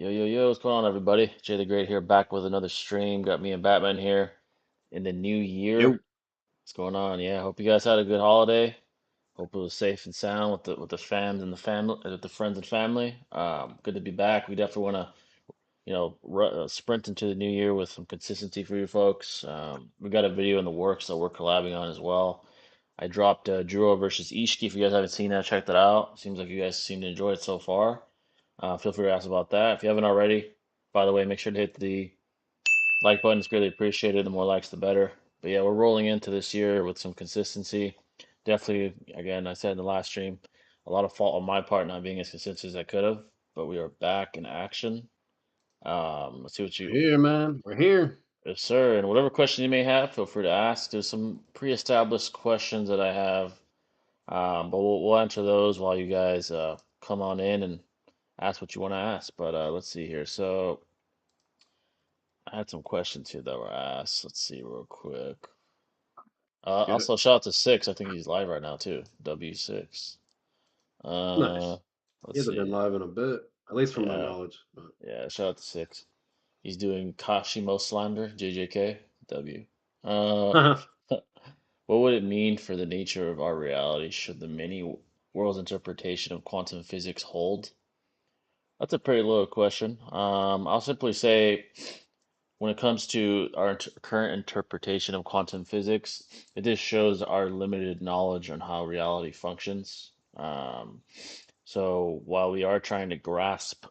Yo, yo, yo, what's going on, everybody? Jay the Great here, back with another stream. Got me and Batman here in the new year. Yo, What's going on? Yeah, hope you guys had a good holiday. Hope it was safe and sound with the fams and the family, with the friends and family. Good to be back. We definitely want to, sprint into the new year with some consistency for you folks. We got a video in the works that we're collabing on as well. I dropped Juro versus Ishiki. If you guys haven't seen that, check that out. Seems like you guys seem to enjoy it so far. Feel free to ask about that. If you haven't already, by the way, make sure to hit the like button. It's greatly appreciated. The more likes, the better. But yeah, we're rolling into this year with some consistency. Definitely, again, I said in the last stream, a lot of fault on my part not being as consistent as I could have. But we are back in action. Let's see what we're you, here, man. We're here. yes, sir. And whatever question you may have, feel free to ask. There's some pre-established questions that I have, but we'll answer those while you guys come on in and ask what you want to ask. But let's see here. So I had some questions here that were asked. Let's see real quick. Get it? Also, shout out to Six. I think he's live right now too. W6. Uh, Nice. He let's hasn't been see. live in a bit, at least from my Yeah, knowledge. But yeah. Shout out to Six. He's doing Kashimo slander. JJK. W. Uh, what would it mean for the nature of our reality should the many worlds interpretation of quantum physics hold? That's a pretty loaded question. I'll simply say, when it comes to our current interpretation of quantum physics, it just shows our limited knowledge on how reality functions. So while we are trying to grasp,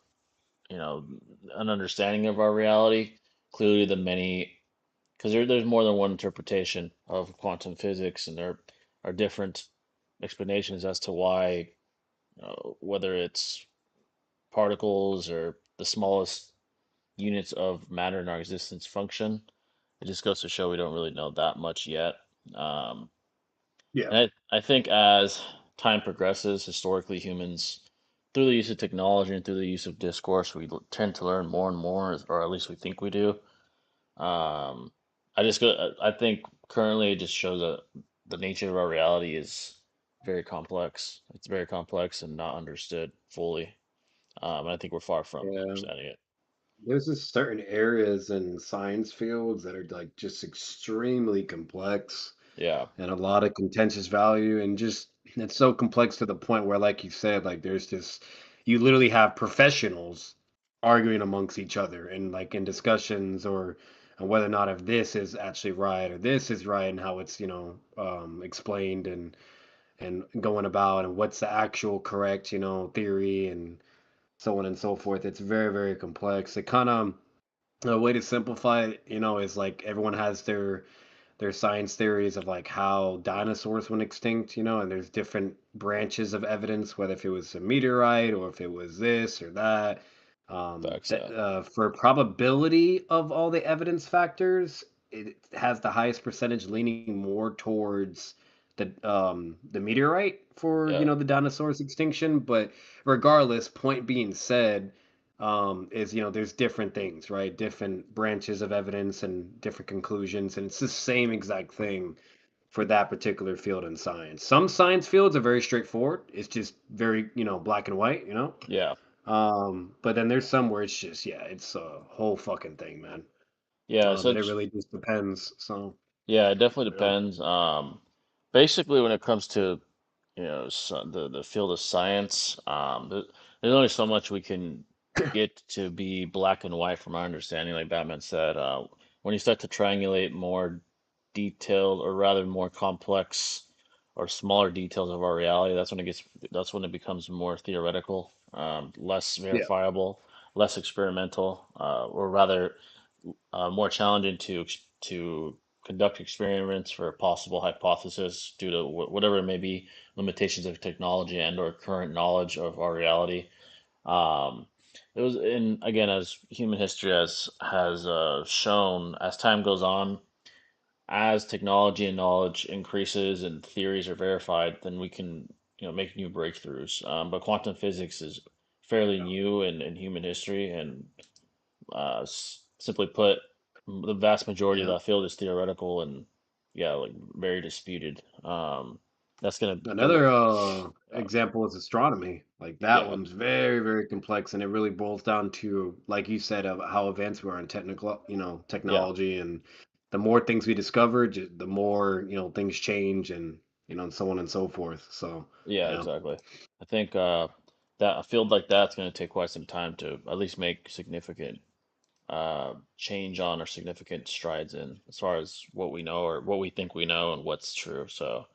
an understanding of our reality, clearly because there's more than one interpretation of quantum physics, and there are different explanations as to why, whether it's particles or the smallest units of matter in our existence function. It just goes to show we don't really know that much yet. Um, yeah, and I think as time progresses, historically, humans, through the use of technology and through the use of discourse, we tend to learn more and more, or at least we think we do. Um, I think currently it just shows that the nature of our reality is very complex. It's very complex and not understood fully. And I think we're far from yeah. understanding it. There's just certain areas in science fields that are like just extremely complex Yeah, and a lot of contentious value, and just it's so complex to the point where, like you said, like there's this, you literally have professionals arguing amongst each other and like in discussions or and whether or not if this is actually right or this is right and how it's explained and going about and what's the actual correct theory and so on and so forth. It's very very complex. It kind of, a way to simplify it, is like everyone has their science theories of like how dinosaurs went extinct, and there's different branches of evidence, whether if it was a meteorite or if it was this or that. facts. Yeah, For probability of all the evidence factors, it has the highest percentage leaning more towards the meteorite for yeah. the dinosaurs extinction. But regardless, point being said, is there's different things, right? Different branches of evidence and different conclusions, and it's the same exact thing for that particular field in science. Some science fields are very straightforward. It's just very black and white, Yeah. But then there's some where it's just, yeah, it's a whole fucking thing, man. Yeah, And it really just depends. So yeah, it definitely yeah, depends. Basically, when it comes to, the field of science, there's only so much we can get to be black and white from our understanding, like Batman said. When you start to triangulate more detailed, or rather more complex or smaller details of our reality, that's when it becomes more theoretical, less yeah, verifiable, less experimental, or rather more challenging to conduct experiments for a possible hypothesis due to whatever it may be, limitations of technology and or current knowledge of our reality. Um, it was in again, as human history has shown, as time goes on, as technology and knowledge increases and theories are verified, then we can, make new breakthroughs. But quantum physics is fairly yeah, new in human history, and simply put, the vast majority of yeah. that field is theoretical and, yeah, like very disputed. That's gonna Another uh, example is astronomy. Like that yeah, one's very, very complex, and it really boils down to, like you said, of how advanced we are in technical, yeah, technology, and the more things we discover, the more things change, and and so on and so forth. So yeah, yeah, exactly. I think that a field like that's gonna take quite some time to at least make significant change on or significant strides in as far as what we know or what we think we know and what's true. So,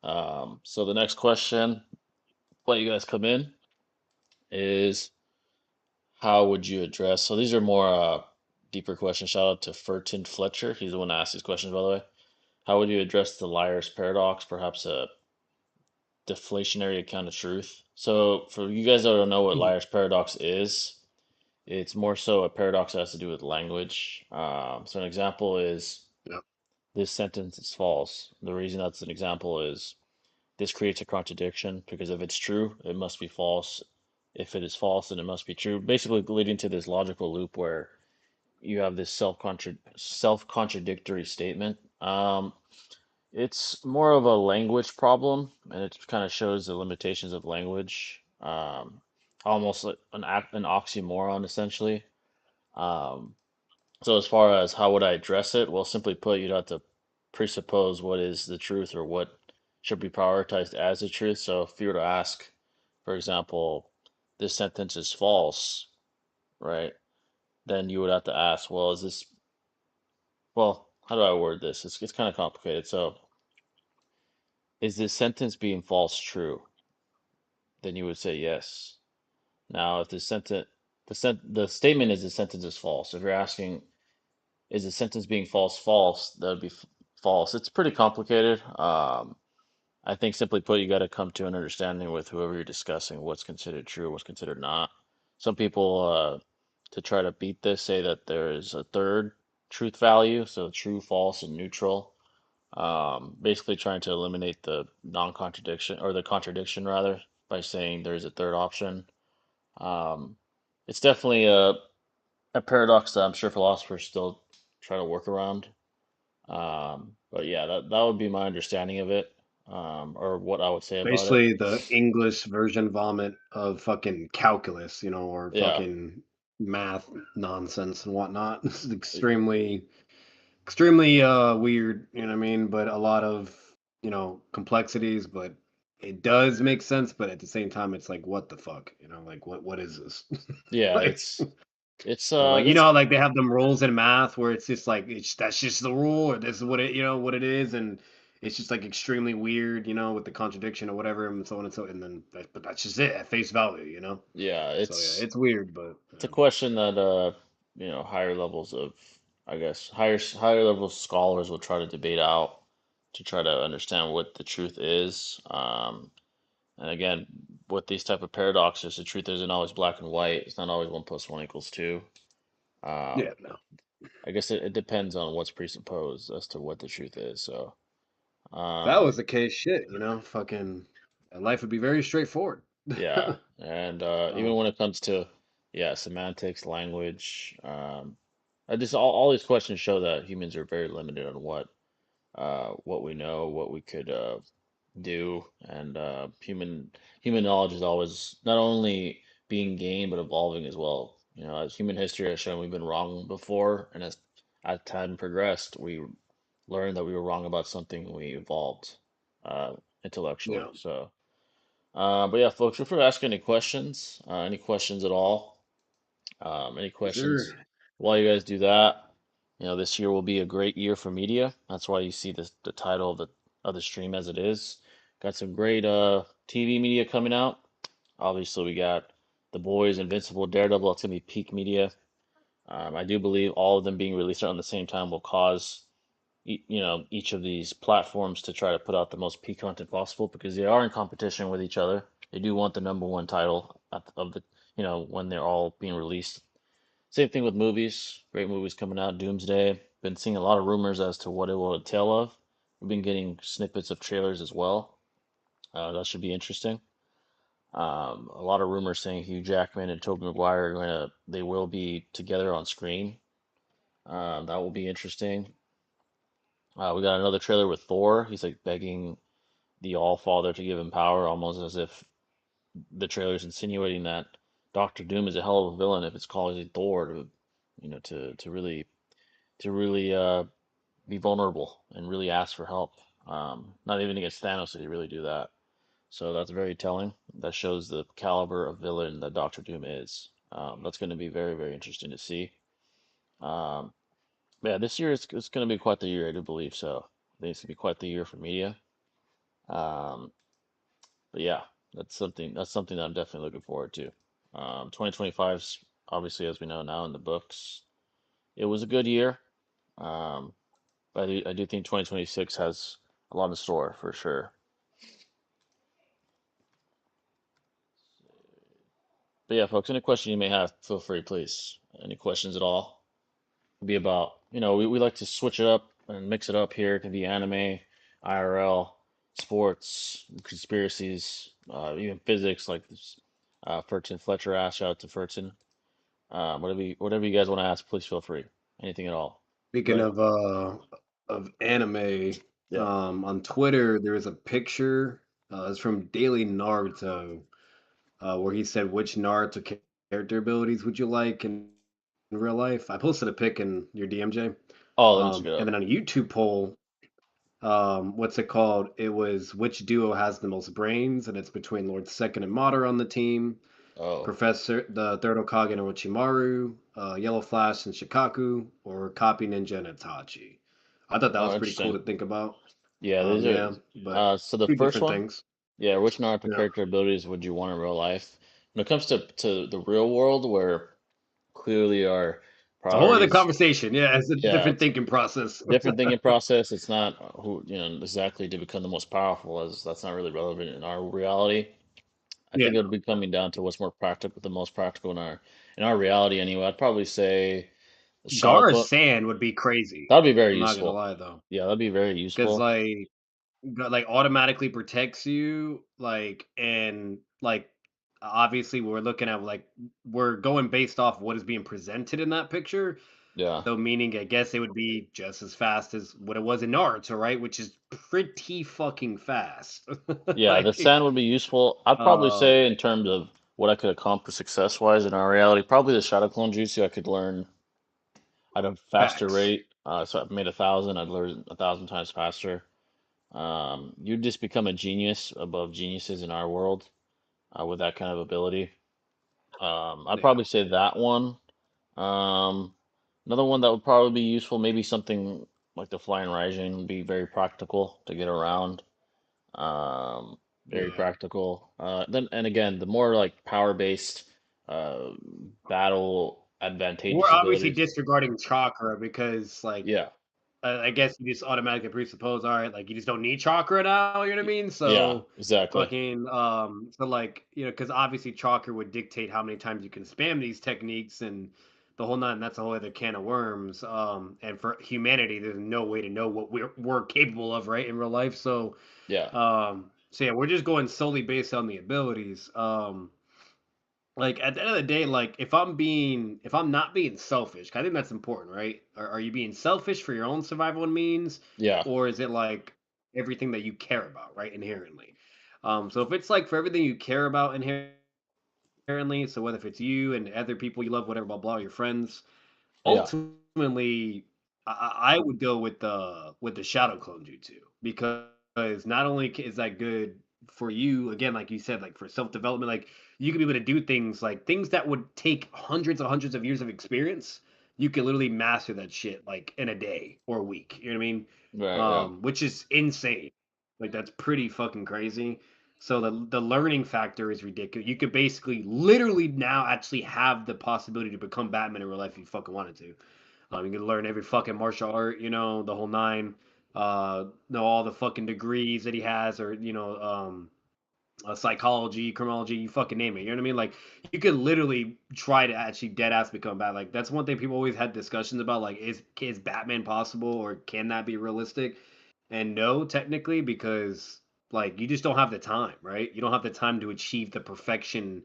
so the next question, let you guys come in, is how would you address? So these are more deeper questions. Shout out to Furton Fletcher. He's the one that asked these questions, by the way. How would you address the liar's paradox? Perhaps a deflationary account of truth. So for you guys that don't know what liar's paradox is, it's more so a paradox that has to do with language. So an example is yeah, this sentence is false. The reason that's an example is this creates a contradiction because if it's true, it must be false. If it is false, then it must be true. Basically, leading to this logical loop where you have this self-contradictory statement. It's more of a language problem, and it kind of shows the limitations of language. Almost like an oxymoron, essentially. Um, so as far as how would I address it? Well, simply put, you'd have to presuppose what is the truth or what should be prioritized as the truth. So if you were to ask, for example, this sentence is false, right? Then you would have to ask, well, is this, well, how do I word this? It's kind of complicated. So is this sentence being false true? Then you would say yes. Now, if the sentence, the statement is the sentence is false. If you're asking, is the sentence being false? That would be false. It's pretty complicated. I think simply put, you got to come to an understanding with whoever you're discussing what's considered true, what's considered not. Some people, to try to beat this, say that there is a third truth value, so true, false, and neutral. Basically trying to eliminate the non-contradiction or the contradiction rather by saying there's a third option. Um, it's definitely a paradox that I'm sure philosophers still try to work around. But yeah, that would be my understanding of it, or what I would say about it. basically the English version vomit of fucking calculus, or Yeah, fucking math nonsense and whatnot. This is y- extremely weird, you know what I mean, but a lot of complexities, but it does make sense, but at the same time it's like what the fuck, like what is this? yeah, Like, like it's how like they have them rules in math where it's just like that's just the rule, or this is what what it is, and it's just like extremely weird, with the contradiction or whatever, and so on and so, and then but that's just it at face value. yeah, So yeah, it's weird, but it's a question that higher levels of, I guess, higher level scholars will try to debate out to try to understand what the truth is. And again, with these type of paradoxes, the truth isn't always black and white. It's not always one plus one equals two. yeah, Um, no. I guess it depends on what's presupposed as to what the truth is. So, If that was um, the case, shit, fucking life would be very straightforward. yeah, and even um, when it comes to yeah semantics, language, I just all these questions show that humans are very limited on what we know, what we could do, and human knowledge is always not only being gained but evolving as well. As human history has shown, we've been wrong before, and as time progressed, we learned that we were wrong about something, and we evolved intellectually. yeah, So, but yeah, folks, if you're asking any questions at all, any sure. questions while you guys do that, this year will be a great year for media. That's why you see the title of the stream as it is. Got some great TV media coming out. Obviously, we got The Boys, Invincible, Daredevil. It's gonna be peak media. I do believe all of them being released around the same time will cause each of these platforms to try to put out the most peak content possible because they are in competition with each other. They do want the number one title of the when they're all being released. Same thing with movies. Great movies coming out. Doomsday. Been seeing a lot of rumors as to what it will entail of. We've been getting snippets of trailers as well. That should be interesting. A lot of rumors saying Hugh Jackman and Tobey Maguire are they will be together on screen. That will be interesting. We got another trailer with Thor. He's like begging the All Father to give him power, almost as if the trailer's insinuating that Doctor Doom is a hell of a villain if it's causing Thor to, to really be vulnerable and really ask for help. Not even against Thanos did he really do that. So that's very telling. That shows the caliber of villain that Doctor Doom is. That's going to be very, very interesting to see. Um, yeah, this year it's going to be quite the year, I do believe so. I think it's going to be quite the year for media. Um, but yeah, that's something that I'm definitely looking forward to. 2025's obviously, as we know now, in the books. It was a good year. Um, but I do think 2026 has a lot in store for sure. But yeah, folks, any question you may have, feel free, please. Any questions at all? It'd be about, we like to switch it up and mix it up here. It can be anime, IRL, sports, conspiracies, even physics, like this, Furton Fletcher asked. Shout out to Furton. Whatever you guys want to ask, please feel free. Anything at all. Go Speaking ahead. of anime, Yeah. on Twitter there was a picture. It's from Daily Naruto, where he said, "Which Naruto character abilities would you like in real life?" I posted a pic in your DMJ, Oh, let me check it and up. then on a YouTube poll, what's it called? It was which duo has the most brains, and it's between Lord Second and Madara on the team, Oh, Professor the third Hokage and Orochimaru, Yellow Flash and Shikaku, or Copy Ninja and Itachi. I thought that oh, was pretty cool interesting. to think about. Yeah, these are. Yeah, but So the two first different one, things. yeah, which Naruto Yeah, character abilities would you want in real life? When it comes to the real world, where clearly our it's a whole other priorities, conversation. Yeah, it's a yeah, different it's thinking process. different thinking process. It's not who, exactly to become the most powerful, as that's not really relevant in our reality. I Yeah, think it would be coming down to what's more practical, the most practical in our reality anyway. I'd probably say the shadow Gar's clone. sand would be crazy. That'd be very I'm not gonna useful. lie though, Yeah, that'd be very because useful. like automatically protects you, like, and like obviously we're looking at like we're going based off what is being presented in that picture. Yeah. So meaning, I guess it would be just as fast as what it was in Naruto, right? Which is pretty fucking fast. Yeah, the Like, sand would be useful. I'd probably uh, say in terms of what I could accomplish success-wise in our reality, probably the shadow clone jutsu I could learn at a faster facts. rate. So I've made 1,000, I'd learn 1,000 times faster. You'd just become a genius above geniuses in our world with that kind of ability. I'd Yeah. probably say that one. Um, Another one that would probably be useful, maybe something like the flying Raijin would be very practical to get around. Very Yeah. practical. Then and again, the more like power-based, uh, battle We're advantageous obviously abilities. disregarding chakra because, like, Yeah, I guess you just automatically presuppose, all right, like you just don't need chakra now. You know what I mean? yeah, So, exactly. fucking, so like, because obviously chakra would dictate how many times you can spam these techniques and the whole nine. That's a whole other can of worms. And for humanity, there's no way to know what we're capable of, right, in real life. Yeah, So yeah, we're just going solely based on the abilities. Like at the end of the day, like if I'm not being selfish, 'cause I think that's important, right? Are you being selfish for your own survival and means, yeah, or is it like everything that you care about, right, inherently? So if it's like for everything you care about inherently, so whether if it's you and other people you love, whatever, blah blah, your friends, yeah, ultimately, I would go with the shadow clone jutsu because not only is that good for you, again, like you said, like for self development, like you could be able to do things like things that would take hundreds of years of experience. You could literally master that shit like in a day or a week. You know what I mean? right, right. Which is insane. Like that's pretty fucking crazy. So the learning factor is ridiculous. You could basically literally now actually have the possibility to become Batman in real life if you fucking wanted to. You can learn every fucking martial art, the whole nine. Know all the fucking degrees that he has, or psychology, criminology, you fucking name it. You know what I mean? Like you could literally try to actually dead ass become Bat. Like that's one thing people always had discussions about. Like, is Batman possible, or can that be realistic? And no, technically, because like you just don't have the time, right? You don't have the time to achieve the perfection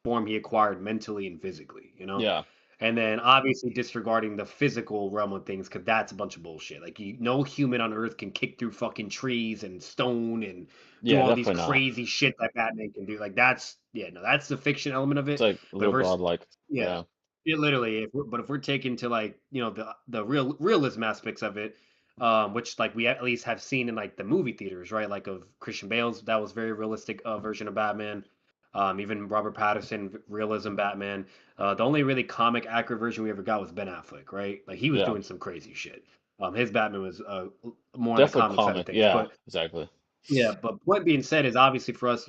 form he acquired mentally and physically. Yeah, And then obviously disregarding the physical realm of things, because that's a bunch of bullshit. Like no human on Earth can kick through fucking trees and stone and do Yeah, all these definitely not. crazy shit that Batman can do. Like that's yeah, no, that's the fiction element of It's it. like a But if little we're godlike. yeah, Yeah, it literally. But if we're taking to like the realism aspects of it, which like we at least have seen in like the movie theaters, right? Like of Christian Bale's that was very realistic version of Batman. Even Robert Pattinson realism Batman. The only really comic accurate version we ever got was Ben Affleck, right? Like he was yeah, doing some crazy shit. His Batman was more on the definitely comic side of comic. things, Yeah, but exactly. yeah, but point being said is obviously for us,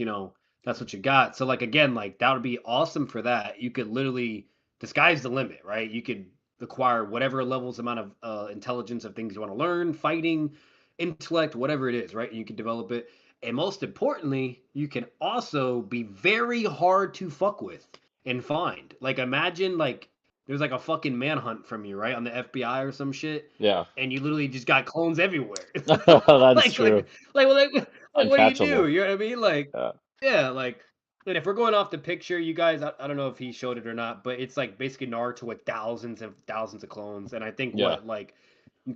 that's what you got. So like again, like that would be awesome for that. You could literally the sky's the limit, right? You could acquire whatever levels amount of intelligence of things you want to learn, fighting, intellect, whatever it is, right? You can develop it. And most importantly, you can also be very hard to fuck with and find. Like imagine like there's like a fucking manhunt from you, right? On the FBI or some shit. Yeah, And you literally just got clones everywhere. that is like true. like like what do you do? Uncatchable. You know what I mean? Like, Yeah, yeah, like, and if we're going off the picture, you guys, I don't know if he showed it or not, but it's like basically Naruto with thousands and thousands of clones. And I think yeah. what like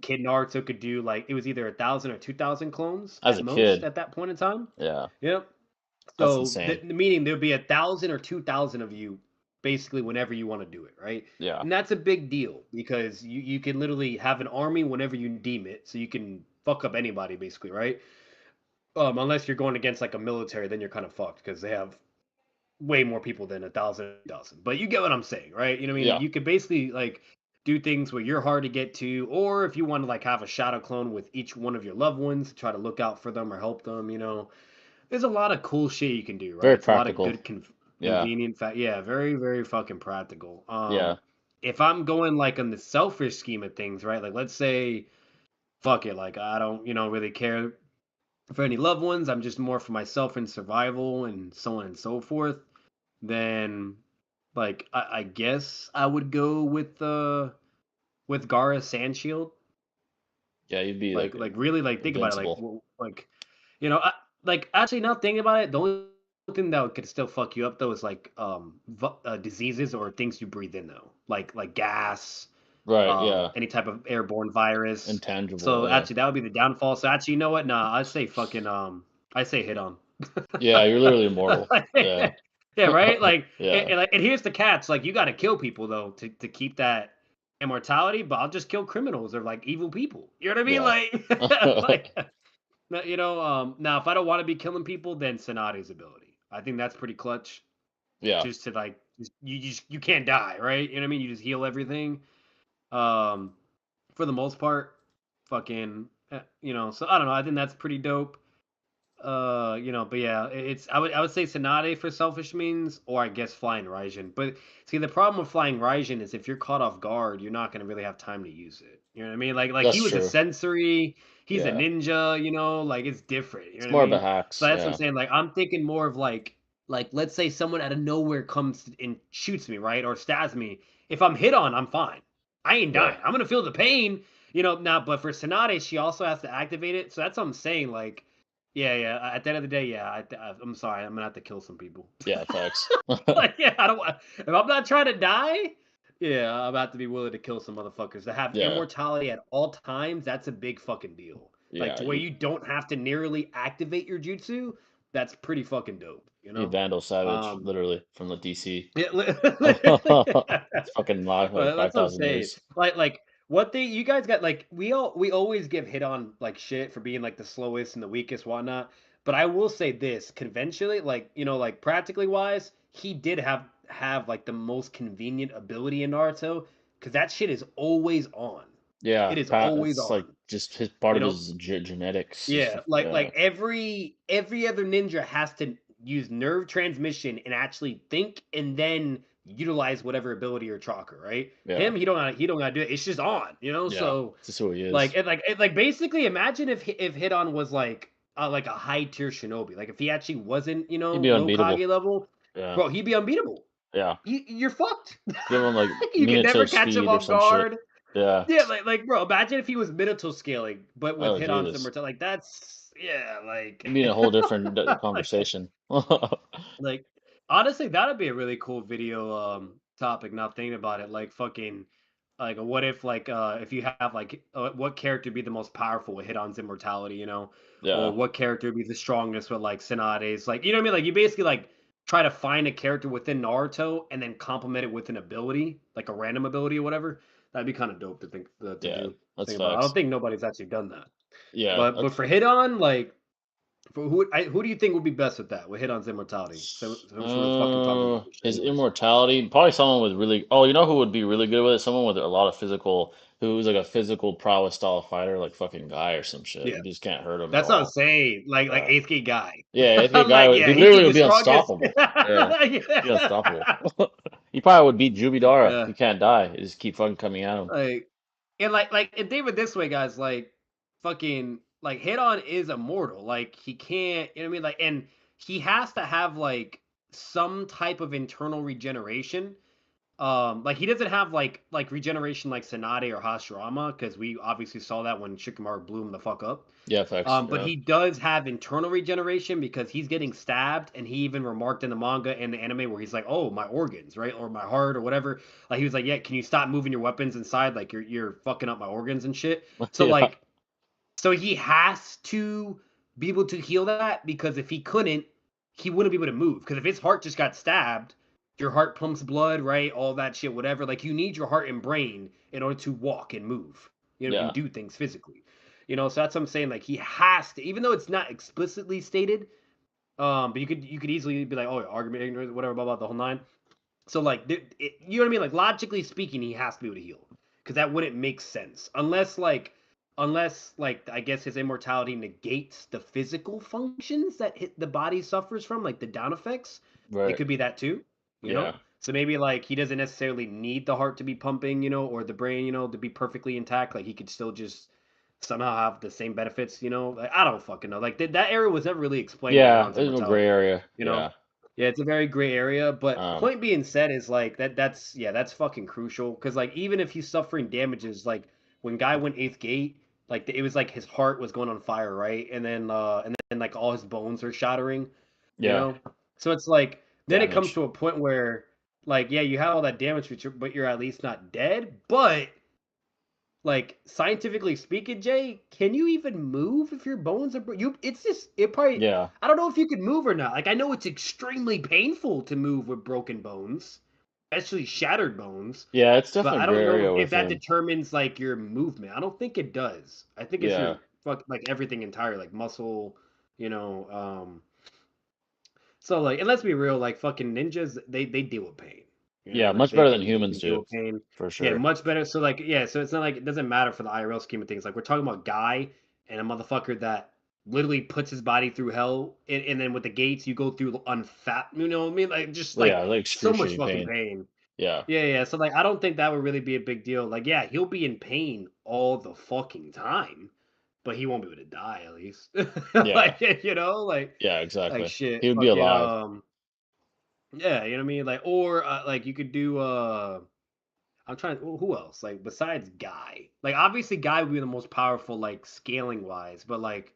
Kid Naruto could do, like it was either 1,000 or 2,000 clones As at a most kid, at that point in time. yeah, Yep. that's So insane. meaning there'd be 1,000 or 2,000 of you basically whenever you want to do it, right? Yeah, And that's a big deal because you can literally have an army whenever you deem it, so you can fuck up anybody basically, right? Unless you're going against like a military, then you're kind of fucked because they have way more people than 1,000. But you get what I'm saying, right? You know what I mean? yeah, You could basically like do things where you're hard to get to, or if you want to like have a shadow clone with each one of your loved ones, try to look out for them or help them. There's a lot of cool shit you can do, right? very It's a lot of practical. good Yeah, convenient fact. Yeah, very very fucking practical. yeah, If I'm going like on the selfish scheme of things, right? Like let's say fuck it, like I don't really care for any loved ones. I'm just more for myself and survival and so on and so forth. Then like I guess I would go with Gara Sandshield. yeah. You'd be Like really like think about it like invincible. like I, like actually now thinking about it, the only thing that could still fuck you up though is like diseases or things you breathe in though, like gas, Right? Yeah, any type of airborne virus. intangible. So Yeah, actually that would be the downfall. So actually, you know what? Nah, I say fucking I say hit on. yeah. You're literally immortal. Yeah, Yeah, right. Like, yeah, and here's the catch: like, you got to kill people though to keep that immortality. But I'll just kill criminals or like evil people. You know what I mean? yeah, Like, like now if I don't want to be killing people, then Sonati's ability. I think that's pretty clutch. yeah. Just to like, you can't die, right? You know what I mean? You just heal everything. Um, for the most part, fucking, So I don't know. I think that's pretty dope. But yeah, it's I would say Sonate for selfish means, or I guess flying Raijin. But see, the problem with flying Raijin is if you're caught off guard, you're not gonna really have time to use it. You know what I mean? Like he That's was a true. sensory, he's a Yeah, ninja. Like it's different. You know it's what I more of a mean? So hacks. that's what I'm Yeah, saying. Like I'm thinking more of like let's say someone out of nowhere comes and shoots me, right, or stabs me. If I'm hit on, I'm fine. I ain't yeah, dying. I'm gonna feel the pain. Now, but for Sonate, she also has to activate it. So that's what I'm saying. Like yeah, yeah. At the end of the day, yeah. I'm sorry. I'm gonna have to kill some people. yeah. Facts. Like, yeah, I don't. If I'm not trying to die, yeah, I'm about to be willing to kill some motherfuckers. To have Yeah, immortality at all times, that's a big fucking deal. Like yeah. to where you don't have to nearly activate your jutsu. That's pretty fucking dope. You Vandal Savage, Um, literally from the DC. yeah, It's fucking live like well, five that's what I'm thousand saying. years. Like what they you guys got like we always give hit on like shit for being like the slowest and the weakest whatnot. But I will say this conventionally, like like practically wise, he did have like the most convenient ability in Naruto because that shit is always on. Yeah, It is Pat. always It's like on. just his part You of know, his genetics. yeah, Yeah, like every other ninja has to use nerve transmission and actually think and then utilize whatever ability or chakra, right? yeah, Him, he don't gotta do it. It's just on. yeah. So It's just who he like is. like basically imagine if Hidon was like a high tier shinobi. Like if he actually wasn't, He'd be low unbeatable. Kage level, Yeah, bro, he'd be unbeatable. yeah. You're fucked. Give him like You could Minato never catch him speed or off some shit. guard. Yeah. Yeah, like bro, imagine if he was Minato scaling, but with Oh hit on Jesus. Simmerton. Like that's yeah, It'd be a whole different like, conversation. like honestly, that'd be a really cool video topic, not thinking about it, like fucking like what if like if you have like what character would be the most powerful with Hidan's immortality, you know? Or Yeah, what character would be the strongest with like Tsunade's like you know what I mean? Like you basically like try to find a character within Naruto and then complement it with an ability, like a random ability or whatever. That'd be kind of dope to think to yeah, do. that's Think about. I don't facts. think nobody's actually done that. Yeah, But that's for Hidan, like for who do you think would be best with that? With Hidan's immortality? Since we're fucking talking about this shit his anyways. immortality. Probably someone with really. Oh, you know who would be really good with it? Someone with a lot of physical, who's like a physical prowess style fighter, like fucking guy or some shit. Yeah. You just can't hurt him at That's what I'm all. saying. Like Yeah, eighth grade guy. yeah. I think I'm guy like, would. yeah, He he'd be literally the would be strongest. unstoppable. Yeah, be unstoppable. Yeah. He probably would beat Jubidara. Yeah. He can't die. He just keep fucking coming at him. Like and like and think of it this way, guys, like fucking like Hit On is immortal. Like he can't, you know what I mean? Like and he has to have like some type of internal regeneration. Like he doesn't have like regeneration like Tsunade or Hashirama, because we obviously saw that when Shikamaru blew him the fuck up. Yeah, facts. But Yeah, he does have internal regeneration because he's getting stabbed, and he even remarked in the manga and the anime where he's like, "Oh, my organs, right, or my heart, or whatever." Like he was like, "Yeah, can you stop moving your weapons inside? Like you're fucking up my organs and shit." So yeah, like, so he has to be able to heal that because if he couldn't, he wouldn't be able to move. Because if his heart just got stabbed, your heart pumps blood, right? All that shit, whatever. Like you need your heart and brain in order to walk and move, you know, and yeah, do things physically. You know, so that's what I'm saying. Like he has to, even though it's not explicitly stated, but you could easily be like, oh, argument, ignorance, whatever, blah blah, the whole nine. So like, you know what I mean? Like logically speaking, he has to be able to heal because that wouldn't make sense unless I guess his immortality negates the physical functions that the body suffers from, like the down effects. It right. could be that too, you know. Yeah, So maybe like he doesn't necessarily need the heart to be pumping, you know, or the brain, you know, to be perfectly intact. Like he could still just somehow have the same benefits, you know. Like I don't fucking know. Like that area was never really explained with yeah. Hidan's There's no gray immortality, area. you know. Yeah. Yeah, it's a very gray area, but Um. point being said is like that's yeah, that's fucking crucial because like even if he's suffering damages, like when Guy went eighth gate, like it was like his heart was going on fire, right? And then like all his bones are shattering, you Yeah. know. So it's like then it comes Damage. to a point where like yeah, you have all that damage, but you're at least not dead. But like scientifically speaking, Jay, can you even move if your bones are you? It's just it probably. Yeah. I don't know if you could move or not. Like I know it's extremely painful to move with broken bones, especially shattered bones. Yeah. It's But definitely I a gray don't know area if with that him. determines like your movement. I don't think it does. I think it's Yeah. your fuck like everything entire, like muscle, you know. So like, and let's be real, like fucking ninjas, they deal with pain. You know, Yeah. like Much they better than can they humans can deal do, with pain. for Yeah, sure. much better. So like, yeah, so it's not like it doesn't matter for the IRL scheme of things. Like we're talking about Guy and a motherfucker that literally puts his body through hell, and then with the gates you go through unfat. You know what I mean? Like just Yeah. like Like so much excruciating fucking pain. pain. Yeah. Yeah, yeah. So like, I don't think that would really be a big deal. Like, yeah, he'll be in pain all the fucking time, but he won't be able to die at least. Yeah. Like, you know, Yeah. like Exactly. shit, He would be fucking alive. yeah, you know what I mean? Like, or like you could do I'm trying who else? Like besides Guy. Like obviously Guy would be the most powerful like scaling wise, but like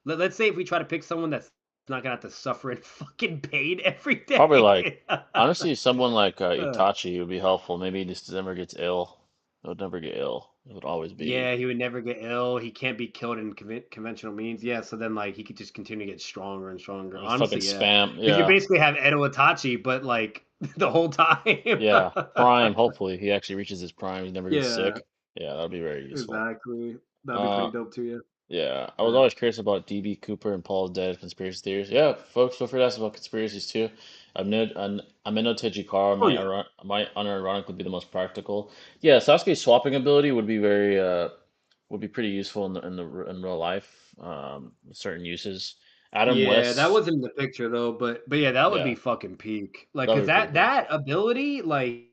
let's say if we try to pick someone that's not gonna have to suffer in fucking pain every Probably like, day. honestly, someone like Uh, Itachi would be helpful. Maybe he just never gets ill. He would never get ill. It would always be. yeah, he would never get ill. He can't be killed in conventional means. Yeah, so then like he could just continue to get stronger and stronger. Fucking Honestly, yeah, spam. because you Yeah. basically have Edo Itachi, but like the whole time. Yeah. Prime. Hopefully, he actually reaches his prime. He never gets Yeah, sick. Yeah, that would be very useful. exactly. That'd be Uh, pretty dope too. Yeah. Yeah, I was Yeah. always curious about DB Cooper and Paul's dead conspiracy theories. Yeah, folks, feel free to ask about conspiracies too. I'm in no Tejikara Oh yeah. might unironically be the most practical. Yeah, Sasuke's swapping ability would be would be pretty useful in real life. With certain uses. Adam Yeah, that West, wasn't in the picture though, but yeah, that would yeah, be fucking peak. Like, cause that'd be pretty cool. that ability, like,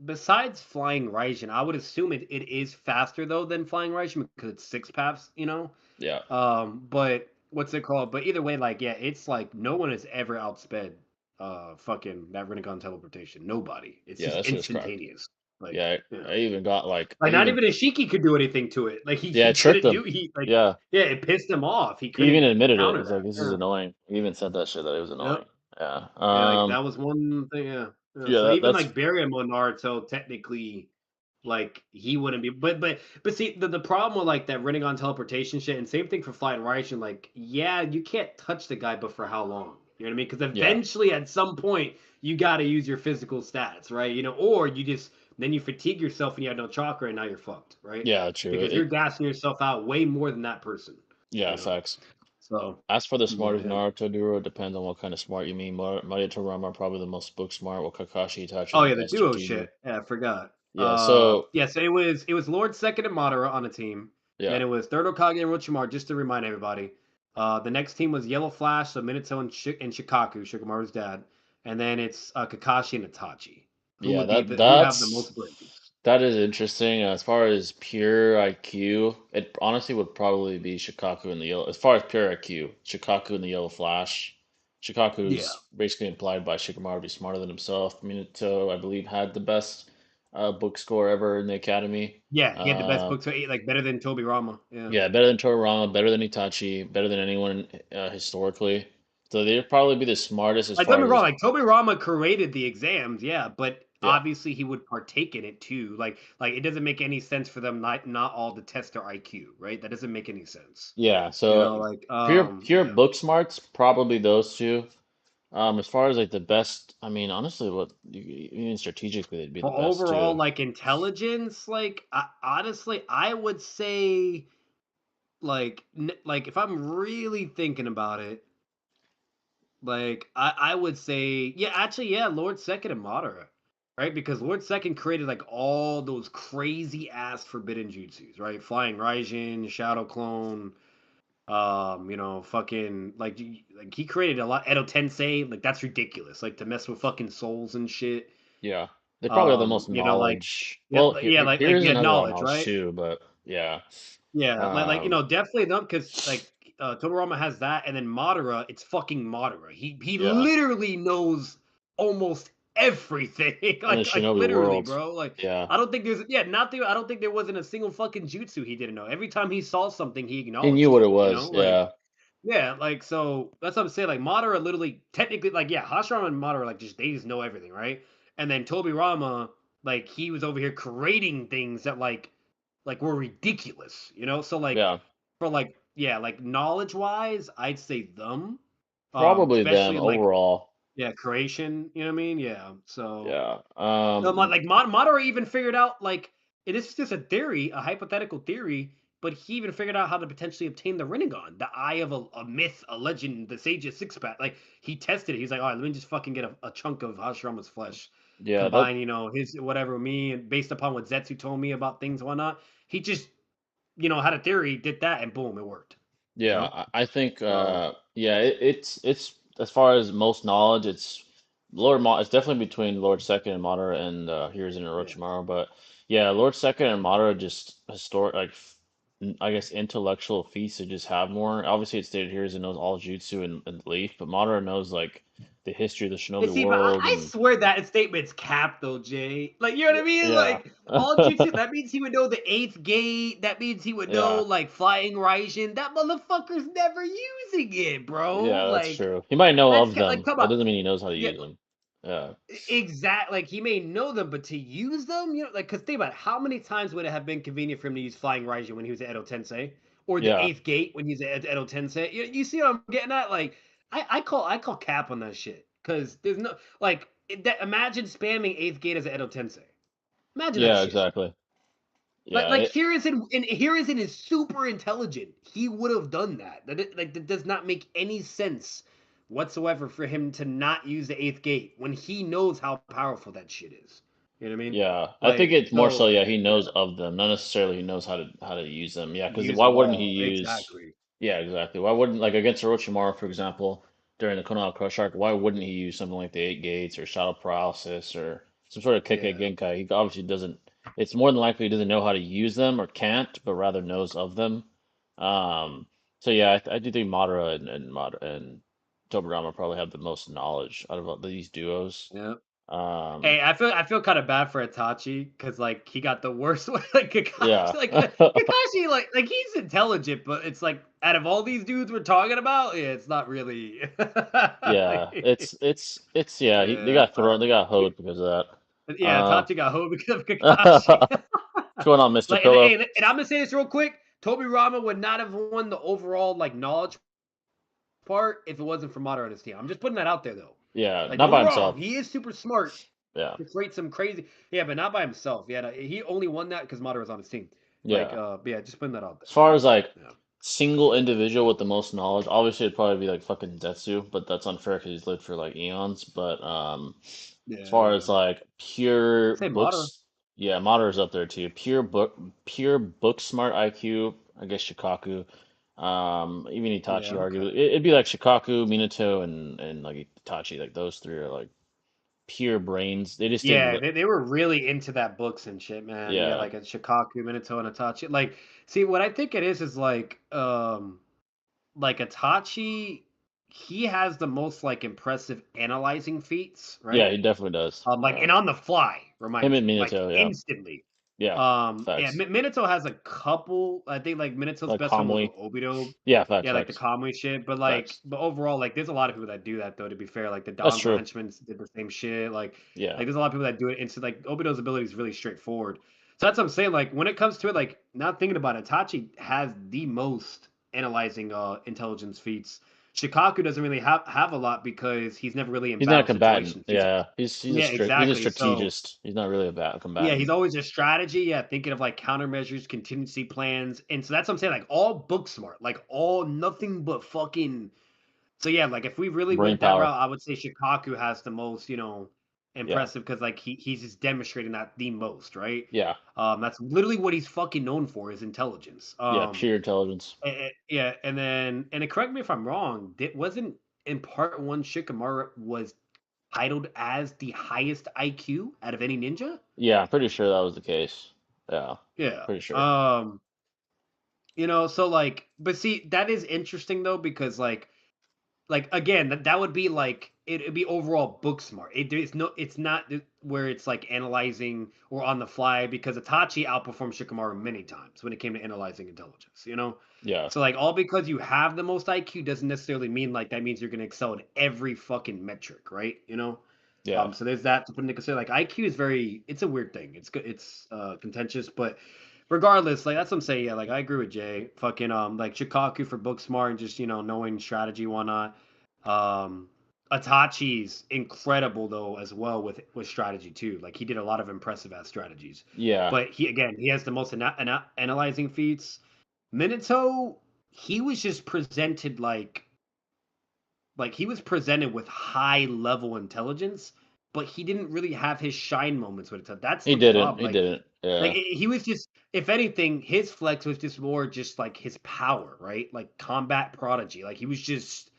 besides flying Raijin, I would assume it is faster though than flying Raijin because it's six paths, you know. Yeah, But what's it called? But either way, like, yeah, it's like no one has ever outsped fucking that Rinnegan teleportation. Nobody. It's yeah, just that shit is cracked. instantaneous. Like, Yeah, yeah. I even got like I Like not even even Ishiki could do anything to it. Like he, yeah, I he tricked couldn't him. do he Yeah. yeah, it pissed him off. He He even couldn't admitted it. counter He's like, that. "This is Yeah. annoying." He even said that shit that it was Yep. annoying. Yeah. Yeah, like that was one thing, yeah. Yeah, So even that's like Barrymore Naruto, technically, like he wouldn't be. But see, the problem with like that running on teleportation shit, and same thing for flying Raijin. Like, yeah, you can't touch the guy, but for how long? You know what I mean? Because yeah, eventually, at some point, you got to use your physical stats, right? You know, or you just then you fatigue yourself and you have no chakra, and now you're fucked, right? yeah, true. Because you're gassing yourself out way more than that person. Yeah, You know. facts. So, As for the but smartest yeah. Naruto duo, it depends on what kind of smart you mean. Maria Toriyama probably the most book smart, while Kakashi Itachi Oh the yeah, the best duo strategic. shit. Yeah, I forgot. Yeah, so Yeah, so it was Lord Second and Madara on the team. yeah, Then it was Third Hokage and Orochimaru, just to remind everybody. The next team was Yellow Flash, so Minato and Shikaku, Shikamaru's dad. And then it's Kakashi and Itachi. yeah, Who would have the most brains? that is interesting. As far as pure IQ, it honestly would probably be Shikaku and the Yellow. As far as pure IQ, Shikaku and the Yellow Flash. Yeah. Shikaku's basically implied by Shikamaru to be smarter than himself. Minato, I believe, had the best book score ever in the academy. Yeah, he had the best Uh, book, so like better than Toby Rama. Yeah. yeah, better than Toriyama, better than Itachi, better than anyone historically. So they'd probably be the smartest as Like, don't far get me wrong, as like Toby Rama created the exams, yeah, but yeah, obviously he would partake in it too. Like it doesn't make any sense for them not all to test their IQ, right? That doesn't make any sense. yeah. You So know, like pure yeah. book smarts, probably those two. As far as like the best, I mean, honestly, even strategically, they'd be the For best overall too. like intelligence, like honestly, I would say like if I'm really thinking about it, like I would say, yeah, actually, yeah, Lord Second and Madara, right? Because Lord Second created like all those crazy ass forbidden jutsus, right? Flying Raijin, Shadow Clone, fucking like he created a lot. Edo Tensei, like that's ridiculous. Like to mess with fucking souls and shit. Yeah, they probably have the most Like knowledge. yeah, Well, yeah, like here's yeah, another one knowledge, knowledge right? too, but yeah. Yeah, Um, definitely not because like Todorama has that, and then Madara, it's fucking Madara. He yeah, literally knows almost everything, in the like Shinobi literally, world, bro. Like yeah, I don't think there's yeah, not the I don't think there wasn't a single fucking jutsu he didn't know. Every time he saw something, he he knew acknowledged what it. it was. Like Yeah, yeah, like so that's what I'm saying. Like Madara literally technically like yeah, Hashirama and Madara like they just know everything, right? And then Tobi Rama, like he was over here creating things that like were ridiculous, So like yeah. for like yeah, like knowledge wise, I'd say them. Probably them Especially in like overall. yeah, creation, you know what I mean? Yeah. So Yeah. like Madara even figured out like it is just a theory, a hypothetical theory, but he even figured out how to potentially obtain the Rinnegan, the eye of a myth, a legend, the Sage's six pack. Like he tested it. He's like, all right, let me just fucking get a chunk of Hashirama's flesh, Yeah, that combine, his whatever me, and based upon what Zetsu told me about things and whatnot. He just, had a theory, did that, and boom, it worked. You yeah, know? I think So yeah, it's as far as most knowledge, it's definitely between Lord Second and Madara and Hiruzen and yeah. Orochimaru, but yeah, Lord Second and Madara just historic like I guess intellectual feats to just have more. Obviously, it's stated Hiruzen knows all jutsu and Leaf, but Madara knows like the history of the And Shinobi see, but world I and swear that statement's capped though, Jay. Like, you know what I mean? yeah, Like, all jutsu, that means he would know the eighth gate. That means he would know, yeah. like, flying Raijin. That motherfucker's never using it, bro. Yeah, that's Like, true. He might know of like, them. come That on. doesn't mean he knows how to Yeah, use them. Yeah. exact. Like, he may know them, but to use them, like, because think about it, how many times would it have been convenient for him to use flying Raijin when he was at Edo Tensei? Or the Yeah. eighth gate when he's at Edo Tensei? You see what I'm getting at? Like, I call cap on that shit. Because there's no like imagine spamming eighth gate as an Edo Tensei. Imagine that Yeah, shit. exactly. Like Yeah, like it, Hiruzen is super intelligent. He would have done that. That does not make any sense whatsoever for him to not use the eighth gate when he knows how powerful that shit is. You know what I mean? yeah. I think Like it's more so so yeah, he knows yeah. of them, not necessarily he knows how to use them. Yeah, because Use why them wouldn't he all. use Exactly. yeah, exactly. Why wouldn't like against Orochimaru, for example, during the Konoha Crush arc, why wouldn't he use something like the Eight Gates or Shadow Paralysis or some sort of Kekkei Yeah. Genkai? He obviously doesn't it's more than likely he doesn't know how to use them or can't, but rather knows of them. Um so yeah, I do think Madara and Tobirama probably have the most knowledge out of all these duos. Yeah. Um, Hey, I feel kind of bad for Itachi because like he got the worst one. Like Kakashi, yeah, Kakashi, like he's intelligent, but it's like out of all these dudes we're talking about, yeah, it's not really. yeah. It's yeah. They Yeah, got thrown. They got hoed because of that. yeah, Itachi got home because of Kakashi. What's going on, Mr. Like, Pillow? and I'm gonna say this real quick. Toby Rama would not have won the overall like knowledge part if it wasn't for Madara on his team. I'm just putting that out there though. Yeah, Like, not don't get by me wrong, himself. he is super smart Yeah, to create some crazy. Yeah, but not by himself. Yeah, he only won that because Madara was on his team. Like, yeah. yeah, just putting that out As far as like there. Yeah, single individual with the most knowledge, obviously it'd probably be like fucking Zetsu, but that's unfair because he's lived for like eons. But as yeah, far yeah. as like pure Say Madara. books, yeah, Madara's up there too. Pure book smart IQ. I guess Shikaku. Even Itachi Yeah, arguably, okay. it'd be like Shikaku, Minato, and like Itachi. Like those three are like pure brains. They just didn't. Yeah, they were really into that books and shit, man. Yeah, Yeah, like a Shikaku, Minato, and Itachi. Like, see, what I think it is like Itachi, he has the most like impressive analyzing feats, yeah, right? he definitely does. Like Yeah, and on the fly, him remind and you, like Minato. Yeah, instantly. yeah, Yeah, facts. Minato has a couple. I think like Minato's Like best one was with Kamui. Obito. Yeah, facts, Yeah, like the facts, Kamui shit. But like, facts. but overall, like, there's a lot of people that do that though. To be fair, like the That's Danzo true. henchmen did the same shit. Yeah, There's a lot of people that do it. And so like Obito's ability is really straightforward. So that's what I'm saying. Like when it comes to it, like not thinking about it, Itachi has the most analyzing intelligence feats. Shikaku doesn't really have a lot because he's never really in he's not a battle combatant. situations. Yeah, Yeah, he's a exactly. So strategist. He's not really a yeah, combatant. he's always a strategy. Yeah, thinking of like countermeasures, contingency plans, and so that's what I'm saying. Like all book smart, like all nothing but fucking. So yeah, like if we really Brain went that power. route, I would say Shikaku has the most, Yeah, impressive because like he's just demonstrating that the most, right? yeah, That's literally what he's fucking known for is intelligence. yeah. Pure intelligence. Yeah, and correct me if I'm wrong. Did wasn't in part one Shikamaru was titled as the highest IQ out of any ninja? Yeah, I'm pretty sure that was the case. Yeah, Yeah. pretty sure. So like, but see, that is interesting though because like again, that would be like it'd be overall book smart. There's no, it's not where it's like analyzing or on the fly because Itachi outperformed Shikamaru many times when it came to analyzing intelligence. Yeah, So like all because you have the most IQ doesn't necessarily mean like that means you're gonna excel in every fucking metric, right? yeah, So there's that to put into consider. Like IQ is it's a weird thing. It's good. It's contentious, but regardless, like that's what I'm saying. Yeah, like I agree with Jay. Fucking like Shikaku for book smart and just knowing strategy, whatnot. Um, Itachi's incredible though as well with strategy too. Like he did a lot of impressive ass strategies. yeah, But he has the most analyzing feats. Minato, he was just presented like he was presented with high level intelligence, but he didn't really have his shine moments with it. That's he the didn't. problem. He didn't. Like Yeah, he was just, if anything, his flex was just more just like his power, right? Like combat prodigy. Like he was just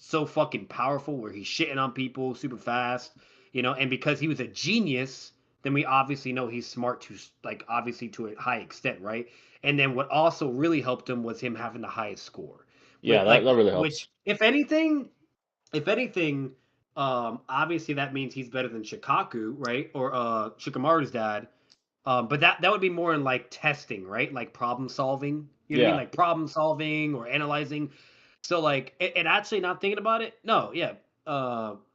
so fucking powerful where he's shitting on people super fast. And because he was a genius, then we obviously know he's smart to like obviously to a high extent, right? And then what also really helped him was him having the highest score. yeah. That really Which helps. if anything, obviously that means he's better than Shikaku, right? Or Shikamaru's dad. But that would be more in like testing, right? Like problem solving. You know what I mean? Yeah, Like problem solving or analyzing. So like and actually not thinking about it. No, yeah.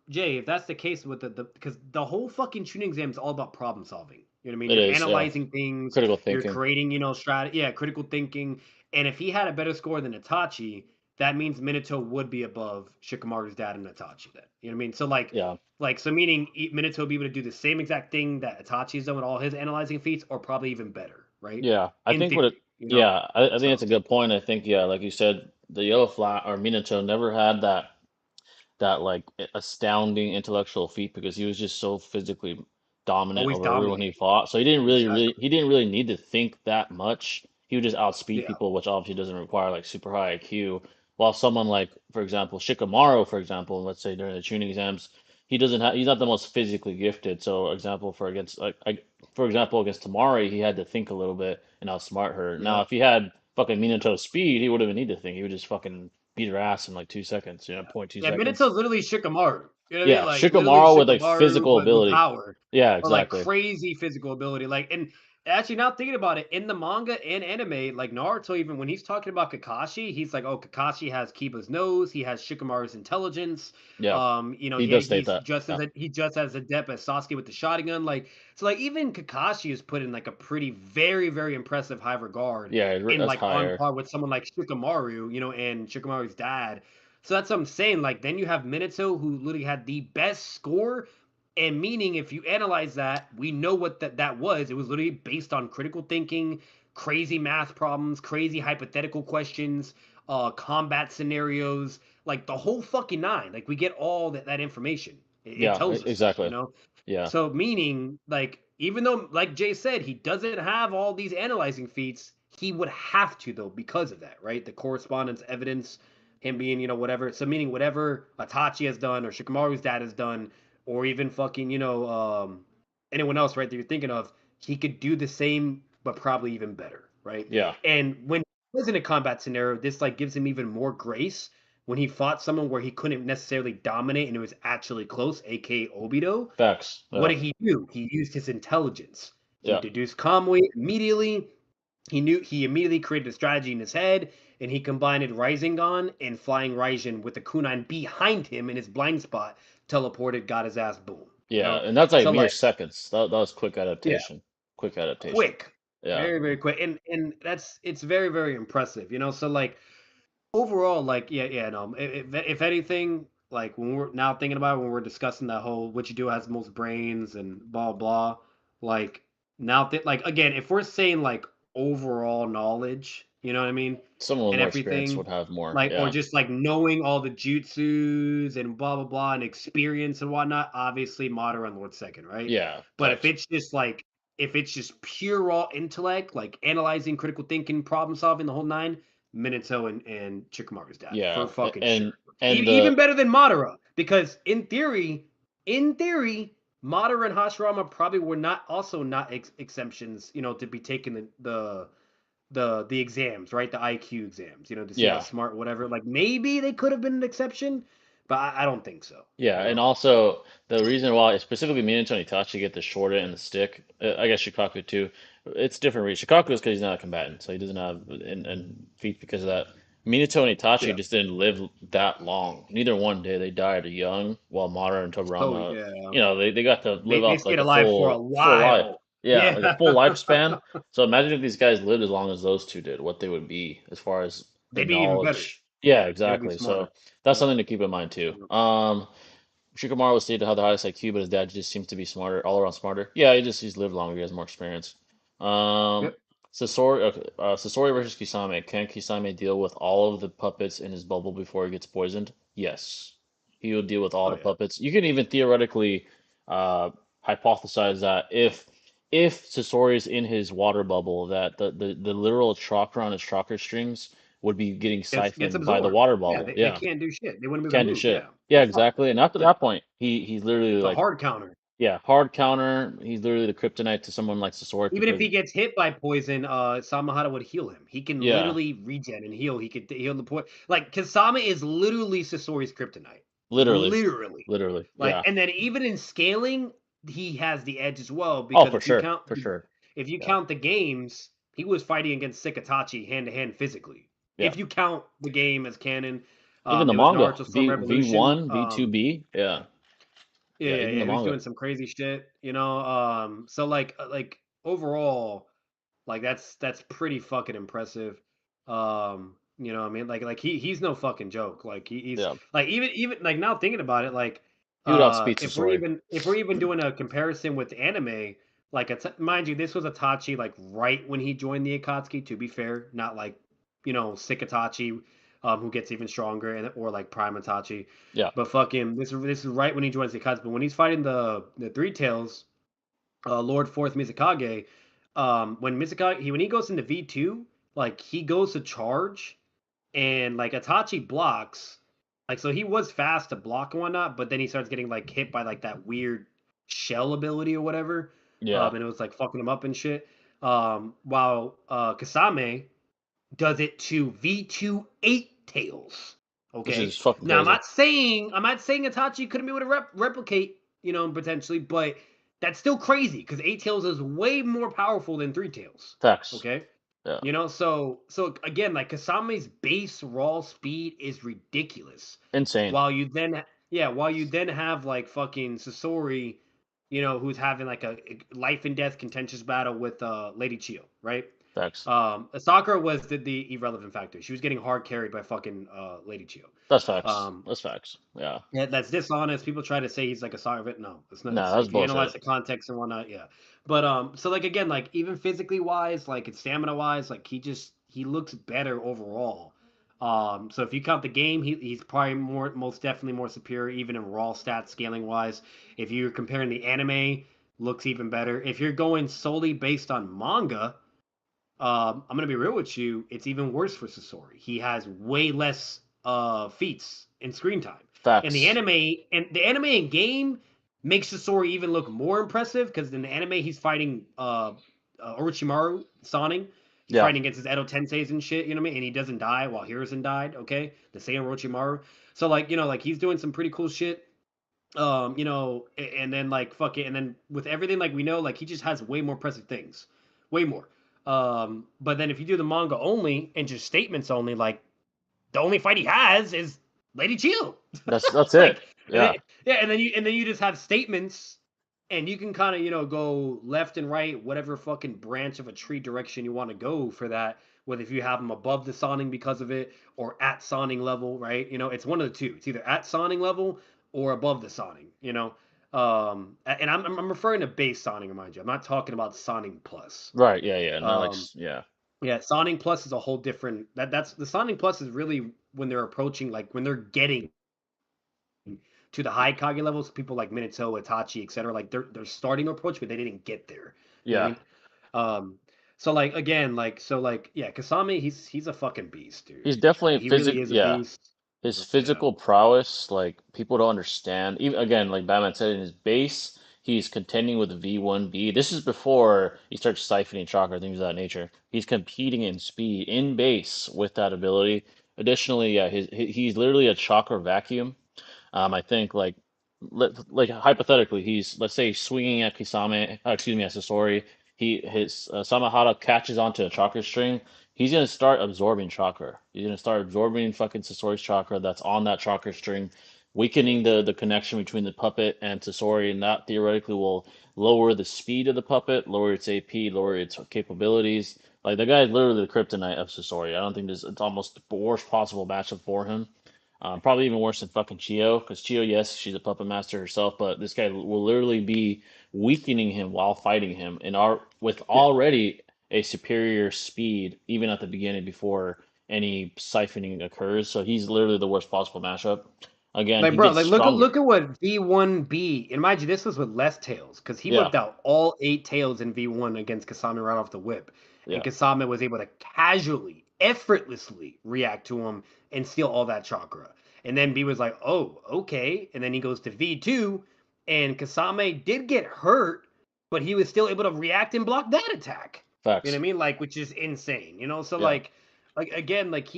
Jay, if that's the case with the because the whole fucking tuning exam is all about problem solving. You know what I mean? it You're is. Yeah, analyzing things, critical you're thinking. creating, strategy, yeah, critical thinking. And if he had a better score than Itachi, that means Minato would be above Shikamaru's dad and Itachi then. You know what I mean? So Yeah, so meaning Minato would be able to do the same exact thing that Itachi's done with all his analyzing feats, or probably even better, right? yeah. I In think what it. theory, Yeah, I think it's So a good point. I think yeah, like you said, the yellow flat or Minato never had that like astounding intellectual feat because he was just so physically dominant always over everyone he dominating. fought. So Exactly. he didn't really need to think that much. He would just outspeed Yeah. people, which obviously doesn't require like super high IQ. While someone like, for example, Shikamaru, for example, let's say during the tuning exams, he's not the most physically gifted. So example for against for example against Tamari, he had to think a little bit and outsmart her. Now Yeah. if he had fucking Minato's speed, he wouldn't even need to think. He would just fucking beat her ass in like 2 seconds, Yeah. point two Yeah. Minato's seconds. literally Shikamaru. You know what I mean? Yeah, Like literally Shikamaru with like Shikamaru, physical but with ability. power, Yeah, but like exactly. crazy physical ability. Like, and actually, now thinking about it, in the manga and anime, like Naruto, even when he's talking about Kakashi, he's like, "Oh, Kakashi has Kiba's nose. He has Shikamaru's intelligence. Yeah, You know, he does state he's that. just Yeah, he just as adept as Sasuke with the Sharingan. Like, so like even Kakashi is put in like a pretty very impressive high regard, yeah, in that's like on higher. par with someone like Shikamaru, you know, and Shikamaru's dad. So that's what I'm saying. Like then you have Minato who literally had the best score, and meaning if you analyze that, we know what that was. It was literally based on critical thinking, crazy math problems, crazy hypothetical questions, combat scenarios, like the whole fucking nine. Like we get all that information. It Yeah, tells us that, you exactly. know. Yeah, So meaning, like, even though, like Jay said, he doesn't have all these analyzing feats, he would have to though because of that, right? The correspondence evidence, him being, you know, whatever. So meaning whatever Itachi has done or Shikamaru's dad has done, or even fucking, you know, anyone else, right, that you're thinking of, he could do the same, but probably even better, right? yeah, And when he was in a combat scenario, this like gives him even more grace when he fought someone where he couldn't necessarily dominate and it was actually close, aka Obito. facts. What Yeah, did he do? He used his intelligence. He yeah, deduced Kamui immediately. He immediately created a strategy in his head, and he combined Rasengan and Flying Raijin with the kunai behind him in his blind spot, teleported, got his ass, boom. You yeah, know? and that's like So mere like, seconds. That was quick yeah, adaptation. Quick adaptation. quick. Yeah, Very quick. And that's it's very impressive, you know. So like overall, like yeah, no. If anything, like when we're now thinking about it, when we're discussing that whole what you do has most brains and blah blah, like now like again, if we're saying like overall knowledge, you know what I mean, someone with and more experience everything, would have more. like or Yeah, just like knowing all the jutsus and blah blah blah and experience and whatnot, obviously Madara and Lord Second, right? yeah, But if facts. it's just like if it's just pure raw intellect, like analyzing, critical thinking, problem solving, the whole nine, Minato and Chikamaru's dad for Yeah, fucking sure. and Even the better than Madara because in theory, Madara and Hashirama probably were not also not exemptions, you know, to be taking the exams, right? The IQ exams, you know, to see how yeah. smart whatever. Like maybe they could have been an exception, but I don't think so. Yeah, You and know, also the reason why specifically me and Tony Itachi get the short end and the stick, I guess Shikaku too. It's different reason. Shikaku is because he's not a combatant, so he doesn't have and feats because of that. Minato and Itachi yeah. just didn't live that long. Neither one did. They died young, while Madara and So Tobirama, yeah, they got to live they up like stayed a alive for a full life. while. Yeah, like a Yeah, full lifespan. So imagine if these guys lived as long as those two did, what they would be as far as the they'd be even better. knowledge. Yeah, They would be exactly. So smarter. that's Yep. something to keep in mind too. Yep. Shikamaru was stated to have the highest IQ, but his dad just seems to be smarter, all around smarter. Yeah, he's lived longer, he has more experience. Um, Yep. Sasori, okay, Sasori versus Kisame. Can Kisame deal with all of the puppets in his bubble before he gets poisoned? Yes, he will deal with all Oh the yeah. puppets. You can even theoretically uh, hypothesize that if Sasori's in his water bubble, that the literal chakra on his chakra strings would be getting Gets siphoned by the absorbed. water Yeah, bubble. they Yeah, can't do shit. They wouldn't be able to can't do move. shit. Yeah, Yeah, they're fucked. exactly. And after Yeah, that point, he's literally it's a like, hard counter. yeah, hard counter. He's literally the kryptonite to someone like Sasori Even if because, he gets hit by poison, Samahara would heal him. He can yeah, literally regen and heal. He could heal the poison. Like Kasama is literally Sasori's kryptonite. literally, Literally. literally, Like, yeah. and then even in scaling, he has the edge as well Oh, because for sure, for sure. if you Yeah, count the games, he was fighting against Sikatachi hand to hand physically. yeah. If you count the game as canon, Even the it was manga, Naruto Storm Revolution. V1, V2B, yeah, Yeah, yeah. Even yeah, the he was manga, doing some crazy shit, you know. So like overall, like that's pretty fucking impressive. You know what I mean? Like he's no fucking joke. Like he's yeah. like even like now thinking about it, like He would outspeed Sasori. if we're even doing a comparison with anime, like it's mind you, this was Itachi like right when he joined the Akatsuki, to be fair, not like you know, sick Itachi, who gets even stronger and or like Prime Itachi. Yeah, But fucking this is right when he joins the Akatsuki. But when he's fighting the Three Tails, Lord Fourth Mizukage, when Mizukage when he goes into V2, like he goes to charge and like Itachi blocks. Like so he was fast to block and whatnot, but then he starts getting like hit by like that weird shell ability or whatever. yeah, And it was like fucking him up and shit. While Kasame does it to V2 Eight Tails. which Okay. is fucking Now crazy. I'm not saying Itachi couldn't be able to replicate, potentially, but that's still crazy because Eight Tails is way more powerful than Three Tails. Facts. Okay. Yeah, So again, like Kasame's base raw speed is ridiculous. insane. While you then have like fucking Sasori, who's having like a life and death contentious battle with Lady Chio, right? Facts. Sakura was the irrelevant factor. She was getting hard carried by fucking Lady Chio. That's facts. Um, That's facts. Yeah. yeah, that's dishonest. People try to say he's like a soccer vet. No, it's not. No, It's, that's if you analyze bullshit. the context and whatnot, yeah. But so like again, like even physically wise, like it's stamina wise, like he looks better overall. So if you count the game, he's probably most definitely more superior, even in raw stats scaling wise. If you're comparing the anime, looks even better. If you're going solely based on manga, I'm gonna be real with you. It's even worse for Sasori. He has way less feats in screen time. And Facts. the anime and game makes Sasori even look more impressive because in the anime he's fighting Orochimaru Sonin. He's Yeah. fighting against his Edo Tenseis and shit, you know what I mean? And he doesn't die while Hiruzen died, okay? The same Orochimaru. So like, like he's doing some pretty cool shit. And then like fuck it, and then with everything like we know, like he just has way more impressive things. Way more. But then if you do the manga only and just statements only, like the only fight he has is Lady Chio. That's it. Like, and then, Yeah. yeah, and then you just have statements, and you can kind of go left and right, whatever fucking branch of a tree direction you want to go for that. Whether if you have them above the Sonning because of it, or at Sonning level, right? It's one of the two. It's either at Sonning level or above the Sonning. And I'm referring to base Sonning, mind you. I'm not talking about Sonning Plus. Right. Yeah. Yeah. Not like Um, yeah. yeah, Sonning Plus is a whole different. That's the Sonning Plus is really when they're approaching, like when they're getting to the high Kage levels, people like Minato, Itachi, etc. Like they're starting to approach, but they didn't get there. You know what I Yeah. mean? So like again, yeah, Kasame, he's a fucking beast, dude. He's definitely He really physic. is a Yeah. beast. His Yeah, physical prowess, like people don't understand. Even again, like Batman said, in his base, he's contending with V1B. This is before he starts siphoning chakra, things of that nature. He's competing in speed in base with that ability. Additionally, yeah, he's literally a chakra vacuum. I think like hypothetically, he's let's say swinging at Kisame, excuse me, at Sasori. His Samahara catches onto a chakra string. He's gonna start absorbing chakra. He's gonna start absorbing fucking Sasori's chakra that's on that chakra string, weakening the connection between the puppet and Sasori, and that theoretically will lower the speed of the puppet, lower its AP, lower its capabilities. Like the guy is literally the kryptonite of Sasori. I don't think there's it's almost the worst possible matchup for him. Probably even worse than fucking Chio, because Chio, yes, she's a puppet master herself, but this guy will literally be weakening him while fighting him, and are with yeah. already a superior speed, even at the beginning before any siphoning occurs. So he's literally the worst possible matchup. Again, Like, he bro, gets like look stronger. at what V1B, and mind you, this was with less tails, because he Yeah, whipped out all 8 tails in V1 against Kasame right off the whip. And yeah, Kasame was able to casually, effortlessly react to him and steal all that chakra. And then B was like, oh, okay. And then he goes to V2, and Kasame did get hurt, but he was still able to react and block that attack. You know what facts. I mean? Like, which is insane. So Yeah, like again, like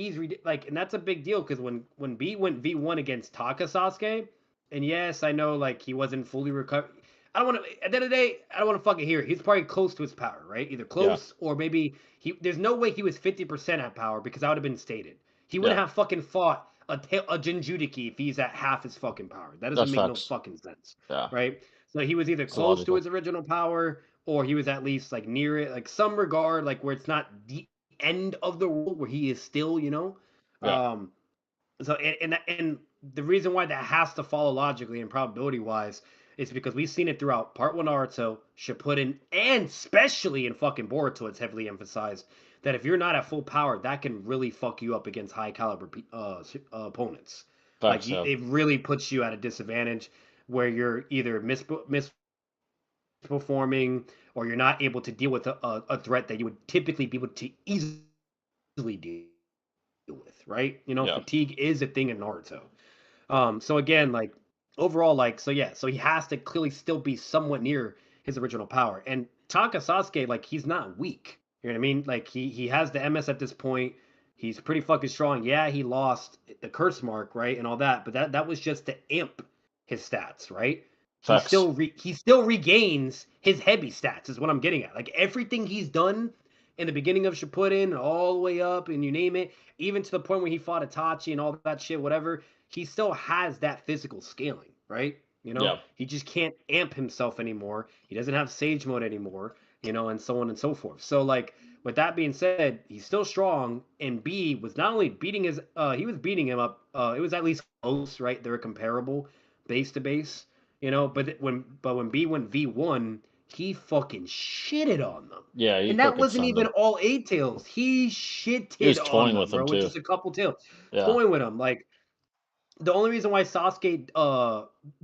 like, and that's a big deal because when B went V1 against Taka Sasuke, and yes, I know like he wasn't fully recovered. I don't want to. At the end of the day, I don't want to fucking hear it. He's probably close to his power, right? Either yeah, close or maybe he. There's no way he was 50% at power because that would have been stated. He wouldn't yeah. have fucking fought a Jinjuriki if he's at half his fucking power. That doesn't That's make no facts. fucking sense, Yeah, right? So he was either it's close to illogical. his original power or he was at least like near it, like some regard, like where it's not the end of the world where he is still, Yeah, um so and the reason why that has to follow logically and probability wise is because we've seen it throughout part one Naruto, Shippuden, and especially in fucking Boruto. It's heavily emphasized that if you're not at full power, that can really fuck you up against high caliber opponents. Like facts. Yeah, it really puts you at a disadvantage where you're either misperforming or you're not able to deal with a threat that you would typically be able to easily deal with, right? yeah, Fatigue is a thing in Naruto. So again, like overall, like so yeah, so he has to clearly still be somewhat near his original power. And Taka Sasuke, like he's not weak. You know what I mean? Like he has the MS at this point. He's pretty fucking strong. Yeah, he lost the curse mark, right, and all that, but that was just to amp his stats, right? Facts. He still regains his heavy stats, is what I'm getting at. Like everything he's done in the beginning of Shippuden, all the way up, and you name it, even to the point where he fought Itachi and all that shit, whatever, he still has that physical scaling, right? You know, Yeah. he just can't amp himself anymore. He doesn't have Sage mode anymore, you know, and so on and so forth. So like with that being said, he's still strong, and B was not only beating his he was beating him up, it was at least close, right? They were comparable base to base, you know, but when B went V1, he fucking shitted on them. Yeah, he And that fucking wasn't sunned even him. all eight tails. He He shitted was on toying them, with him bro, with too. just a couple tails. Yeah. Toying with them. Like the only reason why Sasuke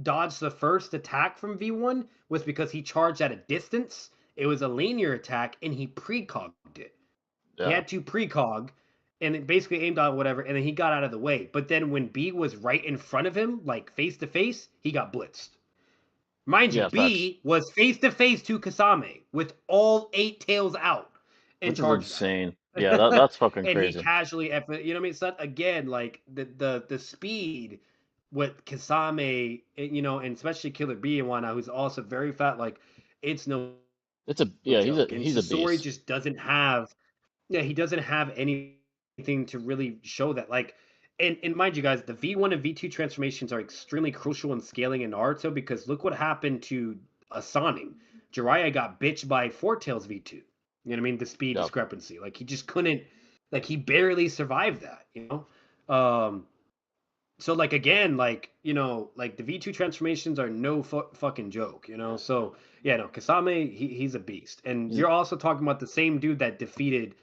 dodged the first attack from V1 was because he charged at a distance. It was a linear attack and he precogged it. He Yeah. had to precog and it basically aimed on whatever, and then he got out of the way. But then when B was right in front of him, like face to face, he got blitzed. Mind you, Yeah, facts. B was face to face to Kasame with all eight tails out and Which is charged insane. Yeah, that. that's fucking And he crazy. casually, you know what I mean? So again, like the speed with Kasame, you know, and especially Killer B and whatnot, who's also very fat, like it's no It's a yeah, joke. And he's a Sasori beast. just doesn't have, yeah, he doesn't have anything to really show that. Like, and mind you guys, the V1 and V2 transformations are extremely crucial in scaling in Naruto because look what happened to Asani. Jiraiya got bitched by Four Tails V2. You know what I mean? The speed Yeah. discrepancy. Like he just couldn't, like he barely survived that, you know? So like again, like, you know, like the V2 transformations are no fucking joke, you know? So yeah, no, Kasame, he's a beast. And He's you're also talking about the same dude that defeated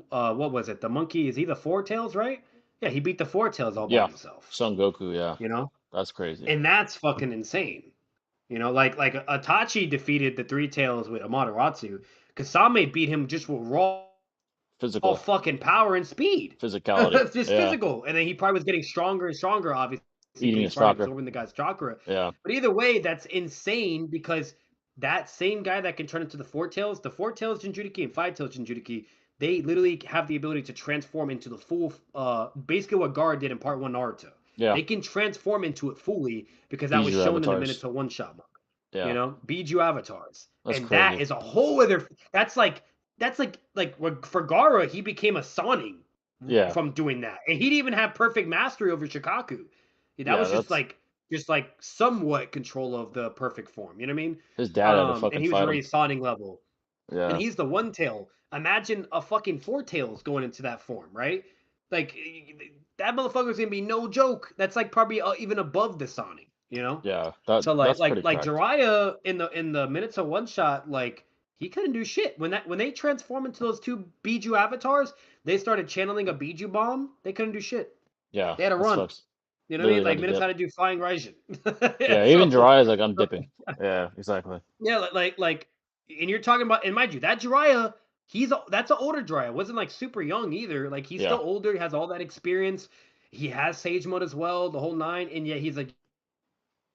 what was it? The monkey, is he the Four Tails, right? Yeah, he beat the Four Tails all by yeah, himself, Son Goku, yeah. you know? That's crazy. And that's fucking insane. You know, like Itachi defeated the Three Tails with Amaterasu. Kasame beat him just with raw Physical. fucking power and speed. Physicality. Just Yeah. physical. And then he probably was getting stronger and stronger, obviously, because Eating he's his probably chakra. absorbing the guy's chakra. Yeah. But either way, that's insane because that same guy that can turn into the Four Tails Jinchuriki and Five Tails Jinchuriki, they literally have the ability to transform into the full, basically what Gaara did in Part 1 Naruto. Yeah. They can transform into it fully because that was Bijou shown in the avatars. Minato one-shot manga. You Yeah. know, Biju avatars. That's And that crazy. is a whole other, that's like for Gaara, he became a Sonic Yeah. from doing that. And he didn't even have perfect mastery over Shikaku. That Yeah, was that's just like somewhat control of the perfect form. You know what I mean? his dad had to And fucking he was fight him. already Sonic level. And Yeah. he's the one tail. Imagine a fucking Four Tails going into that form, right? Like that motherfucker's gonna be no joke. That's like probably even above the Sonic, you know? Yeah. So like That's like pretty like cracked. Jiraiya in the Minato one shot, like he couldn't do shit when they transform into those two Biju avatars. They started channeling a Biju bomb. They couldn't do shit. Yeah. They had to That run. sucks. You know what I mean? Literally had Like to Minato dip. had to do flying Raijin. Yeah. Yeah, even So, Jiraiya's like, I'm so dipping. Yeah, exactly. yeah, and you're talking about, and mind you, that Jiraiya, that's an older Jiraiya. Wasn't like super young either. Like he's still Yeah. older. He has all that experience. He has Sage mode as well, the whole nine. And yet he's like,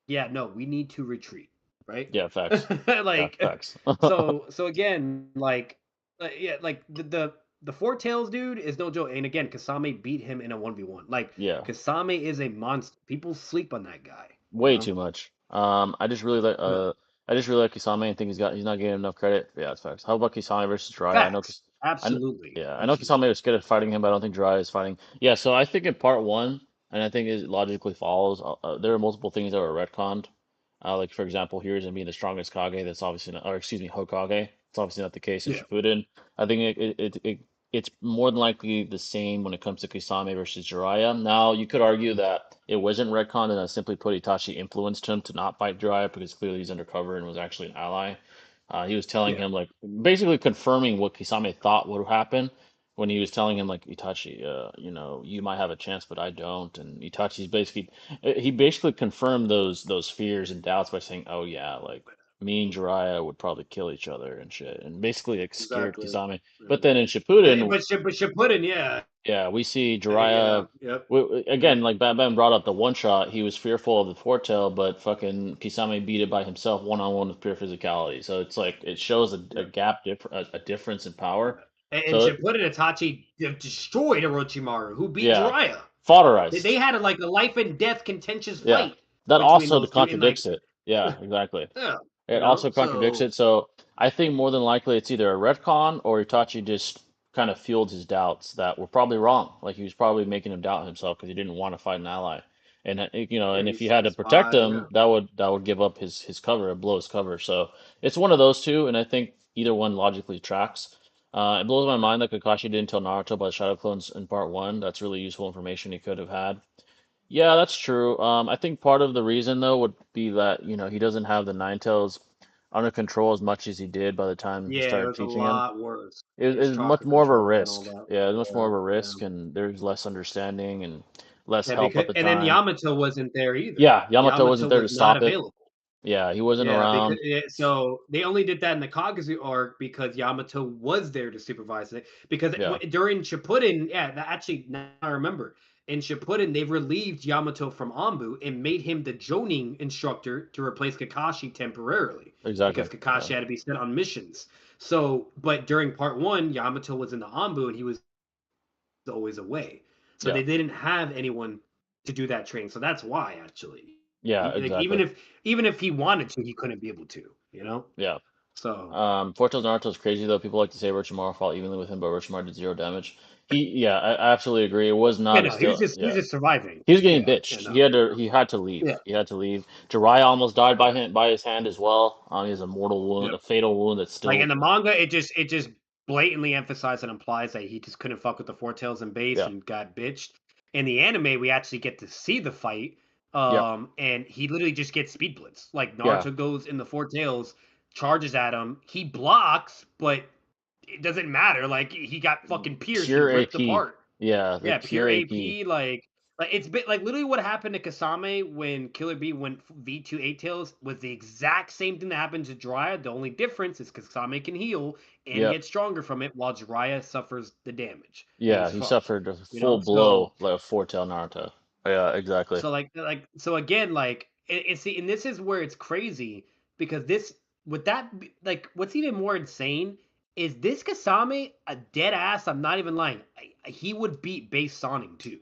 yeah, no, we need to retreat, right? Yeah, facts. Yeah, Like, facts. so again, yeah, like the Four Tails dude is no joke. And again, Kasame beat him in a 1v1. Like Yeah. Kasame is a monster. People sleep on that guy, you Way know? too much. Yeah. I just really like Kisame and think he's not getting enough credit. Yeah, it's facts. How about Kisame versus Jiraiya? Facts. I kn- Absolutely. yeah, I know Absolutely. Kisame was good at fighting him, but I don't think Jiraiya is fighting. Yeah, so I think in part one, and I think it logically follows. There are multiple things that were retconned. Like for example, Hiruzen being the strongest Kage. That's obviously not, or excuse me, Hokage. It's obviously not the case in Yeah. Shippuden. I think it's more than likely the same when it comes to Kisame versus Jiraiya. Now, you could argue that it wasn't retconned and that simply put Itachi influenced him to not fight Jiraiya because clearly he's undercover and was actually an ally. He was telling Yeah. him like basically confirming what Kisame thought would happen when he was telling him like Itachi, you might have a chance, but I don't. And Itachi's basically he basically confirmed those fears and doubts by saying, "Oh yeah, like me and Jiraiya would probably kill each other and shit," and basically like scared Exactly. Kisame. Yeah. But then in Shippuden, But Shippuden, yeah. yeah, we see Yeah. Jiraiya. Yep. Again, Yep. like Bam brought up the one shot, he was fearful of the foretell, but fucking Kisame beat it by himself one on one with pure physicality. So it's like it shows a Yep. gap, a difference in power. And So Shippuden Itachi destroyed Orochimaru, who beat yeah, Jiraiya. They fodderized. had like a life and death contentious Yeah, fight that between also those two, and like, contradicts it. Yeah, exactly. yeah, It also contradicts so it. So I think more than likely it's either a retcon or Itachi just kind of fueled his doubts that were probably wrong. Like he was probably making him doubt himself because he didn't want to fight an ally. And yeah, and if he he's had to his protect spy, him, yeah. that would give up his cover, blow his cover. So it's one of those two, and I think either one logically tracks. It blows my mind that Kakashi didn't tell Naruto about Shadow Clones in part one. That's really useful information he could have had. Yeah, that's true. I think part of the reason though would be that, he doesn't have the Nine Tails under control as much as he did by the time he Yeah, it started was a teaching him. lot worse. It's His much chakra more of a control and all risk. that. Yeah, it's much more Yeah, of a yeah. risk, and there's less understanding and less Yeah, help at because the and then time. Yamato wasn't there either. Yeah, Yamato wasn't Yamato there to was not stop it. available. Yeah, he wasn't Yeah, because around. so they only did that in the Kagazu arc because Yamato was there to supervise it. Because Yeah, during Shippuden, yeah, actually now I remember in Shippuden they've relieved Yamato from Anbu and made him the Jonin instructor to replace Kakashi temporarily because exactly. Yeah, Kakashi had to be sent on missions. So, but during part one, Yamato was in the Anbu and he was always away. So yeah, they didn't have anyone to do that training. So that's why actually, yeah, like exactly. even if he wanted to, he couldn't be able to. You know. Yeah. So Fortes Naruto's crazy though. People like to say Orochimaru fought evenly with him, but Orochimaru did zero damage. Yeah, I absolutely agree. It was yeah, not a no, still. he was Yeah, just surviving. he was getting Yeah, yeah, bitched. no, He had to leave. yeah, He had to leave. Jiraiya almost died yeah, by his hand as well. He has a mortal wound, yep. a fatal wound that's Like in still. the manga, it just blatantly emphasized and implies that he just couldn't fuck with the Four Tails and base Yeah, and got bitched. In the anime, we actually get to see the fight, yeah, and he literally just gets speed blitz. Like yeah. Naruto goes in the Four Tails, charges at him, he blocks, but it doesn't matter. Like he got fucking pierced Pure and ripped AP. apart. Yeah, Yeah, like pure pure AP. AP. Like it's bit like literally what happened to Kasame when Killer Bee went V2 Eight Tails was the exact same thing that happened to Jiraiya. The only difference is Kasame can heal and Yep. get stronger from it, while Jiraiya suffers the damage and Yeah, he's he fucked. suffered a You full know, so blow like a foretell Naruto. Yeah, exactly. so again, like it's see, and this is where it's crazy because this with that like what's even more insane is this Kasame a dead ass. I'm not even lying. He would beat base Sonic too.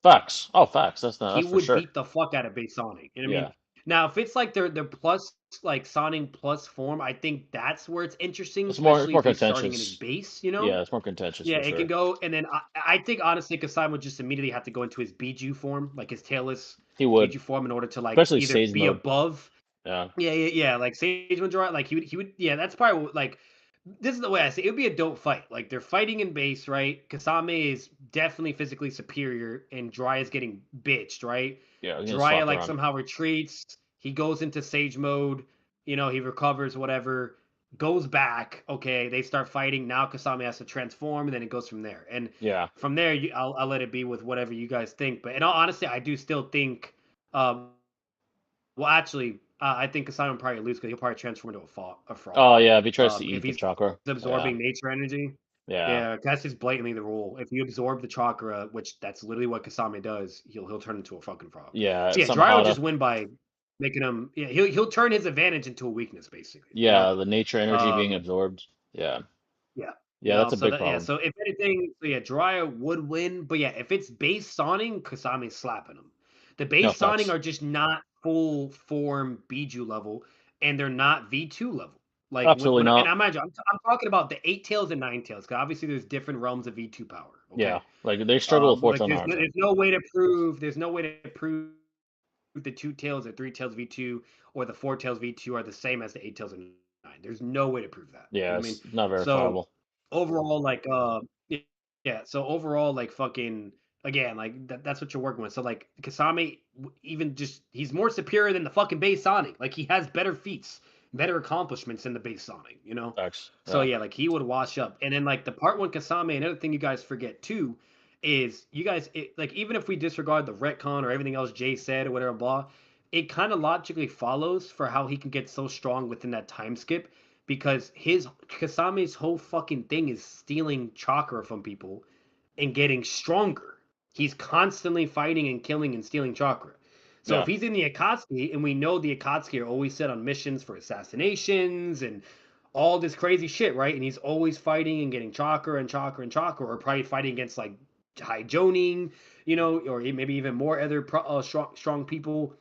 Facts. Oh, facts. He That's for would sure. beat the fuck out of base Sonic. You know what I Yeah. mean? Now, if it's like their plus like Sonic plus form, I think that's where it's interesting, It's especially more if he's starting in his contentious. base. You know? Yeah, it's more contentious Yeah, for it can sure. go, and then I think honestly, Kasai would just immediately have to go into his Biju form, like his tailless He would, Biju form, in order to like especially either Sage be mode. above. Yeah. Yeah, yeah, yeah. Like Sage Madara, like he would. Yeah, that's probably like this is the way I see it. It would be a dope fight. Like they're fighting in base, right? Kasame is definitely physically superior, and Jiraiya is getting bitched, right? Yeah, he's getting Jiraiya slapped like around. somehow retreats. He goes into Sage mode. You know, he recovers, whatever. Goes back. Okay, they start fighting. Now Kasame has to transform, and then it goes from there. And Yeah. from there, I'll let it be with whatever you guys think. But in all honesty, I do still think. Well, actually, I think Kasai will probably lose because he'll probably transform into a frog. Oh yeah, if he tries to If eat the he's chakra. Yeah. absorbing nature energy. Yeah. Yeah, that's just blatantly the rule. If you absorb the chakra, which that's literally what Kasame does, he'll turn into a fucking frog. Yeah. So yeah, Dry will Somehow. just win by making him. Yeah, he'll turn his advantage into a weakness, basically. You know. Yeah, the nature energy being Um, absorbed. Yeah. yeah. Yeah, that's a So big that yeah. problem. So if anything, so yeah, Jiraiya would win. But yeah, if it's base Sonic, Kasame's slapping him. The No base Sonic facts. are just not full form Biju level, and they're not V2 level. Like Absolutely and not. I'm I'm talking about the Eight Tails and Nine Tails, because obviously there's different realms of V2 power. Yeah. Okay. Like they struggle with Like Forte Naruto. there's no way to prove the Two Tails or Three Tails V2 or the Four Tails V2 are the same as the Eight Tails and Nine. There's no way to prove that. You Yeah, know what I mean? it's not So verifiable. overall, like yeah. So overall, like fucking again, like that's what you're working with. So like Kasame, even just he's more superior than the fucking base Sonic. Like he has better feats, better accomplishments than the base Sonic. You know. Facts. So Yeah. yeah, like he would wash up. And then like the part one Kasame, another thing you guys forget too is you guys like even if we disregard the retcon or everything else Jay said or whatever blah, it kind of logically follows for how he can get so strong within that time skip because his Kasame's whole fucking thing is stealing chakra from people and getting stronger. He's constantly fighting and killing and stealing chakra. So if Yeah. he's in the Akatsuki, and we know the Akatsuki are always set on missions for assassinations and all this crazy shit, right? And he's always fighting and getting chakra and chakra and chakra, or probably fighting against like High Joning, or maybe even more other strong people.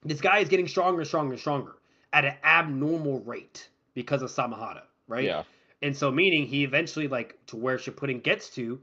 This guy is getting stronger, stronger, stronger at an abnormal rate because of Samahata, right? Yeah, And so, meaning he eventually, like, to where Shippuden gets to,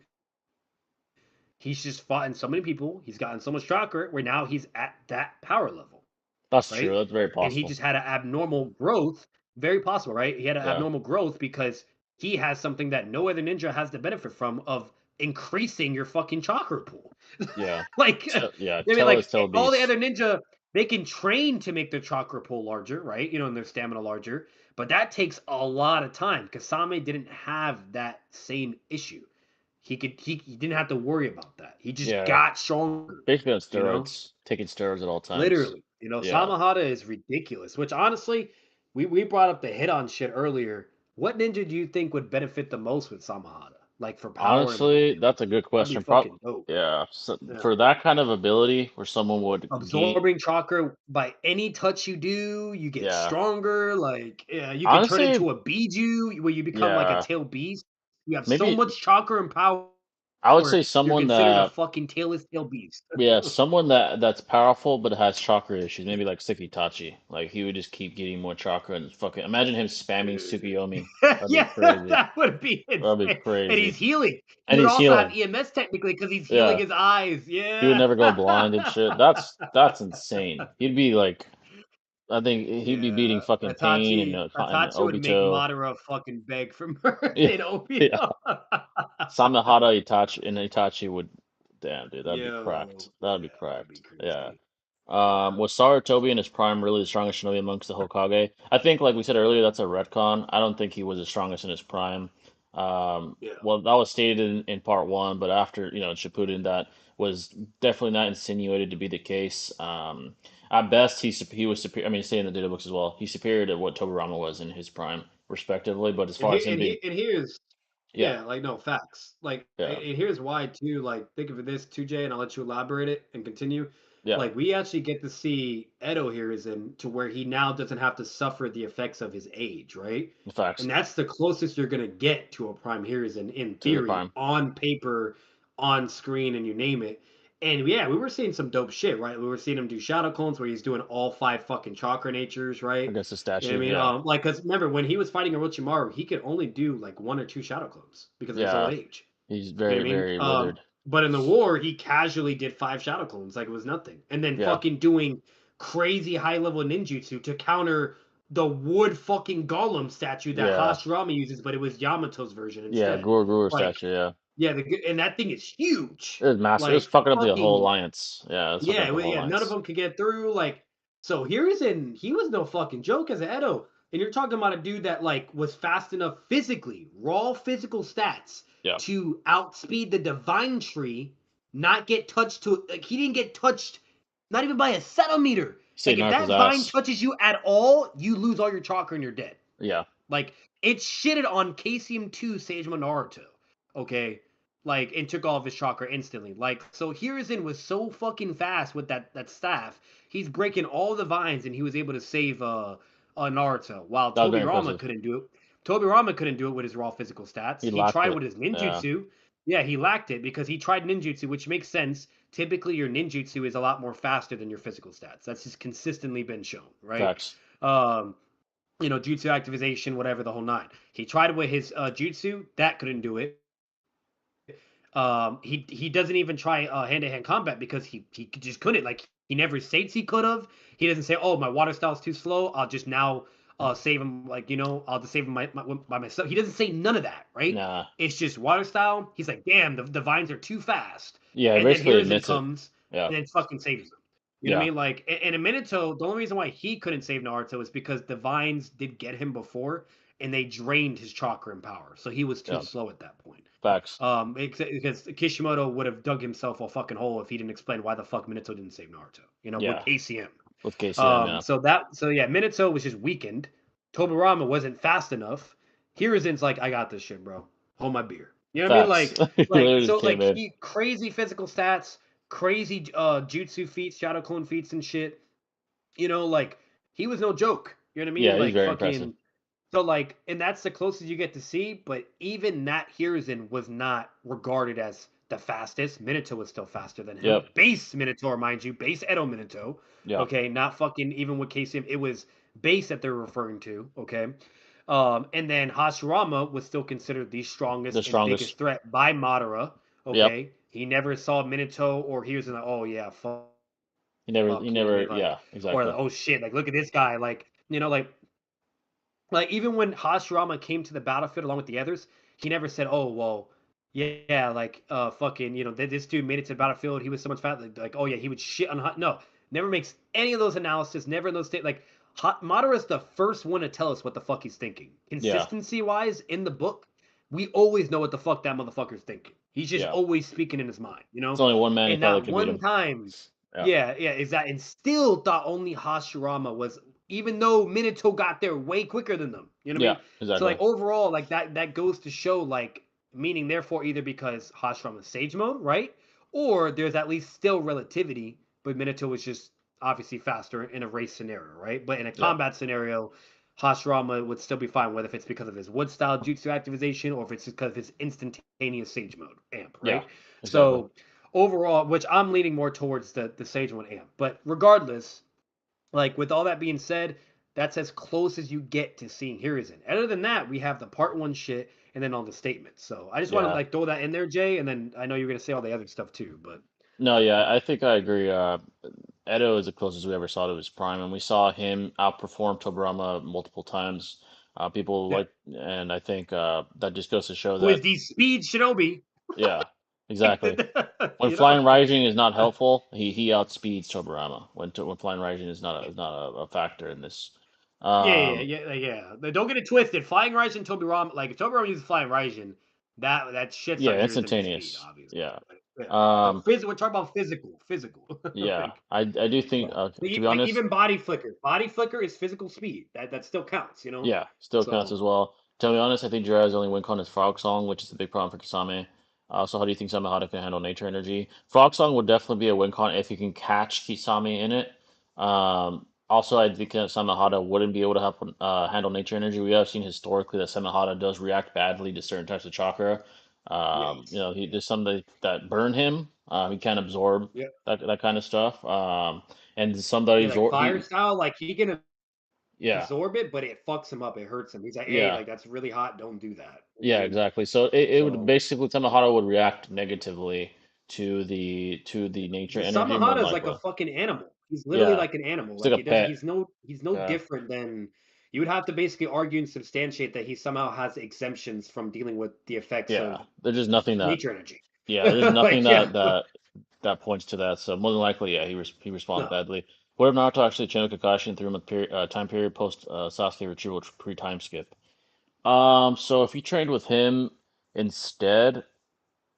he's just fought in so many people. He's gotten so much chakra where now he's at that power level, that's true. right? That's very And he possible. just had an abnormal growth, very possible, right? He had an Yeah, abnormal growth because he has something that no other ninja has the benefit from of increasing your fucking chakra pool. yeah, Like, yeah. I mean, Tell like is tell all the beast. other ninja, they can train to make their chakra pool larger, right? And their stamina larger, but that takes a lot of time. Kasame didn't have that same issue. He didn't have to worry about that. He just Yeah, got stronger, basically on you know? steroids, taking steroids at all times. Literally. Yeah, Samahata is ridiculous, which honestly, we brought up the hit on shit earlier. What ninja do you think would benefit the most with Samahata? Like for power and honestly, that's a good that'd be question. fucking dope. Yeah, so Yeah. for that kind of ability, where someone would gain, Absorbing chakra by any touch you do, you get yeah, stronger. Like, yeah, you could turn honestly, into a Biju where you become like a yeah, tail beast. You have so maybe much chakra and power, I would say you're someone considered a that, fucking tailless tail beast. yeah, someone that's powerful but has chakra issues. Maybe like Itachi. Like he would just keep getting more chakra and fucking imagine him spamming Tsukuyomi. That'd be Yeah, crazy. that would be That'd be insane. And he's crazy. healing. He And would he's also have healing. EMS technically because he's healing Yeah, his eyes. he would Yeah. never go blind and shit. That's insane. He'd be like, I think he'd be beating Yeah. fucking Pain and and Itachi would make Obito. Madara fucking beg for mercy Yeah, and yeah. Obito. Samehada Itachi would, damn dude, that'd be cracked. Yo, That'd be yeah, that'd be cracked. Yeah. crazy. Yeah. Was Sarutobi in his prime really the strongest shinobi amongst the Hokage? I think, like we said earlier, that's a retcon. I don't think he was the strongest in his prime. Yeah. Well, that was stated in part one, but after, Shippuden, that was definitely not insinuated to be the case. At best, he was superior. I mean, say in the data books as well, he's superior to what Tobirama was in his prime, respectively. But as And far as here him being, and here's yeah, yeah, like no facts. Like yeah, and here's why too. Like think of this too, Jay, and I'll let you elaborate it and continue. yeah, Like we actually get to see Edo here is in to where he now doesn't have to suffer the effects of his age, right? the facts And that's the closest you're gonna get to a prime Hiruzen in to the theory, prime. on paper, on screen, and you name it. And yeah, we were seeing some dope shit, right? We were seeing him do shadow clones where he's doing all five fucking chakra natures, right? Against the You know statue, what I mean? yeah, Like, cause remember when he was fighting Orochimaru, he could only do like one or two shadow clones because of his old yeah. age. He's You know very, what I mean? very withered. But in the war, he casually did five shadow clones like it was nothing, and then Yeah, fucking doing crazy high level ninjutsu to counter the wood fucking golem statue that yeah, Hashirama uses, but it was Yamato's version yeah. instead. Guru Like, statue, yeah. yeah, and that thing is huge. It was massive. It was Like fucking up the whole fucking alliance. Yeah, it was fucking yeah, up the whole yeah, none of alliance. them could get through. Like, so he was no fucking joke as an Edo. And you're talking about a dude that like was fast enough physically, raw physical stats Yeah. to outspeed the divine tree, not get touched to like he didn't get touched, not even by a centimeter. Say Like if Naruto's that vine ass. touches you at all, you lose all your chakra and you're dead. Yeah. Like it shitted on KCM2 Seijima Naruto. Okay. Like and took all of his chakra instantly. Like so Hiruzen was so fucking fast with that staff. He's breaking all the vines and he was able to save Naruto while That was very Tobirama impressive. couldn't do it. Tobirama couldn't do it with his raw physical stats. He He lacked tried it. with his Yeah. ninjutsu. Yeah, he lacked it because he tried ninjutsu, which makes sense. Typically, your ninjutsu is a lot more faster than your physical stats. That's just consistently been shown, right? Facts. Um, jutsu activation, whatever, the whole nine. He tried with his jutsu, that couldn't do it. He doesn't even try hand to hand combat because he just couldn't. Like he never states he could have. He doesn't say, "Oh, my water style's too slow. I'll just now save him." Like I'll just save him by myself. He doesn't say none of that, right? Nah. It's just water style. He's like, "Damn, the vines are too fast," Yeah, he and then basically Hiruzen admits it. comes Yeah. and then fucking saves him. You know what I Yeah. mean? Like, and in Minato, the only reason why he couldn't save Naruto is because the vines did get him before, and they drained his chakra and power, so he was too Yeah. slow at that point. Facts. Because Kishimoto would have dug himself a fucking hole if he didn't explain why the fuck Minato didn't save Naruto. With Yeah. KCM. With KCM, yeah. So yeah, Minato was just weakened. Tobirama wasn't fast enough. Hiruzen's like, I got this shit, bro. Hold my beer. You know what I mean? Facts. He literally just came in. He crazy physical stats, crazy jutsu feats, shadow clone feats and shit. Like he was no joke. You know what I mean? Yeah, he's Like very impressive. fucking So like, and that's the closest you get to see. But even that Hiruzen was not regarded as the fastest. Minato was still faster than him. Yep. Base Minato, mind you, base Edo Minato. Yeah. Okay, not fucking even with KCM. It was base that they're referring to. Okay, and then Hashirama was still considered the The strongest and strongest. biggest threat by Madara. Yep. Okay, he never saw Minato or Hiruzen. Like, oh yeah, He fuck. You know what I never, mean? Like, yeah, or exactly. like, oh shit, like look at this guy. Like even when Hashirama came to the battlefield along with the others, he never said, "Oh well, yeah, like fucking, this dude made it to the battlefield. He was so much fat. Like oh yeah, he would shit on hot." No, never makes any of those analysis. Never in those state. Like Madara's the first one to tell us what the fuck he's thinking. Yeah. Consistency wise, in the book, we always know what the fuck that motherfucker's thinking. He's just Yeah. always speaking in his mind, It's only one man he And thought that not could beat one him. time, Yeah. yeah, is that, and still thought only Hashirama was, even though Minato got there way quicker than them. You know what I Yeah. mean? So Exactly. like overall, like that goes to show, like, meaning therefore either because Hashirama's sage mode, right? Or there's at least still relativity, but Minato was just obviously faster in a race scenario, right? But in a Yeah. combat scenario, Hashirama would still be fine, whether if it's because of his wood style jutsu activation or if it's because of his instantaneous sage mode amp, Yeah. right? Exactly. So overall, which I'm leaning more towards the sage one amp. But regardless, like with all that being said, that's as close as you get to seeing Hiruzen. Other than that, we have the part one shit and then all the statements. So I just want to Yeah. like throw that in there, Jay, and then I know you're gonna say all the other stuff too, but No, yeah, I think I agree. Edo is the closest we ever saw to his prime, and we saw him outperform Tobarama multiple times. People yeah. like, and I think that just goes to show Who is that, the speed shinobi? yeah, exactly. When you know? Flying Rising is not helpful, he outspeeds Tobarama. When Flying Rising is not a factor in this. Um, Don't get it twisted. Flying Raijin and Tobirama, like if Tobirama uses Flying Raijin, that shits on yeah, Hiruzen for speed, instantaneous. obviously. Yeah. But yeah. Um, We're talking about physical. yeah, like, I do think to be like honest. even body flicker. Body flicker is physical speed. That still counts. Yeah, still counts So as well. To be honest, I think Jiraiya's only win con is Frog Song, which is a big problem for Kisame. So how do you think Samehada can handle nature energy? Frog Song would definitely be a win con if you can catch Kisame in it. Also, I think that Samehada wouldn't be able to handle nature energy. We have seen historically that Samehada does react badly to certain types of chakra. yes. There's some that burn him. He can't absorb Yeah. that kind of stuff. And some that Yeah, like fire he style, like he can yeah. absorb it, but it fucks him up. It hurts him. He's like, hey, Yeah. like that's really hot. Don't do that. You know what I Yeah, mean? exactly. So it would So basically Tamahara would react negatively to the nature the energy more than Samahata is like a likely. fucking animal. He's literally Yeah. like an animal. It's like Like a it doesn't. pet. He's no Yeah. different than. You would have to basically argue and substantiate that he somehow has exemptions from dealing with the effects Yeah. of There's just nothing that nature energy. yeah, there's nothing Like yeah, that points to that. So more than likely, yeah, he responds no, badly. What if Naruto actually channeled Kakashi and threw him a time period post Sasuke retrieval pre time skip? So if he trained with him instead,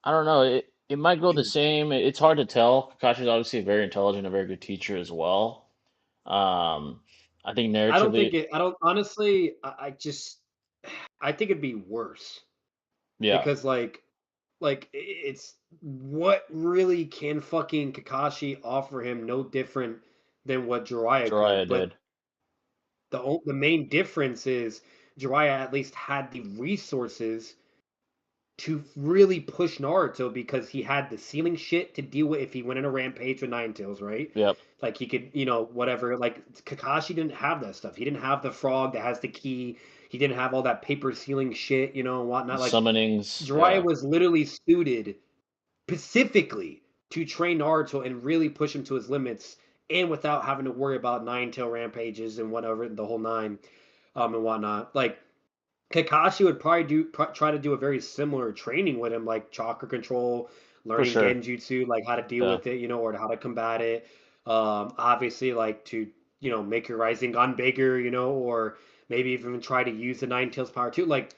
I don't know. It might go the same. It's hard to tell. Kakashi's obviously a very intelligent, a very good teacher as well. Um, I think I don't think narratively, it. I don't honestly. I just. I think it'd be worse yeah, because it's what really can fucking Kakashi offer him no different than what Jiraiya could, Jiraiya but did. the main difference is Jiraiya at least had the resources to really push Naruto because he had the ceiling shit to deal with if he went in a rampage with Nine Tails, right? Yep. Like he could, whatever. Like Kakashi didn't have that stuff. He didn't have the frog that has the key. He didn't have all that paper ceiling shit, and The whatnot. Like summonings, Jiraiya yeah, was literally suited specifically to train Naruto and really push him to his limits, and without having to worry about Nine Tail rampages and whatever the whole nine, and whatnot. Like Kakashi would probably try to do a very similar training with him, like chakra control, for learning sure. genjutsu, like how to deal Yeah, with it, or how to combat it. Obviously, like to make your rising gun bigger, or maybe even try to use the Nine Tails power too. Like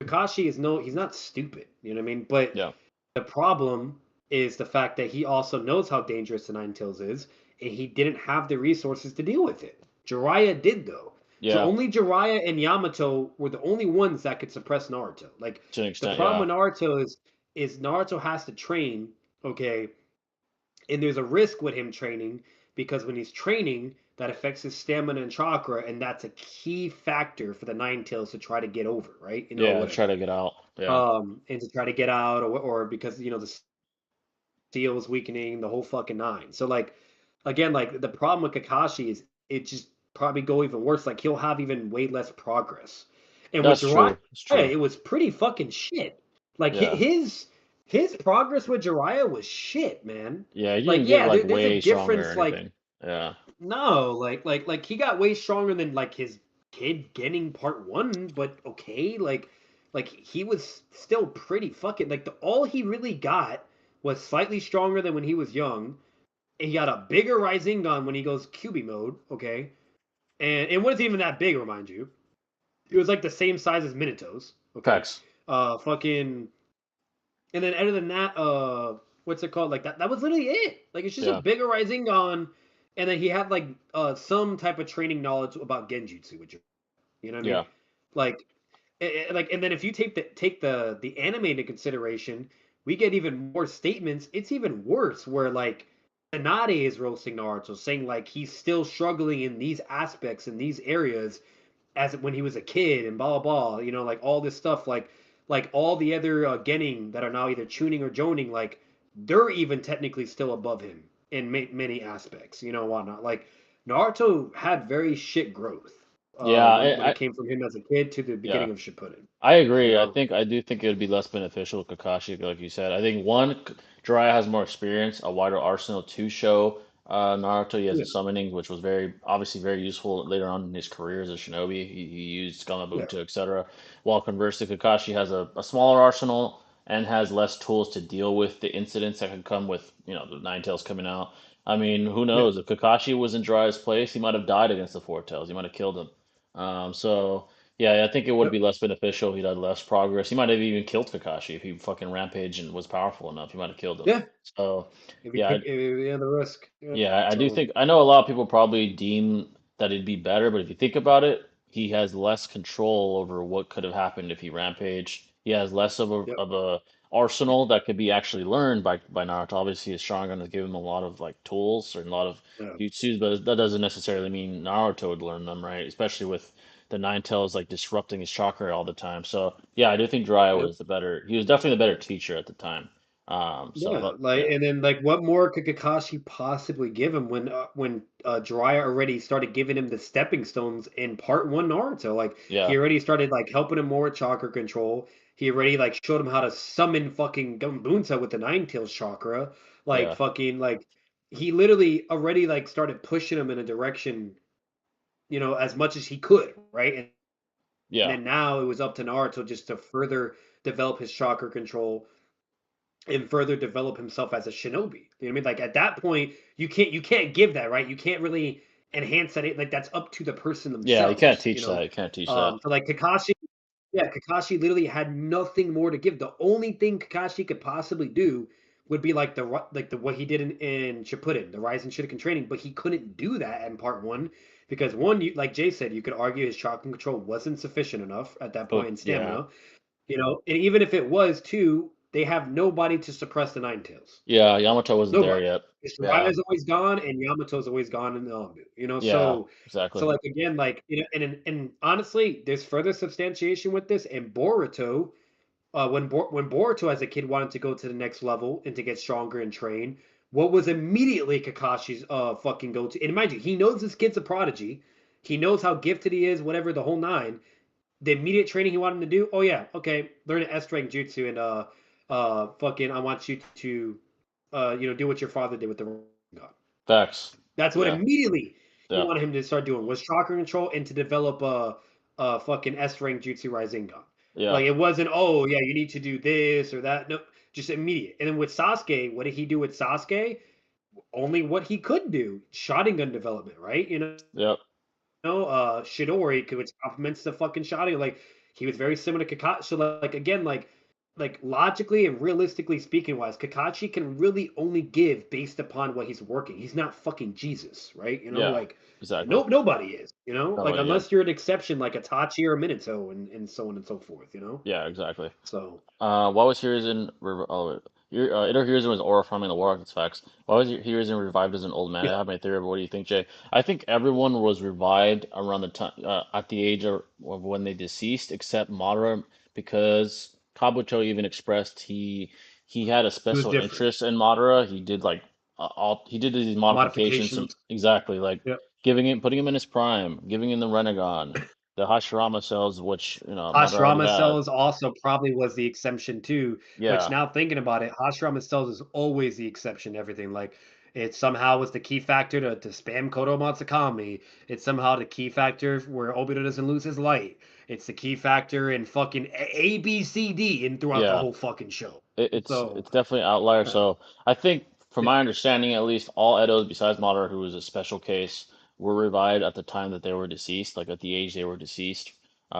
Kakashi he's not stupid, you know what I mean? But yeah, the problem is the fact that he also knows how dangerous the Nine Tails is, and he didn't have the resources to deal with it. Jiraiya did though. yeah, Only Jiraiya and Yamato were the only ones that could suppress Naruto. Like to an the extent, problem yeah, with Naruto is Naruto has to train, okay, and there's a risk with him training because when he's training, that affects his stamina and chakra, and that's a key factor for the Nine Tails to try to get over, right? Yeah, try Whatever. to get out. Yeah, And to try to get out, or because the steel is weakening, the whole fucking nine. So like, again, like the problem with Kakashi is it just probably go even worse. Like he'll have even way less progress. And with that's Jiraiya, true. It's true. it was pretty fucking shit. Like Yeah, his progress with Jiraiya was shit, man. yeah. He Like didn't get yeah, like there's a way stronger or difference. Like anything. Yeah, no, like he got way stronger than like his kid getting part one, but okay, like he was still pretty fucking like all he really got was slightly stronger than when he was young. And he got a bigger Gun when he goes QB mode, okay? And it wasn't even that big, remind you. It was like the same size as Minato's, okay? facts. Fucking and then other than that, what's it called? Like that was literally it. Like it's just a Yeah, bigger Gun, and then he had like some type of training knowledge about Genjutsu, which you know what I mean? yeah, Like like and then if you take the anime into consideration, we get even more statements. It's even worse where like Tsunade is roasting Naruto, saying like he's still struggling in these aspects in these areas as when he was a kid and blah blah blah. Like all this stuff, like all the other Genin that are now either tuning or joning, like they're even technically still above him in many aspects. Whatnot. Like Naruto had very shit growth yeah. when it came from him as a kid to the Yeah. beginning of Shippuden. I You agree. know? I do think it would be less beneficial with Kakashi, like you said. I think one, Jiraiya has more experience, a wider arsenal to show Naruto. He has Yeah, the summoning, which was very obviously very useful later on in his career as a shinobi. He used yeah, Gamabunta, etc. While conversely, Kakashi has a smaller arsenal and has less tools to deal with the incidents that could come with the Nine Tails coming out. I mean, who yeah, knows? If Kakashi was in Jiraiya's place, he might have died against the Four Tails. He might have killed him. So. Yeah, I think it would yep, be less beneficial. He'd had less progress. He might have even killed Kakashi if he fucking rampaged and was powerful enough. He might have killed him. yeah. So, If you yeah, take the risk, yeah. yeah, I do So think I know a lot of people probably deem that it'd be better, but if you think about it, he has less control over what could have happened if he rampaged. He has less of yep, a arsenal that could be actually learned by Naruto. Obviously, his Sharingan has given him a lot of like tools or a lot of yeah, jutsus, but that doesn't necessarily mean Naruto would learn them, right? Especially with the Nine Tails like disrupting his chakra all the time. So yeah, I do think Jiraiya yep. was the better. He was definitely the better teacher at the time. So Yeah, but like yeah, and then like what more could Kakashi possibly give him when Jiraiya already started giving him the stepping stones in part one Naruto? Like yeah, he already started like helping him more with chakra control. He already like showed him how to summon fucking Gumbunsa with the Nine Tails chakra. Like yeah, fucking like he literally already like started pushing him in a direction, as much as he could, right? And yeah. then now it was up to Naruto just to further develop his chakra control and further develop himself as a shinobi. You know what I mean? Like at that point, you can't give that, right? You can't really enhance that. Like that's up to the person Yeah, you can't themselves. teach that. You can't teach that. So like Kakashi, yeah, Kakashi literally had nothing more to give. The only thing Kakashi could possibly do would be like the what he did in Shippuden, the Rise and Shuriken training, but he couldn't do that in part one because one, like Jay said, you could argue his chakra control wasn't sufficient enough at that Oh, point in yeah. stamina. And even if it was two, they have nobody to suppress the Nine Tails. Yeah, Yamato wasn't there Nobody. yet. Yeah. Shiraya's always gone, and Yamato's always gone in the Anbu. Yeah, So exactly. like again, like and honestly, there's further substantiation with this. And Boruto, when Boruto as a kid wanted to go to the next level and to get stronger and train, what was immediately Kakashi's fucking go to? And mind you, he knows this kid's a prodigy. He knows how gifted he is, whatever the whole nine. The immediate training he wanted him to do, oh yeah, okay, learn an S rank jutsu and fucking I want you to do what your father did with the God. Facts. That's what Yeah. immediately he Yeah. wanted him to start doing was chakra control and to develop a fucking S rank jutsu Rasengan. Yeah. Like it wasn't, oh yeah, you need to do this or that. No, just immediate. And then with Sasuke, what did he do with Sasuke? Only what he could do, Sharingan development, right? Yep. Shidori, which complements the fucking Sharingan. Like he was very similar to Kakashi. So like again, like logically and realistically speaking, wise, Kakashi can really only give based upon what he's working. He's not fucking Jesus, right? Yeah. Like Exactly. nobody is. Like Nobody, yeah. unless you're an exception, like Itachi or Minato, and so on and so forth. Yeah, exactly. So What was yours in River? Oh, wait. Ito Hiruzen was aura farming the Warlock. That's facts. Why was Hiruzen revived as an old man? Yeah, I have my theory, but what do you think, Jay? I think everyone was revived around the time at the age of when they deceased, except Madara, because Kabuto even expressed he had a it was special different. interest in Madara. He did like all he did these modifications, some Modifications. exactly like Yeah. putting him in his prime, giving him the Renegon, the Hashirama cells, which Madara already Hashirama had. cells also probably was the exception too, which Yeah, now thinking about it, Hashirama cells is always the exception to everything. Like it somehow was the key factor to spam Kodo Matsukami. It's somehow the key factor where Obito doesn't lose his light. It's the key factor in fucking A, B, C, D and throughout the yeah. whole fucking show. So It's definitely an outlier. yeah, So I think, from yeah, my understanding, at least all Edos besides Madara, who was a special case, were revived at the time that they were deceased, like at the age they were deceased,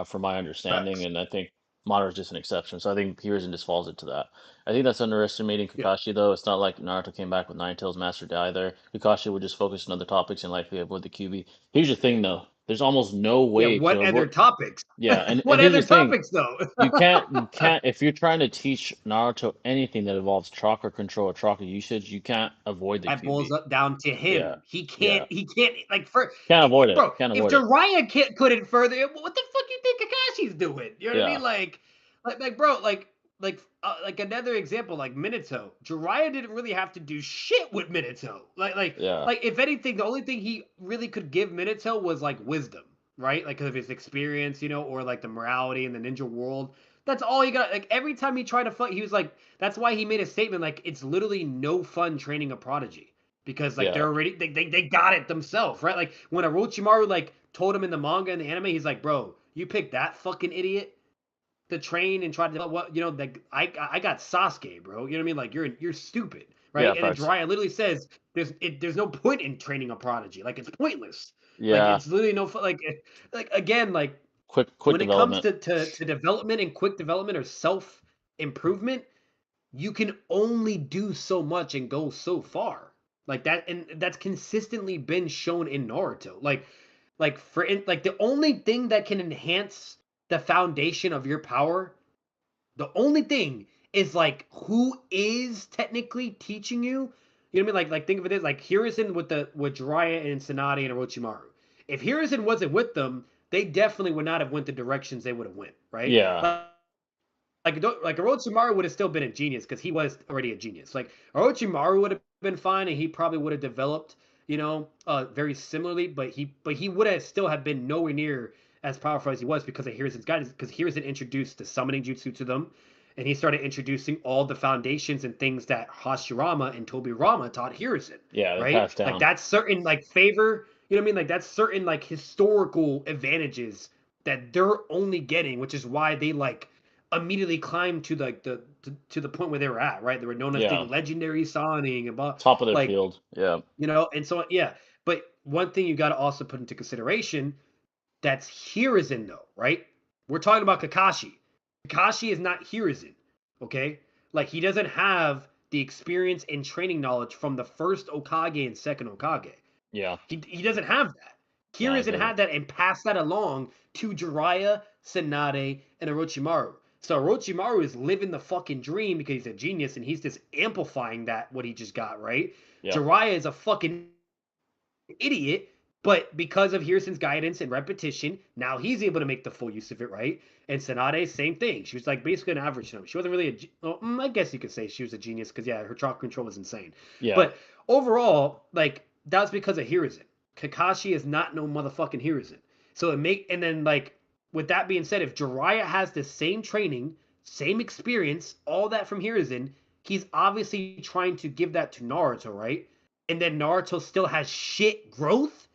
from my understanding. facts. And I think Madara is just an exception. So I think Hiruzen just falls into that. I think that's underestimating Yeah. Kakashi, though. It's not like Naruto came back with Nine Tails Master Die there. Kakashi would just focus on other topics and likely avoid the QB. Here's the thing, though. There's almost no Yeah, way to what avoid. other topics? Yeah, and What here's the other thing. topics though? You can't if you're trying to teach Naruto anything that involves chakra control or chakra usage, you can't avoid the That boils QB. up down to Yeah, him. He yeah. can't. He can't. Like for Can't avoid it. bro, Can't if avoid it. Jiraiya can't couldn't further, what the fuck you think Kakashi's doing? You know what I Yeah, mean? Like, bro, like another example, like Minato. Jiraiya didn't really have to do shit with Minato. yeah, Like if anything, the only thing he really could give Minato was like wisdom, right? Like because of his experience, or like the morality in the ninja world. That's all he got. Like every time he tried to fight, he was like, that's why he made a statement like it's literally no fun training a prodigy because like they're yeah, already they got it themselves, right? Like when Orochimaru like told him in the manga and the anime, he's like, bro, you picked that fucking idiot to train and try to develop what like I got Sasuke, bro. You know what I mean? Like you're stupid, yeah. right? And then Facts. Jiraiya literally says there's no point in training a prodigy. Like it's pointless. Like Yeah, it's literally no like again like quick when it comes development. to development and quick development or self improvement, you can only do so much and go so far. Like that, and that's consistently been shown in Naruto. Like the only thing that can enhance the foundation of your power, the only thing is like who is technically teaching you. You know what I mean? Like think of it as like Hiruzen with Jiraiya and Tsunade and Orochimaru. If Hiruzen wasn't with them, they definitely would not have went the directions they would have went, right? Yeah, Like Orochimaru would have still been a genius because he was already a genius. Like Orochimaru would have been fine, and he probably would have developed, very similarly. But he would have still have been nowhere near as powerful as he was because of Hiruzen's guidance. Because Hiruzen introduced the summoning jutsu to them, and he started introducing all the foundations and things that Hashirama and Tobirama taught Hiruzen. yeah. They Right? passed Like down. that's certain like favor. You know what I mean? Like that's certain like historical advantages that they're only getting, which is why they like immediately climbed to like to the point where they were at, right? They were known as the Yeah, legendary Sonic and blah, top of their like field. Yeah, and so yeah. But one thing you got to also put into consideration that's Hiruzen though, right? We're talking about Kakashi. Kakashi is not Hiruzen, okay? Like he doesn't have the experience and training knowledge from the first Okage and second Okage. yeah. He doesn't have that. No, it Hiruzen doesn't. had that and passed that along to Jiraiya, Tsunade, and Orochimaru. So Orochimaru is living the fucking dream because he's a genius and he's just amplifying that what he just got, right? Yeah, Jiraiya is a fucking idiot, but because of Hiruzen's guidance and repetition, now he's able to make the full use of it, right? And Tsunade, same thing. She was like basically an average number. She wasn't really I guess you could say she was a genius because yeah, her chakra control was insane. yeah, But overall, like that's because of Hiruzen. Kakashi is not no motherfucking Hiruzen. So and then like with that being said, if Jiraiya has the same training, same experience, all that from Hiruzen, he's obviously trying to give that to Naruto, right? And then Naruto still has shit growth.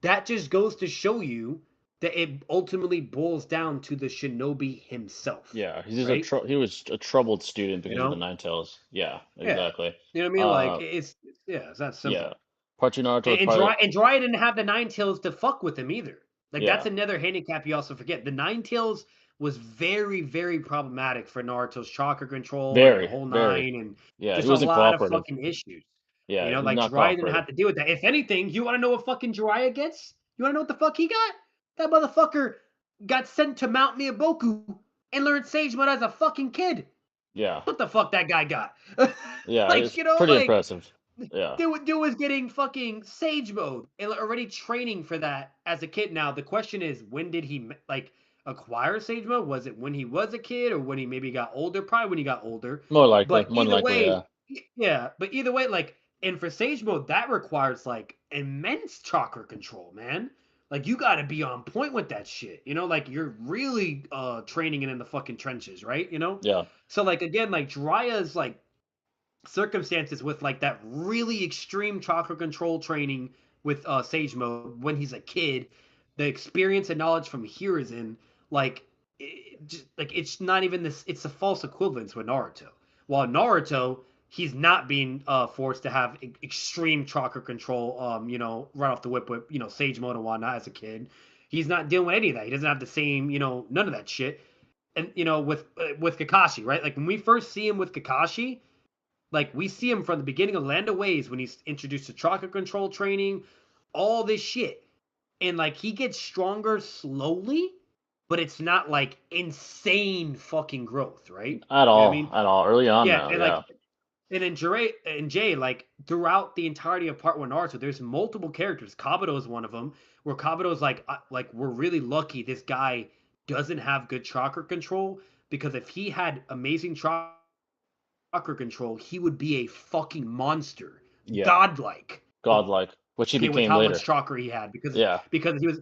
That just goes to show you that it ultimately boils down to the shinobi himself, yeah. He's just right? he was a troubled student You because of the know? Nine Tails. Yeah, Yeah. exactly. You know what I mean? Like Uh, it's that yeah. simple. Part two Naruto is And probably Jiraiya didn't have the Nine Tails to fuck with him either. Like that's yeah, another handicap you also forget. The Nine Tails was very, very problematic for Naruto's chakra control and the very, whole very. nine and Yeah, he just a wasn't lot of cooperative. fucking issues. Yeah, he's Like not Jiraiya didn't cooperative. have to deal with that. If anything, you want to know what fucking Jiraiya gets? You want to know what the fuck he got? That motherfucker got sent to Mount Miyaboku and learned Sage Mode as a fucking kid. Yeah. What the fuck that guy got? Yeah, Like, it's pretty like impressive. Yeah. dude was getting fucking sage mode and already training for that as a kid. Now the question is, when did he like acquire sage mode? Was it when he was a kid or when he maybe got older? Probably when he got older. But More than either likely, way, yeah. yeah. But either way, like, and for sage mode, that requires like immense chakra control, man. Like you got to be on point with that shit. Like you're really training it in the fucking trenches, right? Yeah. So like again, like Jiraiya's like circumstances with like that really extreme chakra control training with Sage Mode when he's a kid, the experience and knowledge from Hiruzen, like like it's not even this. It's a false equivalence with Naruto. While Naruto, he's not being forced to have extreme chakra control. Right off the whip with Sage Mode and whatnot as a kid. He's not dealing with any of that. He doesn't have the same none of that shit. And with Kakashi, right? Like when we first see him with Kakashi, like we see him from the beginning of Land of Waves when he's introduced to chakra control training, all this shit. And like he gets stronger slowly, but it's not like insane fucking growth, right? At You know what I all. mean? At all. Early on Yeah, now, and like yeah. and then Jay, like throughout the entirety of Part One Naruto, there's multiple characters. Kabuto is one of them, where Kabuto's like we're really lucky this guy doesn't have good chakra control because if he had amazing chakra control, he would be a fucking monster, Yeah. godlike. Godlike, which he Okay, with became how much later. chakra he had Yeah. because he was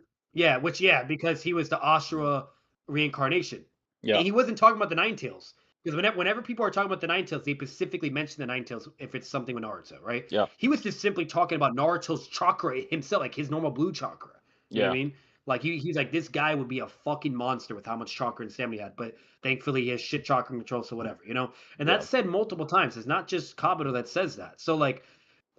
because he was the Ashura reincarnation, Yeah. and he wasn't talking about the Nine Tails because whenever people are talking about the Nine Tails, they specifically mention the Nine Tails if it's something with Naruto, right? Yeah. He was just simply talking about Naruto's chakra himself, like his normal blue chakra. You know what Yeah. I mean? Like he's like this guy would be a fucking monster with how much chakra and stamina he had, but thankfully he has shit chakra control, so whatever. And Yeah. that's said multiple times. It's not just Kabuto that says that. So like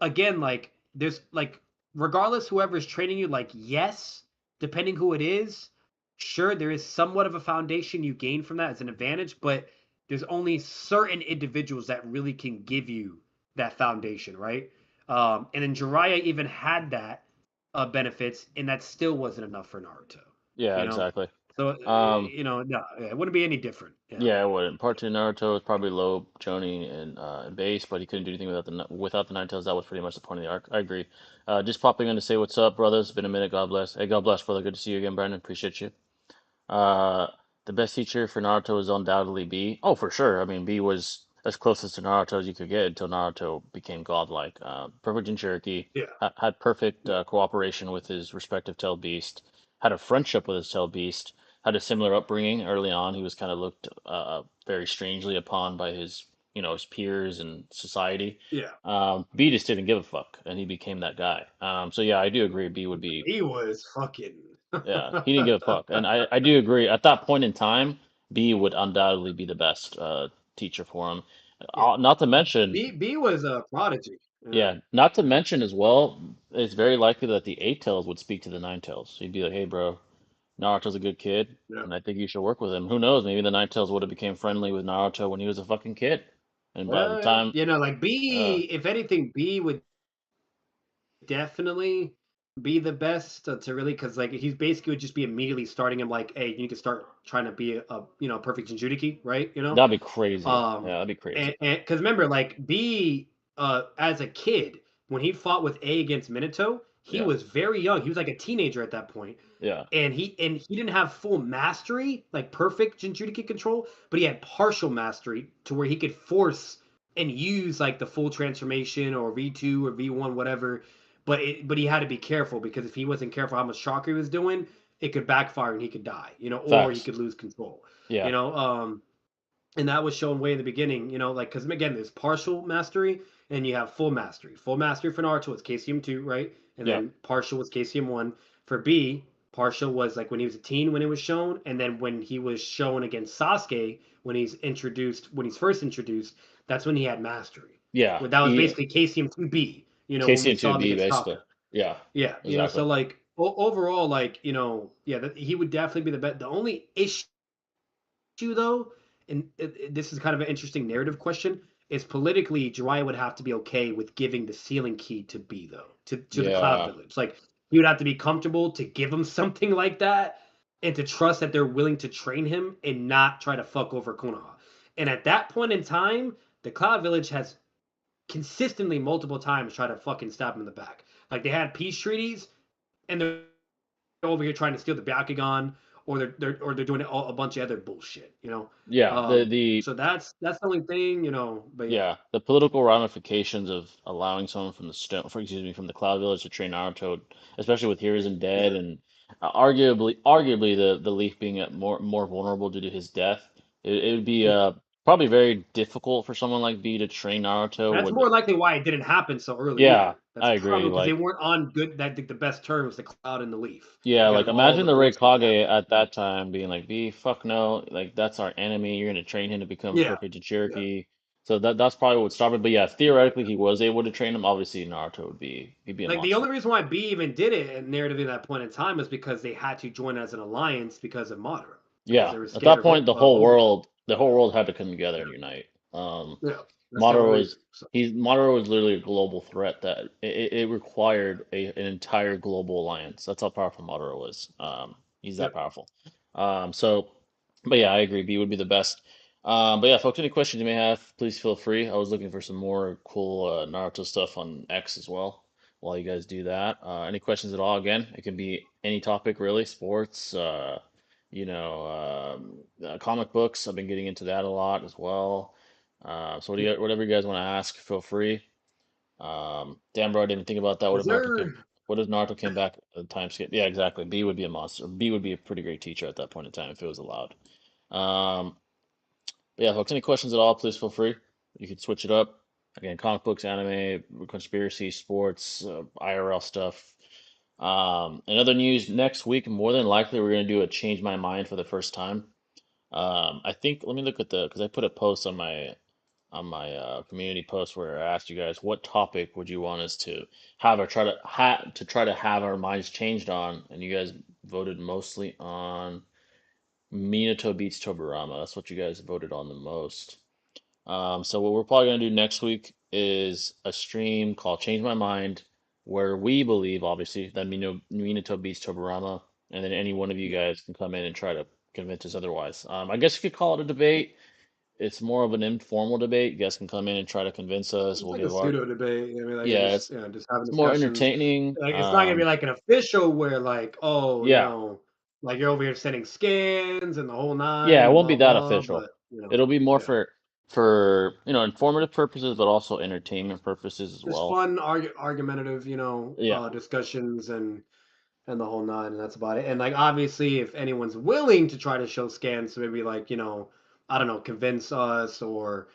again, like there's like regardless whoever's training you, like yes, depending who it is, sure there is somewhat of a foundation you gain from that as an advantage, but there's only certain individuals that really can give you that foundation, right? And then Jiraiya even had that benefits, and that still wasn't enough for Naruto, Yeah, you know. exactly. So Um, no, it wouldn't be any different. Yeah, yeah, it wouldn't. Part two Naruto was probably low, Jonin, and base, but he couldn't do anything without the Nine Tails. That was pretty much the point of the arc. I agree. Just popping in to say what's up, brothers. It's been a minute. God bless. Hey, God bless, brother. Good to see you again, Brandon. Appreciate you. Uh, the best teacher for Naruto is undoubtedly B. Oh, for sure. I mean, B was as closest to Naruto as you could get until Naruto became godlike. Perfect Jinchuriki, yeah, had perfect yeah, cooperation with his respective tail beast, had a friendship with his tail beast, had a similar upbringing early on. He was kind of looked very strangely upon by his peers and society. yeah. B just didn't give a fuck, and he became that guy. So yeah, I do agree. B would be He was fucking. yeah, he didn't give a fuck. And I do agree. At that point in time, B would undoubtedly be the best teacher for him. Yeah. Not to mention, B was a prodigy. Yeah. yeah, not to mention as well, it's very likely that the Eight Tails would speak to the Nine Tails. He'd be like, "Hey, bro, Naruto's a good kid, Yeah. and I think you should work with him." Who knows? Maybe the Nine Tails would have became friendly with Naruto when he was a fucking kid, and by the Yeah. time, Like uh, B, if anything, B would definitely be the best to really because like he's basically would just be immediately starting him like, hey, you need to start trying to be a perfect Jinjuriki, right? that'd be crazy. Yeah, Um, that'd be crazy. and because remember, like B, as a kid, when he fought with A against Minato, he Yeah, was very young. He was like a teenager at that point, yeah, and he didn't have full mastery, like perfect Jinchuriki control, but he had partial mastery to where he could force and use like the full transformation or V2 or V1, whatever. But he had to be careful because if he wasn't careful how much shock he was doing, it could backfire and he could die, or he facts. could lose control, you Yeah, know. And that was shown way in the beginning, like because again, there's partial mastery and you have full mastery. Full mastery for Naruto was KCM 2, right? And yeah, then partial was KCM 1. For B, partial was like when he was a teen when it was shown, and then when he was shown against Sasuke when he's first introduced, that's when he had mastery. yeah. Well, that was basically KCM 2B, when Casey we and saw him 2B against basically. Chopper. Yeah, Yeah, exactly. so like overall, like, yeah, he would definitely be the best. The only issue though, and this is kind of an interesting narrative question, is politically Jiraiya would have to be okay with giving the sealing key to B though, to the Cloud Yeah, Village. Like he would have to be comfortable to give him something like that and to trust that they're willing to train him and not try to fuck over Konoha. And at that point in time, the Cloud Village has consistently multiple times tried to fucking stab him in the back. Like they had peace treaties, and they're over here trying to steal the Bakugan, or they're doing a bunch of other bullshit, you know. Yeah, the So that's the only thing, you know. But yeah, yeah, the political ramifications of allowing someone from the stone, for excuse me, from the Cloud Village to train Naruto, especially with Hiruzen dead, yeah. and arguably the Leaf being more vulnerable due to his death, it would be Yeah. probably very difficult for someone like B to train Naruto. That's Would more likely why it didn't happen so early yeah, either. That's I agree. probably because they Like weren't on good that the best terms, the Cloud and the Leaf, yeah, because like of all imagine the the bullshit that Kage happened. at that time being like, B, fuck no, like that's our enemy. You're gonna train him to become Yeah, perfect yeah. Jinchuriki. So that's probably what stopped it. But yeah, theoretically he was able to train him. Obviously Naruto he'd be a Like the monster. only reason why B even did it and narrative at that point in time is because they had to join as an alliance because of Madara, because Yeah, they were at scared that of point Oden. the whole world had to come together and Yeah, unite. yeah. That's the only Madara reason. was So Madara was literally a global threat that it required an entire global alliance. That's how powerful Madara was. He's that yep. powerful. So, but yeah, I agree. B would be the best. But yeah, folks, any questions you may have, please feel free. I was looking for some more cool Naruto stuff on X as well. While you guys do that, any questions at all? Again, it can be any topic really, sports, comic books. I've been getting into that a lot as well. So whatever you guys want to ask, feel free. Damn, bro, I didn't think about that. Is there What if Naruto came back at the time skip? Yeah, exactly. B would be a monster. B would be a pretty great teacher at that point in time if it was allowed. Um, but yeah, folks, any questions at all, please feel free. You can switch it up. Again, comic books, anime, conspiracy, sports, IRL stuff. In other news, next week, more than likely, we're going to do a Change My Mind for the first time. I think, let me look at because I put a post on my community post where I asked you guys what topic would you want us to have or try to have our minds changed on, and you guys voted mostly on Minato beats Toburama. That's what you guys voted on the most. So what we're probably gonna do next week is a stream called Change My Mind, where we believe, obviously, that Minato beats Toburama, and then any one of you guys can come in and try to convince us otherwise. I guess you could call it a debate. It's more of an informal debate. You guys can come in and try to convince us. it's We'll like a give our pseudo debate? I mean, like yeah, just just having it's more discussions. entertaining. Like it's not gonna be like an official where like Yeah, like you're over here sending scans and the whole yeah, nine it and won't be blah that blah. official. But It'll be more yeah. for informative purposes, but also entertainment purposes as Just well. fun argumentative, Yeah, discussions and the whole nine, and that's about it. And like obviously, if anyone's willing to try to show scans, so maybe like I don't know, convince us yeah, or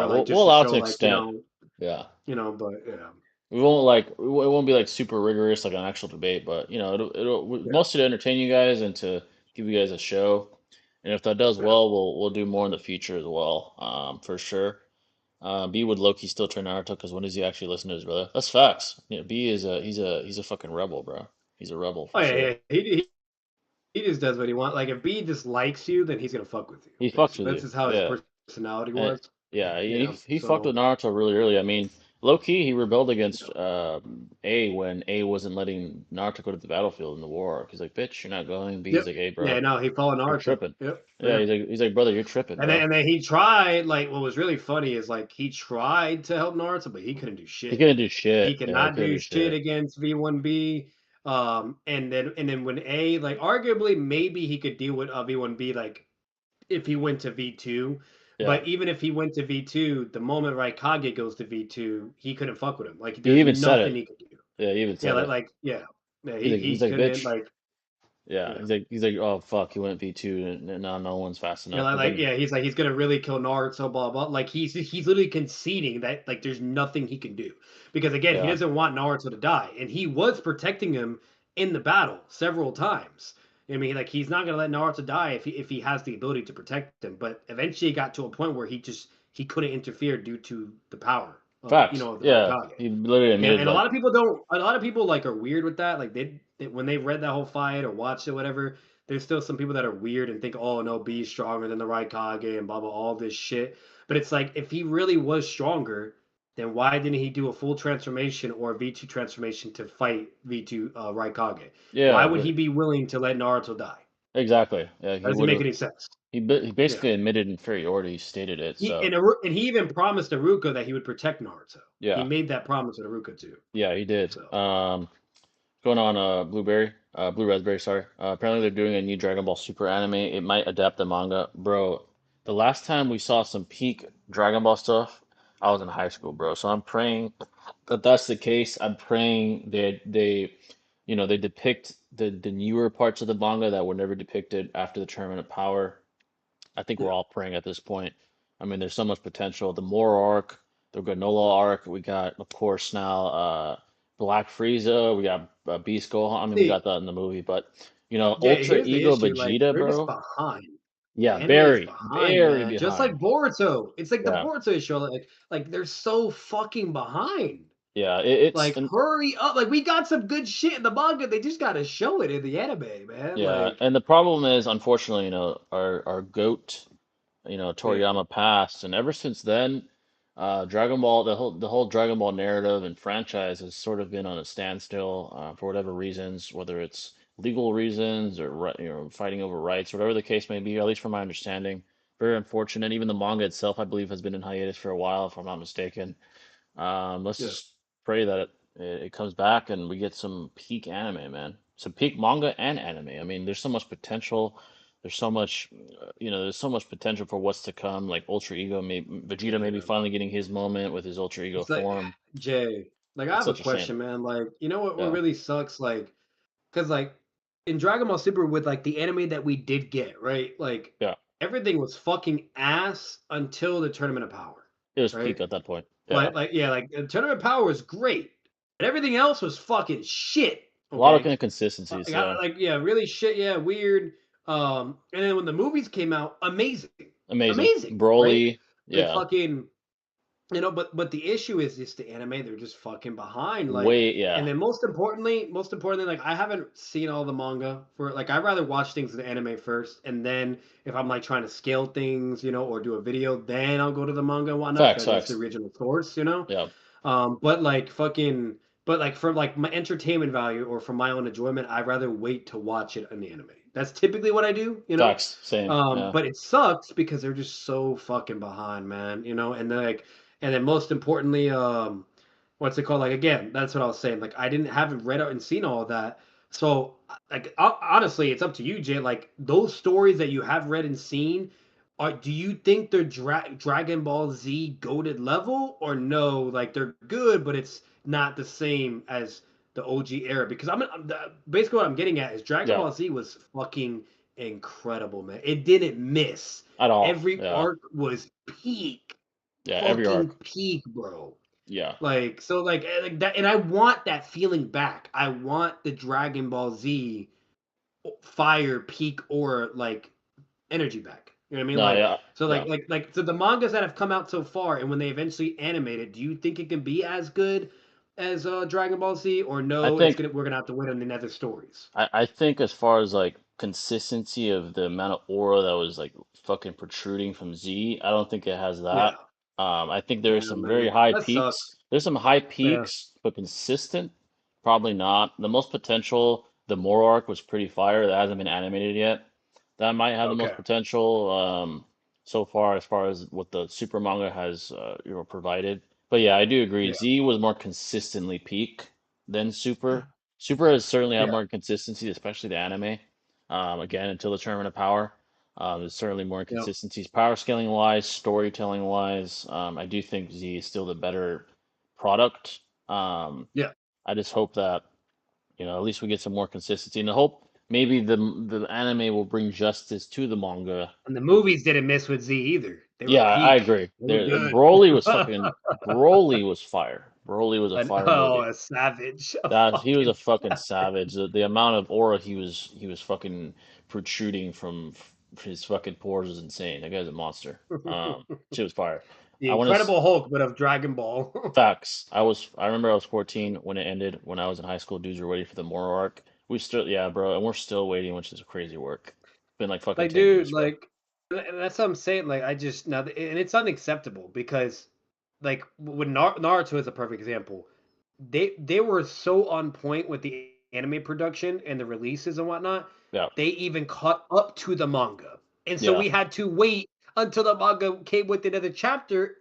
like we'll just to allow it to show an like extent. Yeah. but yeah, We won't it won't be like super rigorous like an actual debate, but it'll yeah, mostly to entertain you guys and to give you guys a show. And if that does yeah. well, we'll do more in the future as well, for sure. B would Loki still train Naruto because when does he actually listen to his brother? That's facts. B is he's a fucking rebel, bro. He's a rebel Oh for yeah, sure. yeah. He just does what he wants. Like if B dislikes you, then he's gonna fuck with you. He fucks Basically, with that's you. just how his Yeah. personality And was. yeah, he fucked with So Naruto really early. I mean, low key, he rebelled against A when A wasn't letting Naruto go to the battlefield in the war. He's like, "Bitch, you're not going." B, he's yep, like, "Hey, yeah, bro, no, he followed you're Naruto. tripping." Yep, Yeah, yeah. he's like, "Brother, you're tripping, And then, bro." and then he tried, like, what was really funny is, like, he tried to help Naruto, but he couldn't do He shit. couldn't do He shit. Yeah, he cannot couldn't do do shit shit. against V1B. And then when A, like, arguably, maybe he could deal with V1B, like, if he went to V2. Yeah, But even if he went to V2, the moment Raikage goes to V2, he couldn't fuck with him. Like, he there's even said nothing it. he could do. Yeah, he even Yeah, said it. yeah. Yeah, He's he like, couldn't, "Bitch." like, Yeah, yeah. he's like, "Oh fuck, he went V2 and now no one's fast Yeah, enough." But then yeah, he's like he's gonna really kill Naruto, blah blah. Like he's literally conceding that like there's nothing he can do because again he yeah, doesn't want Naruto to die, and he was protecting him in the battle several times. I mean, like he's not gonna let Naruto die if he has the ability to protect him. But eventually, it got to a point where he couldn't interfere due to the power of facts. of the Yeah, Raikage. he literally admitted And a like, lot of people don't. A lot of people like are weird with that. Like when they read that whole fight or watched it, whatever. There's still some people that are weird and think, oh no, B is stronger than the Raikage and blah blah all this shit. But it's like if he really was stronger, then why didn't he do a full transformation or a V2 transformation to fight V2 Raikage? Why yeah, would but he be willing to let Naruto die? exactly. Yeah, That he doesn't would make have. any sense. He Yeah. basically admitted inferiority. He stated it. So And he even promised Aruka that he would protect Naruto. He yeah, made that promise with Aruka too. yeah, he did. So Going on Blue Raspberry, sorry. Apparently they're doing a new Dragon Ball Super anime. It might adapt the manga. Bro, the last time we saw some peak Dragon Ball stuff, I was in high school, bro. So I'm praying that that's the case. I'm praying they depict the newer parts of the manga that were never depicted after the Tournament of Power. I think we're yeah, all praying at this point. I mean, there's so much potential. The Moro arc, the Granola arc, we got, of course, now Black Frieza, we got Beast Gohan. I mean, we see, got that in the movie, but Jay, Ultra here's the Ego issue. Like Vegeta, they're just bro. behind. The Yeah, anime is very, behind, very man. Just like behind. Boruto. It's like the Yeah, Boruto show. Like they're so fucking behind. yeah. It's Like, hurry up. Like, we got some good shit in the manga. They just gotta show it in the anime, man. yeah, Like, and the problem is, unfortunately, our goat. yeah, Toriyama passed, and ever since then, Dragon Ball, the whole Dragon Ball narrative and franchise has sort of been on a standstill for whatever reasons, whether it's legal reasons or fighting over rights, whatever the case may be. At least from my understanding, very unfortunate. Even the manga itself, I believe, has been in hiatus for a while, if I'm not mistaken. Let's yeah. just pray that it comes back and we get some peak anime, man. Some peak manga and anime. I mean, there's so much potential. There's so much, there's so much potential for what's to come. Like Ultra Ego, Vegeta maybe Yeah. finally getting his moment with his Ultra Ego It's like, form. Jay, like, I It's have a such a shame. question, man. Like, you know what Yeah, really sucks? Like, because, like, in Dragon Ball Super, with, like, the anime that we did get, right? Like, yeah. everything was fucking ass until the Tournament of Power, It was right? peak at that point. Yeah, Like, yeah, like, the Tournament of Power was great, but everything else was fucking shit, a lot of okay? inconsistencies. Yeah, Yeah, really shit, yeah, weird. And then when the movies came out, amazing, amazing. amazing, right? Broly. Like, Yeah, fucking, but the issue is just the anime. They're just fucking behind. Like, way. and Yeah, then most importantly, like, I haven't seen all the manga for, like, I'd rather watch things in the anime first, and then if I'm like trying to scale things, or do a video, then I'll go to the manga and whatnot facts, because it's the facts. original source. Yeah, But like fucking, but like for like my entertainment value or for my own enjoyment, I'd rather wait to watch it in the anime. That's typically what I do. facts. Same. Yeah, But it sucks because they're just so fucking behind, man. And then like, and then most importantly, what's it called? Like, again, that's what I was saying. Like, I didn't haven't read out and seen all of that. So like, honestly, it's up to you, Jay. Like, those stories that you have read and seen, do you think they're Dragon Ball Z goated level, or no? Like, they're good, but it's not the same as the OG era. Because basically what I'm getting at is Dragon yeah. Ball Z was fucking incredible, man. It didn't miss. At all. Every Yeah, arc was peak, yeah. Every fucking arc. peak, bro. Yeah. Like, so, like that, and I want that feeling back. I want the Dragon Ball Z fire peak or like energy back. You know what I mean? No, Like, yeah, so yeah. so the mangas that have come out so far, and when they eventually animate it, do you think it can be as good as Dragon Ball Z, or I no? think We're gonna have to wait on the nether stories. I think as far as like consistency of the amount of aura that was like fucking protruding from Z, I don't think it has that. Yeah, I think yeah, there's some very man, high that sucks. peaks. There's some high Yeah, peaks, but consistent, probably not. The most potential, the Moro arc was pretty fire. That hasn't been animated yet. That might have the most okay, potential so far as what the super manga has provided. But yeah, I do agree. yeah, Z was more consistently peak than Super. Super has certainly had yeah, more consistency, especially the anime. Again, until the Tournament of Power, there's certainly more yeah, inconsistencies, power scaling wise, storytelling wise. I do think Z is still the better product. Um, yeah. I just hope that at least we get some more consistency, and I hope maybe the anime will bring justice to the manga. And the movies didn't miss with Z either. They were Yeah, I peak. agree. They were good. Broly was fire. Broly was a And fire oh, movie. a savage, a That he was fucking a fucking savage. savage. The amount of aura he was fucking protruding from his fucking pores is insane. That guy's a monster. She was fire. The I want to Incredible Hulk, but of Dragon Ball. facts. I remember I was 14 when it ended. When I was in high school, dudes were waiting for the Moro arc. We still yeah, bro, and we're still waiting, which is crazy work. It's been like fucking Like, 10 dude, years, bro. like, that's what I'm saying. Like, I just now, and it's unacceptable because, like, when Naruto is a perfect example. They were so on point with the anime production and the releases and whatnot, Yeah. they even caught up to the manga. And so Yeah. we had to wait until the manga came with another chapter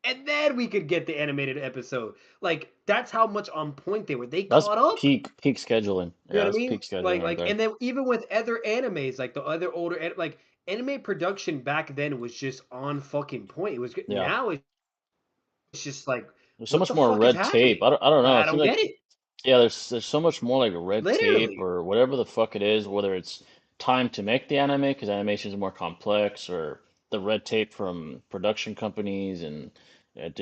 and then we could get the animated episode. Like that's how much on point they were. They That's caught up. peak scheduling. You know Yeah, what I that's mean? peak scheduling right there. And then even with other animes, like the other older, like anime production back then was just on fucking point. It was good. Yeah. Now it's just like, There's so what much the more fuck is red tape. happening? I don't know. I I feel don't like get it. yeah, there's so much more like red tape Literally. or whatever the fuck it is, whether it's time to make the anime because animation is more complex, or the red tape from production companies and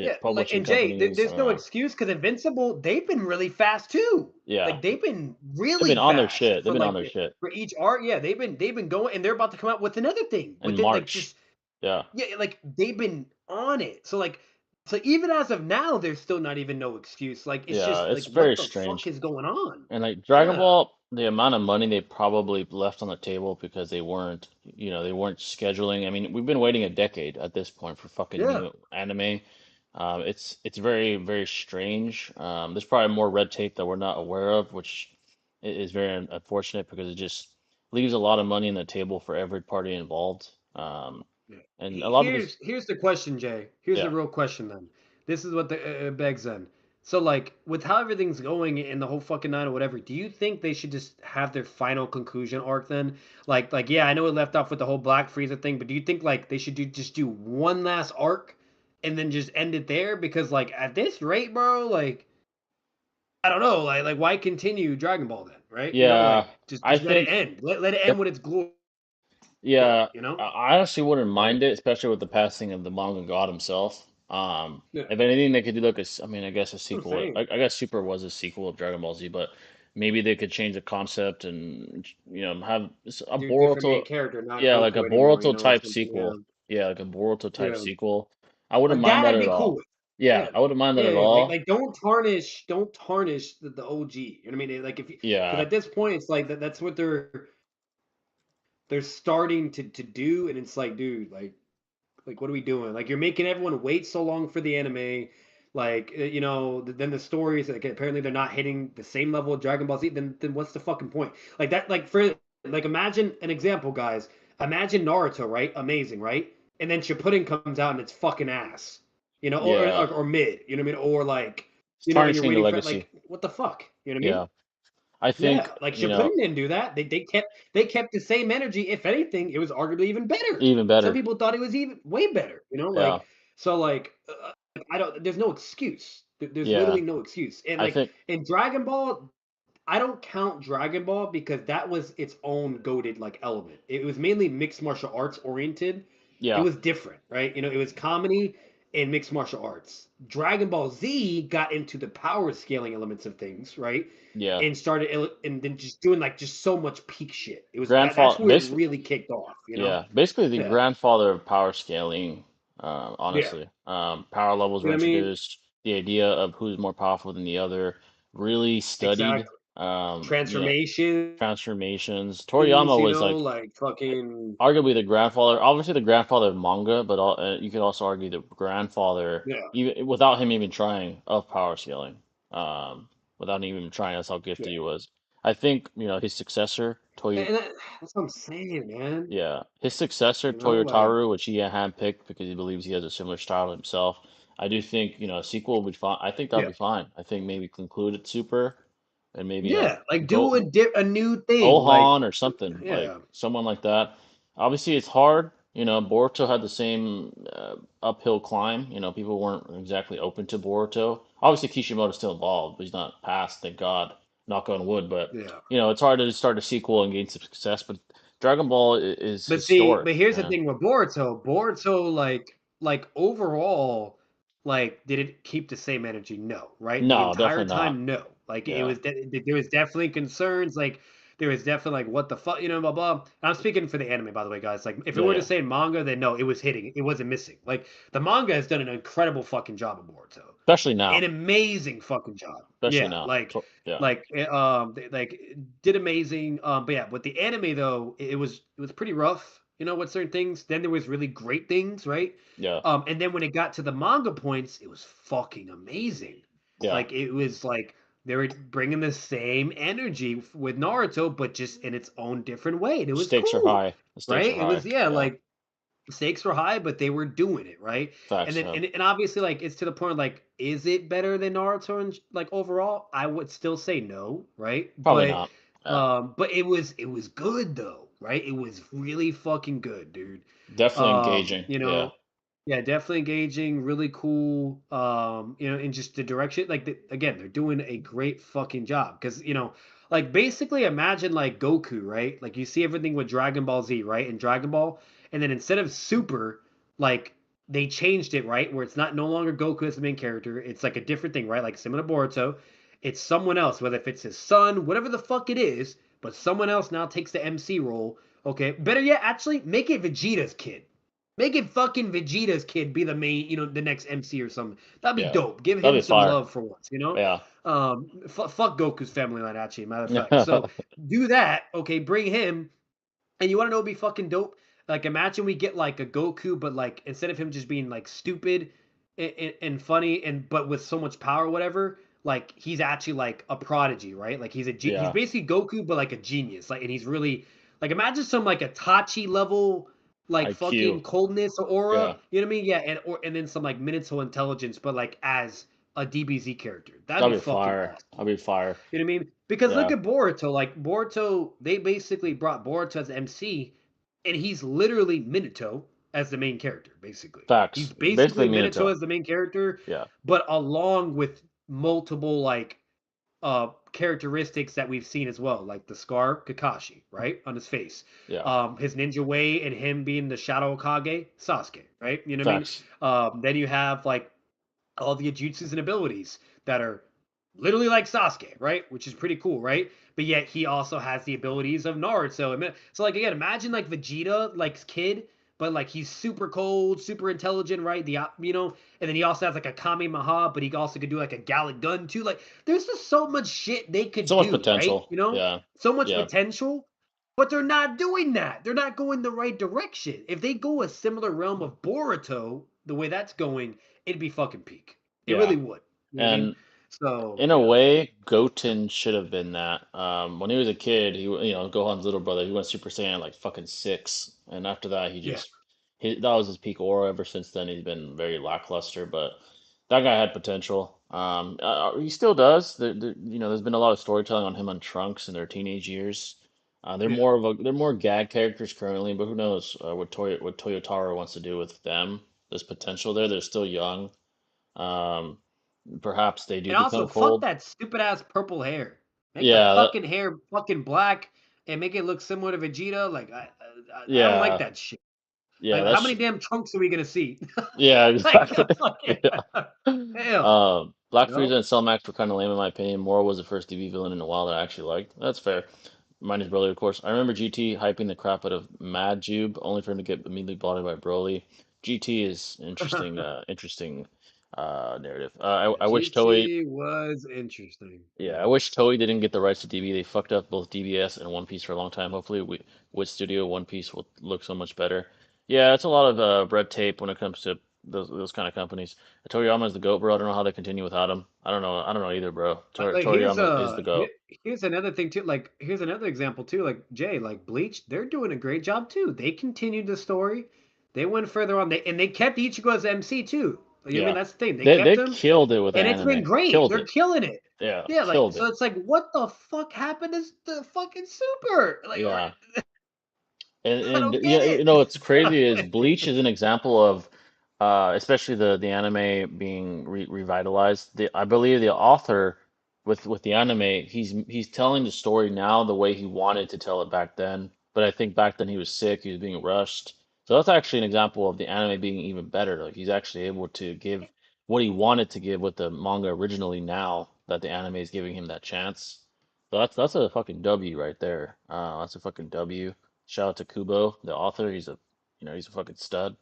Yeah, like publishing and Jay, companies. I there's don't no know. excuse because Invincible, they've been really fast too. Yeah, Like they've been they've really been on their fast shit. They've for been on like their shit for each arc. Yeah, they've been going, and they're about to come out with another thing in within like March. just Yeah, yeah, like they've been on it. So even as of now, there's still not even no excuse. Like it's yeah, just it's like very what the fuck strange. is going on? And like Dragon Yeah, Ball, the amount of money they probably left on the table because they weren't scheduling. I mean, we've been waiting a decade at this point for fucking yeah. new anime. It's very, very strange. There's probably more red tape that we're not aware of, which is very unfortunate because it just leaves a lot of money on the table for every party involved. Yeah. And a lot of these, Here's the question, Jay. Here's the yeah, real question then. This is what the begs then. So like with how everything's going in the whole fucking night or whatever, do you think they should just have their final conclusion arc then? Like yeah, I know it left off with the whole Black Frieza thing, but do you think like they should do one last arc and then just end it there? Because like at this rate, bro, like I don't know, like why continue Dragon Ball then, right? You know, yeah, like I just let it think. end. Let it end with its glory, Yeah, you know? I honestly wouldn't Like mind it, especially with the passing of the manga god himself. yeah, If anything, they could do like I mean, I guess a that's what I'm sequel. saying. I guess Super was a sequel of Dragon Ball Z, but maybe they could change the concept and have a Different main Boruto, character, not yeah, like a Goku anymore, you Boruto know, or type something. Yeah, sequel. Yeah, like a Boruto type yeah. sequel. I wouldn't Like mind that, that I'd at be cool all. with. Yeah, Yeah, I wouldn't mind that yeah, at yeah. all. Like don't tarnish the OG. You know what I mean? Like if you, because Yeah, at this point, it's like that's what they're starting to do, and it's like, dude, like what are we doing? Like you're making everyone wait so long for the anime. Like you know, then the stories like apparently they're not hitting the same level of Dragon Ball Z. Then what's the fucking point? Like that, like for like imagine an example, guys. Imagine Naruto, right? Amazing, right? And then Shippuden comes out and it's fucking ass, you know, yeah, or mid, you know what I mean? Or like, it's you know, and you're tarnishing the waiting for legacy. like what the fuck, you know what I mean? Yeah, I think Yeah, like Shippuden didn't do that. They kept the same energy. If anything, it was arguably even better. even Some better. people thought it was even way better. You know, Yeah, like so like I don't. There's no excuse. There's yeah, literally no excuse. And I like think in Dragon Ball, I don't count Dragon Ball because that was its own goaded like element. It was mainly mixed martial arts oriented. It yeah, was different, right? You know, it was comedy and mixed martial arts. Dragon Ball Z got into the power scaling elements of things, right? yeah. And started and then just doing like just so much peak shit. It was that's Grandfather, where it basically, really kicked off, you know? yeah, basically the Yeah. grandfather of power scaling. Yeah. Honestly, power levels You were know what I mean? introduced. The idea of who's more powerful than the other, really studied. Exactly. Um, you know, Transformations, transformations. Toriyama you was know, like like fucking arguably the grandfather, obviously the grandfather of manga, but you could also argue the grandfather, yeah. even without him even trying, of power scaling. Um, Without him even trying, that's how gifted Yeah. he was. I think, his successor, That's what I'm saying, man. yeah, his successor, You know, like Toyotaru, which he handpicked because he believes he has a similar style himself. I do think, a sequel would be fine. I think that'd yeah. be fine. I think maybe conclude it super and maybe Yeah, like do go a new thing, like Gohan or something, like yeah, someone like that. Obviously, it's hard. Boruto had the same uphill climb. People weren't exactly open to Boruto. Obviously, Kishimoto's still involved, but he's not passed, thank God. Knock on wood. But yeah. it's hard to start a sequel and gain some success. But Dragon Ball is But see, historic, but here's the man. thing with Boruto. Boruto, like overall, like did it keep the same energy? No, right? The No, entire definitely not. time, no. Like it Yeah, was, there was definitely concerns. Like there was definitely like what the fuck, you know, blah blah. I'm speaking for the anime, by the way, guys. Like if it yeah, were to yeah. say manga, then no, it was hitting. It wasn't missing. Like the manga has done an incredible fucking job of Boruto, Especially an now. amazing fucking job. Especially Yeah, now. Yeah, like did amazing. But yeah, with the anime though, it was pretty rough. You know, with certain things. Then there was really great things, right? yeah, And then when it got to the manga points, it was fucking amazing. yeah, Like it was like they were bringing the same energy with Naruto, but just in its own different way, and it was Stakes are cool, high. The stakes right? are It high. was yeah, Yeah. like stakes were high, but they were doing it, right? And Facts. then Yeah. and obviously like it's to the point like is it better than Naruto and like overall? I would still say no, right? Probably not. Yeah. But it was good though, right? It was really fucking good, dude. Definitely engaging. You Yeah. know, yeah, definitely engaging, really cool. You know, in just the direction, like again, they're doing a great fucking job because like basically imagine like Goku, right? Like you see everything with Dragon Ball Z, right? And Dragon Ball, and then instead of Super, like they changed it, right? Where it's not no longer Goku as the main character, it's like a different thing, right? Like similar to Boruto, it's someone else, whether if it's his son, whatever the fuck it is, but someone else now takes the MC role. Okay, better yet, actually make it Vegeta's kid. Make it fucking Vegeta's kid be the main, the next MC or something. That'd be Yeah. dope. Give him That'd be some fire. love for once, you know? Yeah. Fuck Goku's family line, actually, matter of fact. So do that, okay? Bring him, and you want to know what'd be fucking dope? Like, imagine we get like a Goku, but like instead of him just being like stupid and funny, and but with so much power, or whatever, like he's actually like a prodigy, right? Like he's Yeah. basically Goku, but like a genius. Like, and he's really like imagine some like a Tachi level like IQ. fucking coldness or aura. Yeah. You know what I mean? Yeah, and then some like Minato intelligence, but like as a DBZ character. That'd be That'd be fucking fire. awesome. That'd be fire. You know what I mean? Because look Yeah. at Boruto. Like Boruto, they basically brought Boruto as MC, and he's literally Minato as the main character. Basically, he's Facts. Basically basically Minato Minato. as the main character, Yeah. but along with multiple like characteristics that we've seen as well, like the scar Kakashi, right, on his face, Yeah. his ninja way, and him being the Shadow Kage Sasuke, right? You know what I mean? Facts. Then you have like all the jutsus and abilities that are literally like Sasuke, right? Which is pretty cool, right? But yet he also has the abilities of Naruto. So like again, imagine like Vegeta, like kid, but like he's super cold, super intelligent, right? And then he also has like a Kamehameha, but he also could do like a Gallic gun too. Like there's just so much shit they could So much do, right? potential. Yeah. So much Yeah. potential. But they're not doing that. They're not going the right direction. If they go a similar realm of Boruto, the way that's going, it'd be fucking peak. It Yeah. really would. You know what I mean? And So in a yeah, way, Goten should have been that. When he was a kid, Gohan's little brother, he went Super Saiyan like fucking 6, and after that, yeah. that was his peak aura. Ever since then, he's been very lackluster. But that guy had potential. He still does. There's been a lot of storytelling on him on Trunks in their teenage years. Yeah. They're more gag characters currently, but who knows what Toyotaro wants to do with them. There's potential there. They're still young. Um, Perhaps they do And also, become fuck cold. that stupid ass purple hair. Make the Yeah, fucking hair fucking black and make it look similar to Vegeta. Like I don't like yeah, that shit. yeah. Like how That's many damn trunks are we gonna see? yeah, Like exactly. fucking Yeah. hell, Black you Frieza know? and Cellmax were kind of lame in my opinion. Moro was the first DB villain in a while that I actually liked. That's fair. Minus Broly, of course. I remember GT hyping the crap out of Mad Jube, only for him to get immediately blotted by Broly. GT is interesting narrative. Yeah, I wish Toei GT was interesting. Yeah, Yeah. I wish Toei didn't get the rights to DB. They fucked up both DBS and One Piece for a long time. Hopefully, with Studio One Piece will look so much better. Yeah, it's a lot of red tape when it comes to those kind of companies. Toriyama is the goat, bro. I don't know how they continue without him. I don't know. I don't know either, bro. Like Toriyama is the goat. here's another thing too. Like here's another example too. Like Jay, like Bleach, they're doing a great job too. They continued the story. They went further on. They kept Ichigo as MC too. You know what I mean? Yeah, That's the thing. They they kept they him, killed it with and it's been anime. great. Killed They're it. killing it. Yeah, Yeah, like killed so. it. It's like, what the fuck happened to the fucking super? Like, or Yeah. I And don't yeah, get it. what's crazy is Bleach is an example of, especially the anime being revitalized. I believe the author with the anime, he's telling the story now the way he wanted to tell it back then. But I think back then he was sick, he was being rushed. So that's actually an example of the anime being even better. Like he's actually able to give what he wanted to give with the manga originally now that the anime is giving him that chance. So that's a fucking W right there. That's a fucking W. Shout out to Kubo, the author. He's a fucking stud.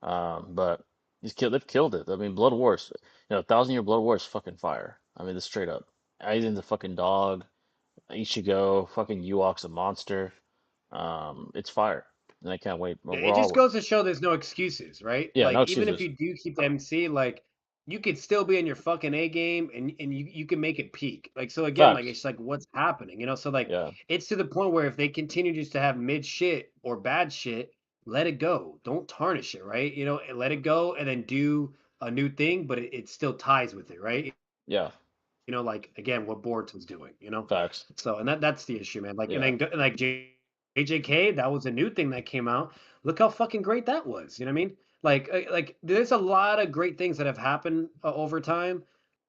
But they've killed it. I mean, Blood Wars, 1,000 Year Blood War is fucking fire. I mean, this straight up. Aizen's a fucking dog. Ichigo, fucking Ewok's a monster. It's fire, and I can't wait. Yeah, We're it just all, goes to show there's no excuses, right? yeah, no Like even if excuses. you do keep the MC, like you could still be in your fucking A game and you can make it peak. Like so again, like Facts. it's like what's happening, you know? So like Yeah. it's to the point where if they continue just to have mid shit or bad shit, let it go. Don't tarnish it, right? You know, and let it go and then do a new thing, but it still ties with it, right? Yeah. You know, like again, what Boruto's was doing, you know? Facts. So and that's the issue, man. Like and Yeah. then like JJK, that was a new thing that came out. Look how fucking great that was. You know what I mean? Like there's a lot of great things that have happened over time.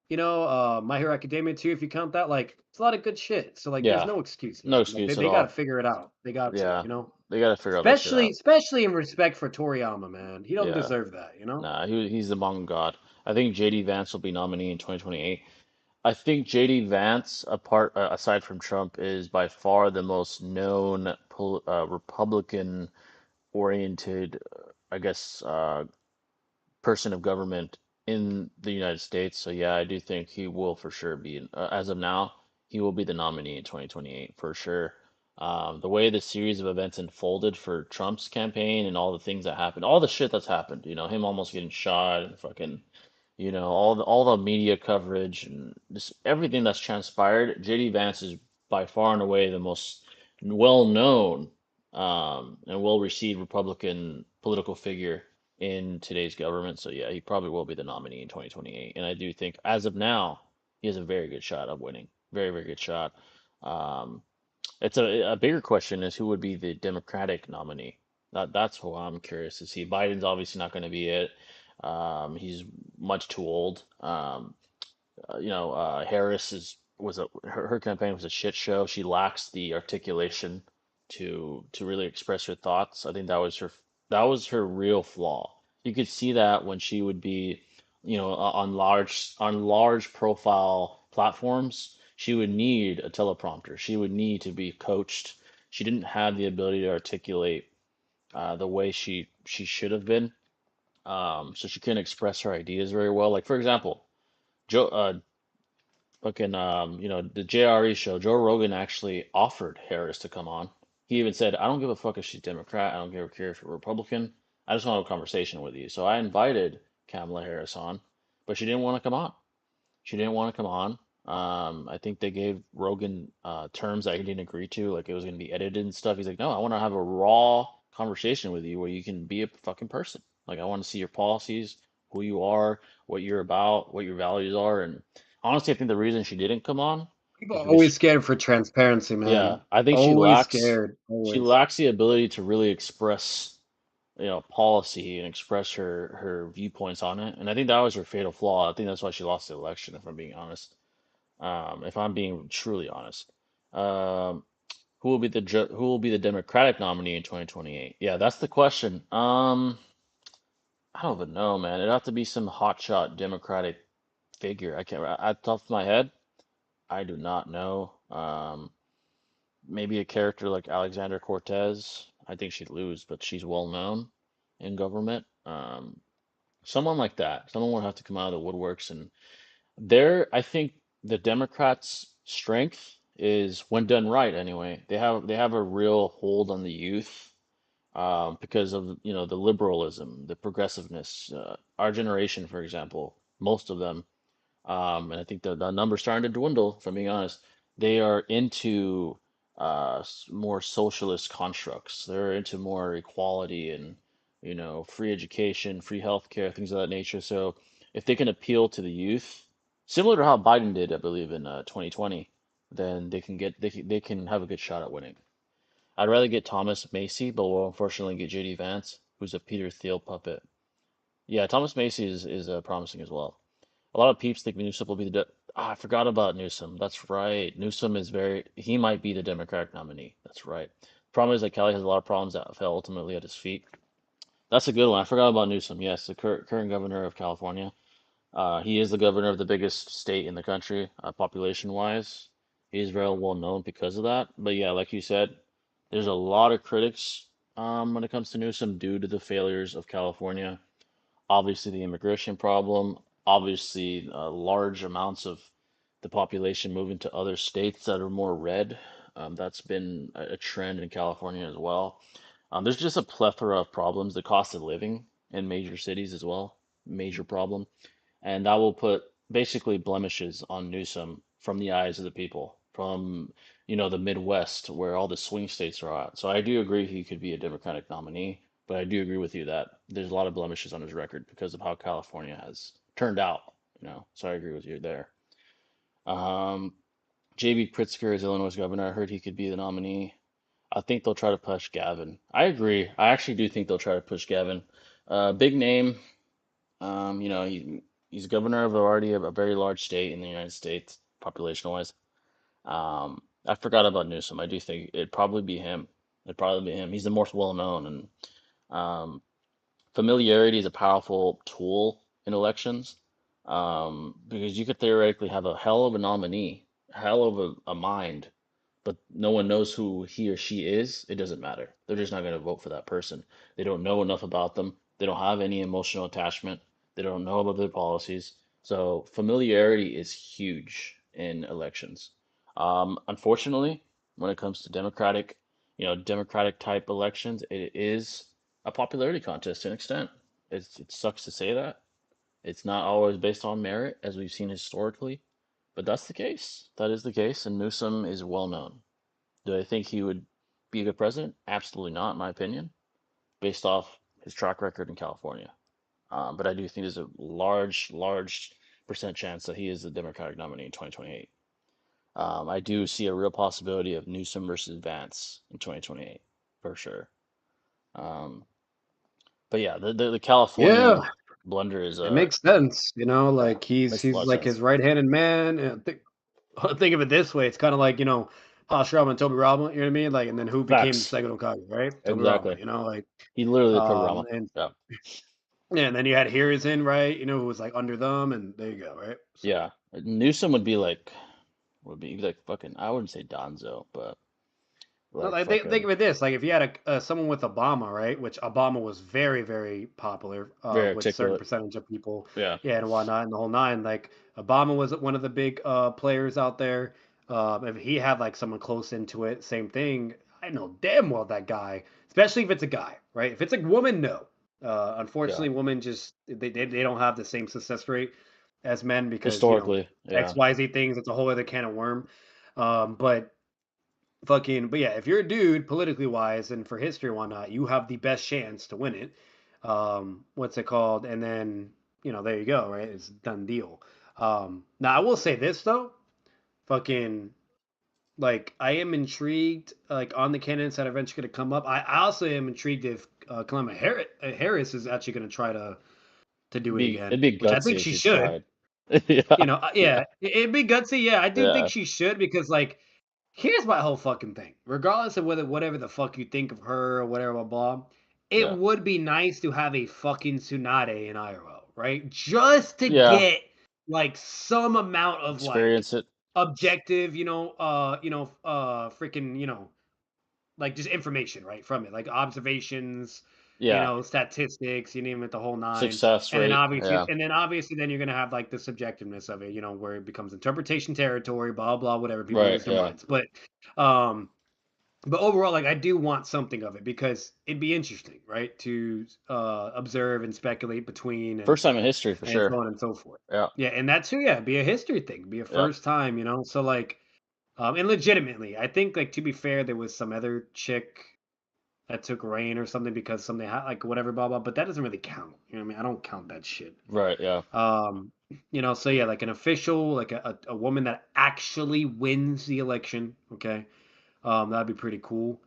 You know, My Hero Academia too, if you count that, like it's a lot of good shit. So like, there's Yeah. no excuses, No man. Like excuse at they got to all. figure it out. They got to, Yeah. you know. They got to figure all that shit Especially, out. especially in respect for Toriyama, man. He don't Yeah. deserve that, you know. Nah, he's the manga god. I think JD Vance will be nominated in 2028. I think JD Vance, aside from Trump, is by far the most known Republican oriented, I guess, person of government in the United States. So yeah, I do think he will for sure be, as of now, he will be the nominee in 2028 for sure. The way the series of events unfolded for Trump's campaign and all the things that happened, all the shit that's happened, him almost getting shot and fucking, all the media coverage and just everything that's transpired. JD Vance is by far and away the most well-known and well-received Republican political figure in today's government. So yeah, he probably will be the nominee in 2028. And I do think, as of now, he has a very good shot of winning. Very, very good shot. Um, it's a bigger question is who would be the Democratic nominee. That's who I'm curious to see. Biden's obviously not going to be it. He's much too old. Harris her campaign was a shit show. She lacks the articulation to really express her thoughts. I think that was her real flaw. You could see that when she would be, on large profile platforms, she would need a teleprompter. She would need to be coached. She didn't have the ability to articulate the way she should have been. So she couldn't express her ideas very well. Like for example, Joe, fucking, the JRE show, Joe Rogan actually offered Harris to come on. He even said, I don't give a fuck if she's Democrat. I don't give a care if you're Republican. I just want to have a conversation with you. So I invited Kamala Harris on, but she didn't want to come on. She didn't want to come on. I think they gave Rogan terms that he didn't agree to, like it was going to be edited and stuff. He's like, no, I want to have a raw conversation with you where you can be a fucking person. Like, I want to see your policies, who you are, what you're about, what your values are. And honestly, I think the reason she didn't come on People is are because, always scared for transparency, yeah, man. I think she Always lacks scared. she Always. lacks the ability to really express, policy and express her viewpoints on it. And I think that was her fatal flaw. I think that's why she lost the election, if I'm being honest. If I'm being truly honest. Um, who will be the Democratic nominee in 2028? Yeah, that's the question. I don't even know, man. It'd have to be some hotshot Democratic figure. I can't, at the top of my head, I do not know. Maybe a character like Alexander Cortez. I think she'd lose, but she's well known in government. Someone like that. Someone would have to come out of the woodworks and I think the Democrats' strength is when done right anyway. They have a real hold on the youth because of the liberalism, the progressiveness. Our generation, for example, most of them, and I think the number's starting to dwindle, if I'm being honest. They are into more socialist constructs. They're into more equality and free education, free healthcare, things of that nature. So if they can appeal to the youth, similar to how Biden did, I believe in 2020, then they can have a good shot at winning. I'd rather get Thomas Macy, but we'll unfortunately get JD Vance, who's a Peter Thiel puppet. Yeah, Thomas Macy is promising as well. A lot of peeps think Newsom will be I forgot about Newsom. That's right. Newsom he might be the Democratic nominee. That's right. Problem is that Kelly has a lot of problems that fell ultimately at his feet. That's a good one. I forgot about Newsom. Yes, the current governor of California. He is the governor of the biggest state in the country, population-wise. He is very well known because of that. But yeah, like you said, there's a lot of critics when it comes to Newsom due to the failures of California. Obviously, the immigration problem, obviously, large amounts of the population moving to other states that are more red. That's been a trend in California as well. There's just a plethora of problems. The cost of living in major cities as well, major problem. and that will put basically blemishes on Newsom from the eyes of the people, from the Midwest where all the swing states are at. So I do agree he could be a Democratic nominee, but I do agree with you that there's a lot of blemishes on his record because of how California has turned out. So I agree with you there. Um, JB Pritzker is Illinois governor. I heard he could be the nominee. I think they'll try to push Gavin. I agree. I actually do think they'll try to push Gavin. Big name. He's governor of already a very large state in the United States, population wise. I forgot about Newsom. I do think it'd probably be him. It'd probably be him. He's the most well known, and um, familiarity is a powerful tool in elections, because you could theoretically have a hell of a nominee, hell of a mind, but no one knows who he or she is. It doesn't matter. They're just not going to vote for that person. They don't know enough about them. They don't have any emotional attachment. They don't know about their policies. So familiarity is huge in elections. Unfortunately, when it comes to Democratic type elections, it is a popularity contest to an extent. It sucks to say that. It's not always based on merit, as we've seen historically, but that's the case. That is the case, and Newsom is well known. Do I think he would be a good president? Absolutely not, in my opinion, based off his track record in California. But I do think there's a large, large percent chance that he is the Democratic nominee in 2028. I do see a real possibility of Newsom versus Vance in 2028, for sure. Um, but yeah, the Yeah, California blunder is it makes sense. yeah, Like he's makes a lot he's of like sense. his right-handed man. And think of it this way: it's kind of like Pastrana and Toby Robin. You know what I mean? Like, and then who became the Facts. second Okage, right? Toby Robin. Exactly. Like He literally put Rama. and Yeah. yeah, and then you had Harrison, right? Who was like under them, and there you go, right? So. Yeah. Newsom would be like fucking, I wouldn't say Donzo, but No, like like think fucking of it this: like if you had someone with Obama, right, which Obama was very, very popular very with certain articulate. percentage of people, Yeah. yeah, and whatnot, and the whole nine. Like Obama was one of the big players out there. If he had like someone close into it, same thing. I know damn well that guy, especially if it's a guy, right? If it's a woman, no. Yeah. Unfortunately, women just they don't have the same success rate as men because Historically. Yeah. X Y Z things. It's a whole other can of worm. But but yeah, if you're a dude politically wise and for history and whatnot, you have the best chance to win it. What's it called? And then there you go, right? It's a done deal. Now I will say this though, fucking like I am intrigued like on the candidates that are eventually going to come up. I also am intrigued if Harris is actually going to try to do it It'd again, be which I gutsy think if she she should. tried. Yeah. Yeah, Yeah. it'd be gutsy. Yeah, I do think Yeah. she should because like here's my whole fucking thing. Regardless of whatever the fuck you think of her or whatever, blah, blah, it Yeah. would be nice to have a fucking Tsunade in IRL, right? Just to Yeah. get like some amount of like Experience it. objective, freaking, like just information, right, from it, like observations, Yeah. statistics, you name it, the whole nine. Success And then rate. obviously, Yeah. then you're gonna have like the subjectiveness of it, where it becomes interpretation territory, blah blah, whatever. People Right. lose their Yeah. minds, um, but overall, like I do want something of it because it'd be interesting, right, to observe and speculate between First time in history for and so sure. on and so forth. Yeah. Yeah, and that too, yeah, be a history thing, be a Yeah. first time, So like, and legitimately, I think like to be fair, there was some other chick that took rain or something because something had like whatever, blah blah. But that doesn't really count. You know what I mean? I don't count that shit. Right. Yeah. So yeah, like an official, like a woman that actually wins the election. Okay, that'd be pretty cool.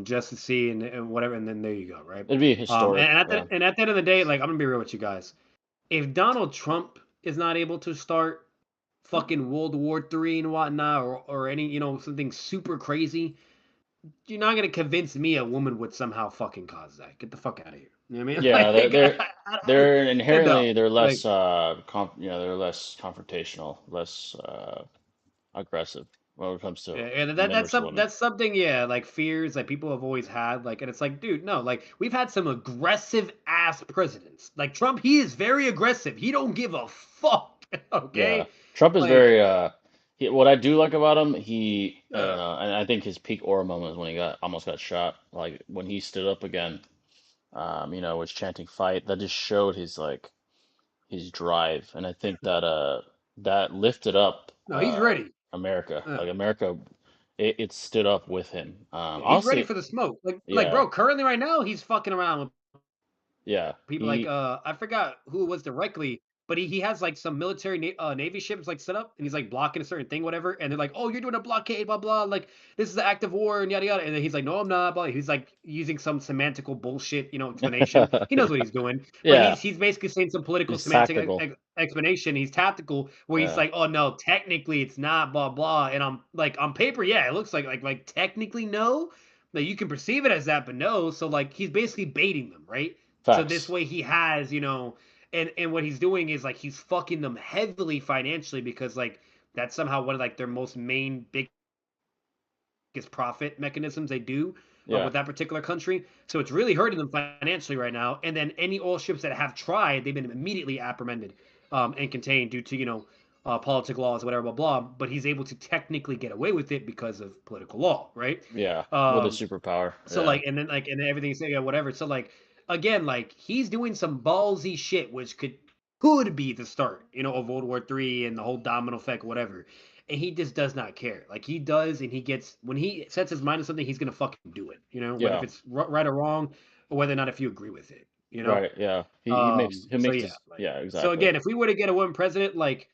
Just to see and whatever, and then there you go, right? It'd be Um, historic. and at Yeah. the and at the end of the day, like I'm gonna be real with you guys. If Donald Trump is not able to start fucking World War III and whatnot, or any something super crazy, you're not gonna convince me a woman would somehow fucking cause that. Get the fuck out of here. You know what I mean? Yeah. They're Like, they're they're no, inherently they're like, less they're less confrontational, less aggressive when it comes to and men versus women. that's something, yeah, like fears that people have always had, like, and it's like, dude, no, like we've had some aggressive ass presidents, like Trump. He is very aggressive. He don't give a fuck. Yeah, Okay, Trump is like, very what I do like about him, he uh, and I think his peak aura moment was when he almost got shot. Like when he stood up again, was chanting fight. That just showed his drive, and I think that that lifted up No, he's ready. America. Yeah. Like America, it stood up with him. Yeah, he's ready Honestly, for the smoke. Like, yeah, bro, currently right now, he's fucking around with yeah, people like I forgot who it was directly, but he has like some military navy ships like set up, and he's like blocking a certain thing, whatever. And they're like, "Oh, you're doing a blockade, blah blah." Like this is the act of war and yada yada. And then he's like, "No, I'm not." Blah. He's like using some semantical bullshit, explanation. He knows what he's doing, but yeah, he's basically saying some political he's semantic tactical. explanation. He's tactical, where he's Yeah, like, "Oh no, technically it's not blah blah." And I'm like, on paper, yeah, it looks like technically no. Like you can perceive it as that, but no. So like he's basically baiting them, right? So this facts. way he has, and what he's doing is like he's fucking them heavily financially because like that's somehow one of like their most main biggest profit mechanisms they do Yeah, with that particular country. So it's really hurting them financially right now. And then any oil ships that have tried, they've been immediately apprehended and contained due to political laws, whatever, blah blah. But he's able to technically get away with it because of political law, right? yeah, with a Um, superpower. so Yeah, and then everything's yeah, whatever. So like again, like he's doing some ballsy shit, which could be the start, of World War III and the whole domino effect, whatever. And he just does not care. Like he does, and he gets when he sets his mind to something, he's gonna fucking do it. Whether if yeah, it's right or wrong, or whether or not if you agree with it. right. Yeah, he So makes yeah, this. like Yeah, so exactly. again, if we were to get a woman president, like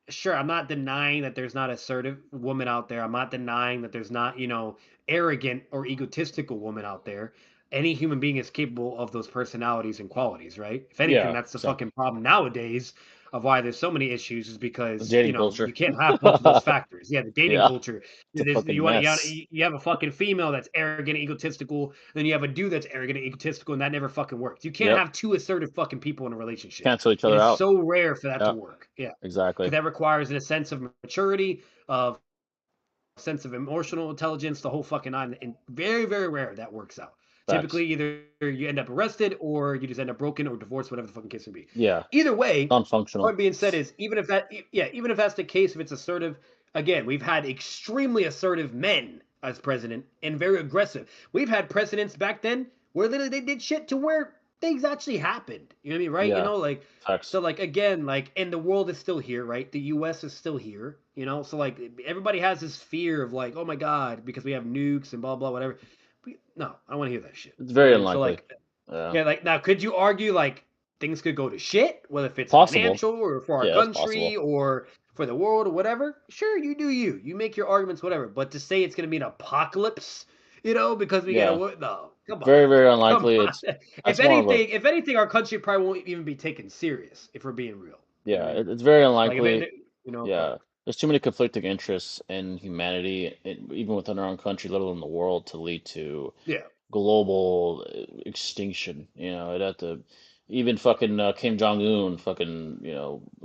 sure, I'm not denying that there's not assertive woman out there. I'm not denying that there's not, arrogant or egotistical woman out there. Any human being is capable of those personalities and qualities, right? If anything, Yeah, that's the exactly. fucking problem nowadays of why there's so many issues is The because, dating culture. you can't have both of those factors. Yeah, the dating Yeah, culture. it's a There's, fucking you want mess. you have a fucking female that's arrogant and egotistical, then you have a dude that's arrogant and egotistical, and that never fucking works. You can't Yep, have two assertive fucking people in a relationship. cancel each It other is out. so rare for that to Yeah, work. Yeah, because exactly. that requires a sense of maturity, of sense of emotional intelligence, the whole fucking nine. And very, very rare that works out. Facts. Typically, either you end up arrested or you just end up broken or divorced, whatever the fucking case may be. Yeah, Either way, non-functional. point being said is even if that's the case, if it's assertive, again, we've had extremely assertive men as president and very aggressive. We've had presidents back then where literally they did shit to where things actually happened. You know what I mean, right? Yeah, Like facts. so like again, like and the world is still here, right? The US is still here, So like everybody has this fear of like, oh my God, because we have nukes and blah blah whatever. No, I don't want to hear that shit. It's You know very what I mean? So unlikely. like Yeah, yeah, like now could you argue like things could go to shit, whether if it's possible. financial or for our Yeah, it's country possible. or for the world or whatever? Sure, you do you. You make your arguments, whatever. But to say it's gonna be an apocalypse, because we Yeah, gotta no, come on. very, very Come unlikely. on. It's that's more of a If anything, our country probably won't even be taken serious if we're being real. You know what yeah. I mean? It's very Like if unlikely. it, Yeah, there's too many conflicting interests in humanity, even within our own country, let alone the world, to lead to yeah, global extinction. It'd have to even fucking Kim Jong Un fucking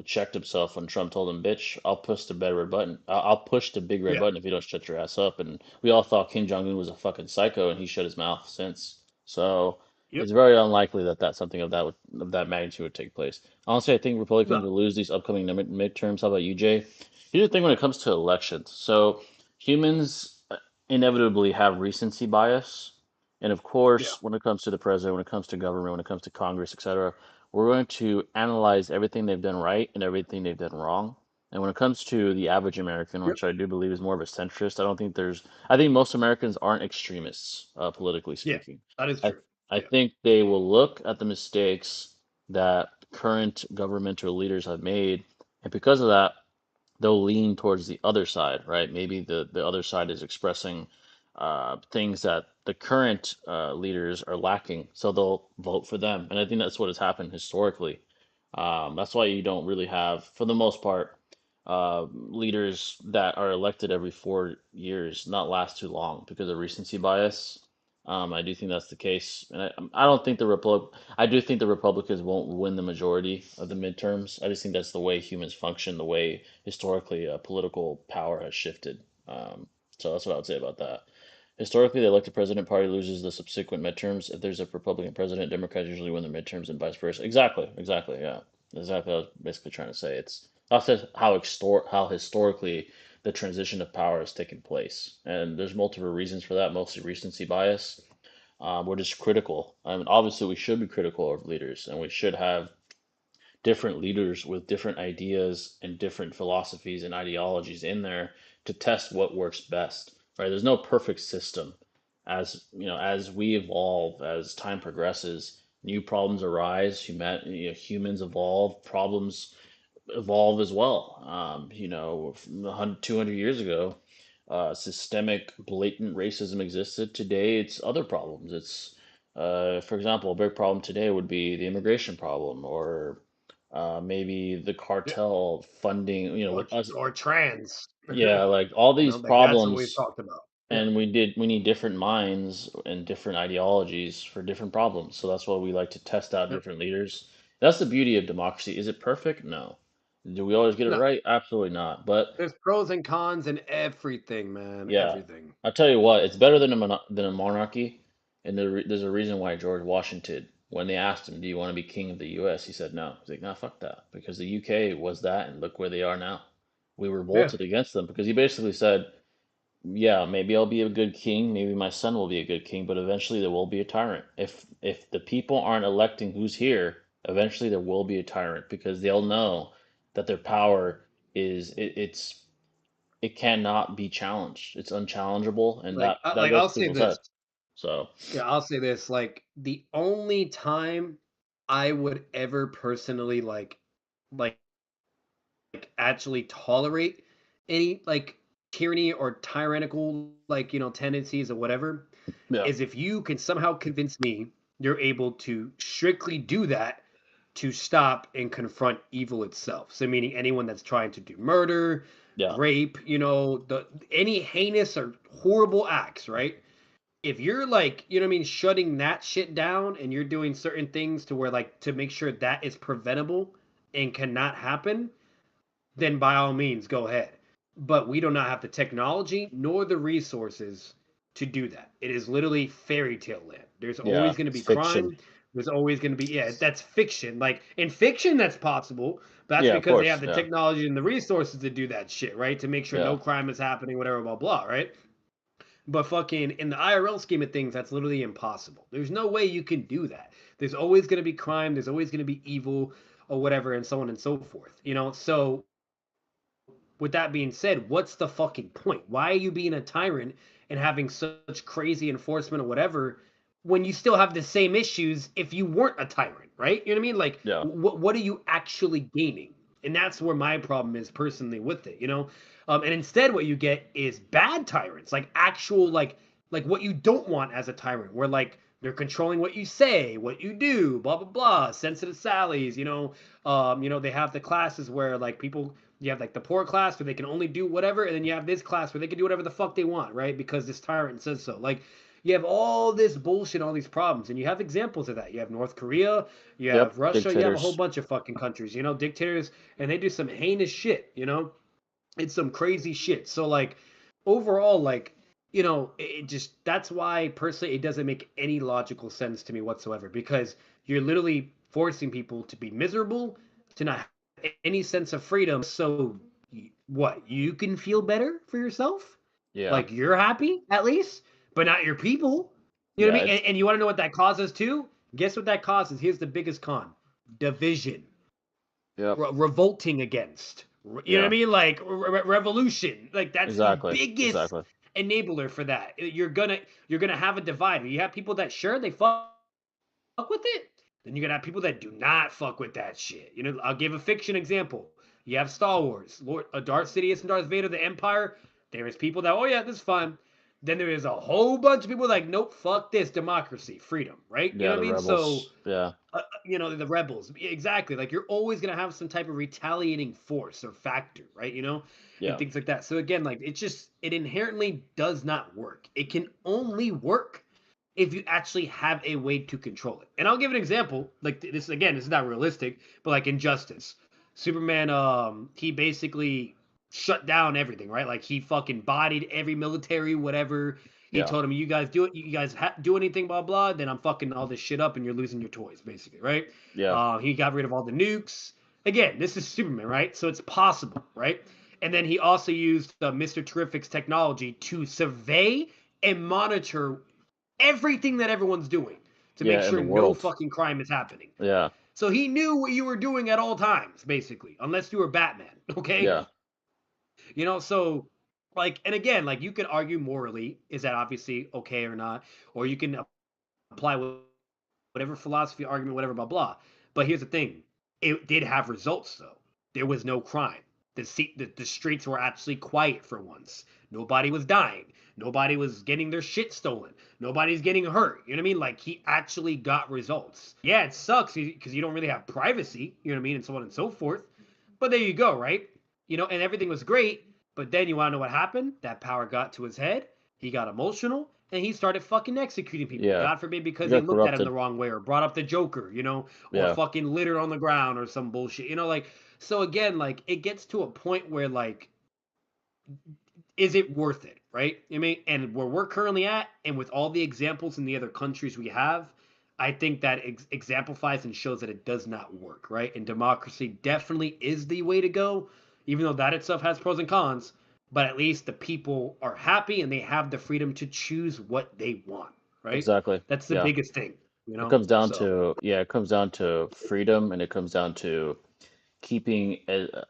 checked himself when Trump told him, "Bitch, I'll push the red red button. I'll push the big red yeah, button if you don't shut your ass up." And we all thought Kim Jong Un was a fucking psycho, and he shut his mouth since. So yep, it's very unlikely that something of that magnitude would take place. Honestly, I think Republicans no, will lose these upcoming midterms. How about you, Jay? Here's the thing when it comes to elections. So humans inevitably have recency bias. And of yeah, course, when it comes to the president, when it comes to government, when it comes to Congress, etc., we're going to analyze everything they've done right and everything they've done wrong. And when it comes to the average American, yep, which I do believe is more of a centrist, I think most Americans aren't extremists, politically yeah, speaking. that is I, true. I Yeah, think they will look at the mistakes that current governmental leaders have made. And because of that, they'll lean towards the other side, right? Maybe the other side is expressing things that the current leaders are lacking, so they'll vote for them. And I think that's what has happened historically. That's why you don't really have, for the most part, leaders that are elected every 4 years not last too long because of recency bias. I do think that's the case, and I don't think I do think the Republicans won't win the majority of the midterms. I just think that's the way humans function, the way historically political power has shifted. So that's what I would say about that. Historically, the elected president party loses the subsequent midterms. If there's a Republican president, Democrats usually win the midterms and vice versa. Exactly, exactly, yeah. Exactly what I was basically trying to say. That's just how historically the transition of power has taken place. And there's multiple reasons for that, mostly recency bias. We're just critical. I mean, obviously, we should be critical of leaders, and we should have different leaders with different ideas and different philosophies and ideologies in there to test what works best, right? There's no perfect system. As you know, as we evolve, as time progresses, new problems arise. Humans evolve, problems evolve as well. 200 years ago, systemic, blatant racism existed. Today, it's other problems. For example, a big problem today would be the immigration problem, or maybe the Yeah. cartel funding. or With us, or trans. yeah, like all these Like that's what we've problems, talked about. Yeah. and we need different minds and different ideologies for different problems. So that's why we like to test out Yep. different leaders. That's the beauty of democracy. Is it perfect? No. Do we always get it No, right? Absolutely not. But there's pros and cons and everything, man. yeah, Everything. I'll tell you what, it's better than than a monarchy. And there's a reason why George Washington, when they asked him, "Do you want to be king of the U.S.?" he said no. He's like, "No, fuck that," because the UK was that, and look where they are now. We Yeah. revolted against them because he basically said, yeah, maybe I'll be a good king, maybe my son will be a good king, but eventually there will be a tyrant. If the people aren't electing who's here, eventually there will be a tyrant because they'll know that their power it cannot be challenged. It's unchallengeable, and that Like goes I'll to say people's this. head. So Yeah, I'll say this. Like the only time I would ever personally like actually tolerate any like tyranny or tyrannical tendencies or whatever yeah, is if you can somehow convince me you're able to strictly do that to stop and confront evil itself. So meaning anyone that's trying to do murder, yeah, rape, the any heinous or horrible acts, right? If you're like, you know what I mean, shutting that shit down and you're doing certain things to where like to make sure that is preventable and cannot happen, then by all means go ahead. But we do not have the technology nor the resources to do that. It is literally fairy tale land. There's yeah. always going to It's be fiction. crime. There's always going to be, yeah, that's fiction. Like in fiction, that's possible. But that's Yeah, of because they have course. the Yeah, technology and the resources to do that shit, right? To make sure yeah, no crime is happening, whatever, blah, blah, right? But fucking in the IRL scheme of things, that's literally impossible. There's no way you can do that. There's always going to be crime. There's always going to be evil or whatever, and so on and so forth. So with that being said, what's the fucking point? Why are you being a tyrant and having such crazy enforcement or whatever when you still have the same issues if you weren't a tyrant, right? You know what I mean? Like, yeah, what are you actually gaining? And that's where my problem is personally with it. And instead, what you get is bad tyrants, like actual like what you don't want as a tyrant, where like they're controlling what you say, what you do, blah blah blah, sensitive sallies. They have the classes where like people you have like the poor class where they can only do whatever, and then you have this class where they can do whatever the fuck they want, right? Because this tyrant says so. Like you have all this bullshit, all these problems, and you have examples of that. You have North Korea, you have yep. Russia, you have a whole Dictators. bunch of fucking countries, dictators, and they do some heinous shit. It's some crazy shit. So like overall, like it just that's why personally it doesn't make any logical sense to me whatsoever because you're literally forcing people to be miserable, to not have any sense of freedom. So what? You can feel better for yourself, Yeah, like you're happy at least, but not your people. You know yeah. what I mean? And you want to know what that causes too? Guess what that causes? Here's the biggest con: division, Yep. revolting against. You know what I Yeah. mean? Like revolution. Like that's the Exactly. biggest Exactly. enabler for that. You're gonna have a divide. You have people that sure they fuck with it. Then you're gonna have people that do not fuck with that shit. I'll give a fiction example. You have Star Wars, Darth Sidious and Darth Vader, the Empire. There is people that, oh yeah, this is fun. Then there is a whole bunch of people like, nope, fuck this, democracy, freedom, right? You know Yeah, what I the mean? So rebels. Yeah. the rebels, exactly, like you're always going to have some type of retaliating force or factor, right? And Yeah. things like that. So again, like it inherently does not work. It can only work if you actually have a way to control it. And I'll give an example, like this again, this is not realistic, but like Injustice, Superman, he basically shut down everything, right? Like he fucking bodied every military whatever. He Yeah. told him, you guys do it, you guys do anything, blah blah. Then I'm fucking all this shit up, and you're losing your toys, basically, right? Yeah. He got rid of all the nukes. Again, this is Superman, right? So it's possible, right? And then he also used Mr. Terrific's technology to survey and monitor everything that everyone's doing to make Yeah, in sure the no world. fucking crime is happening. Yeah. So he knew what you were doing at all times, basically, unless you were Batman. Okay, Yeah. so like, and again, like you could argue morally, is that obviously okay or not, or you can apply whatever philosophy, argument, whatever, blah blah. But here's the thing: it did have results, though. There was no crime. The streets were actually quiet for once. Nobody was dying. Nobody was getting their shit stolen. Nobody's getting hurt. You know what I mean? Like he actually got results. Yeah, it sucks because you don't really have privacy. You know what I mean, and so on and so forth. But there you go, right? And everything was great. But then you want to know what happened? That power got to his head. He got emotional and he started fucking executing people. Yeah. God forbid He because they got looked at him the corrupted. wrong way or brought up the Joker, or Yeah. fucking littered on the ground or some bullshit. Like so again, like it gets to a point where like is it worth it, right? I mean, and where we're currently at, and with all the examples in the other countries we have, I think that exemplifies and shows that it does not work, right? And democracy definitely is the way to go, even though that itself has pros and cons. But at least the people are happy and they have the freedom to choose what they want, right? Exactly. That's the Yeah. biggest thing, It comes down So to, yeah, it comes down to freedom, and it comes down to keeping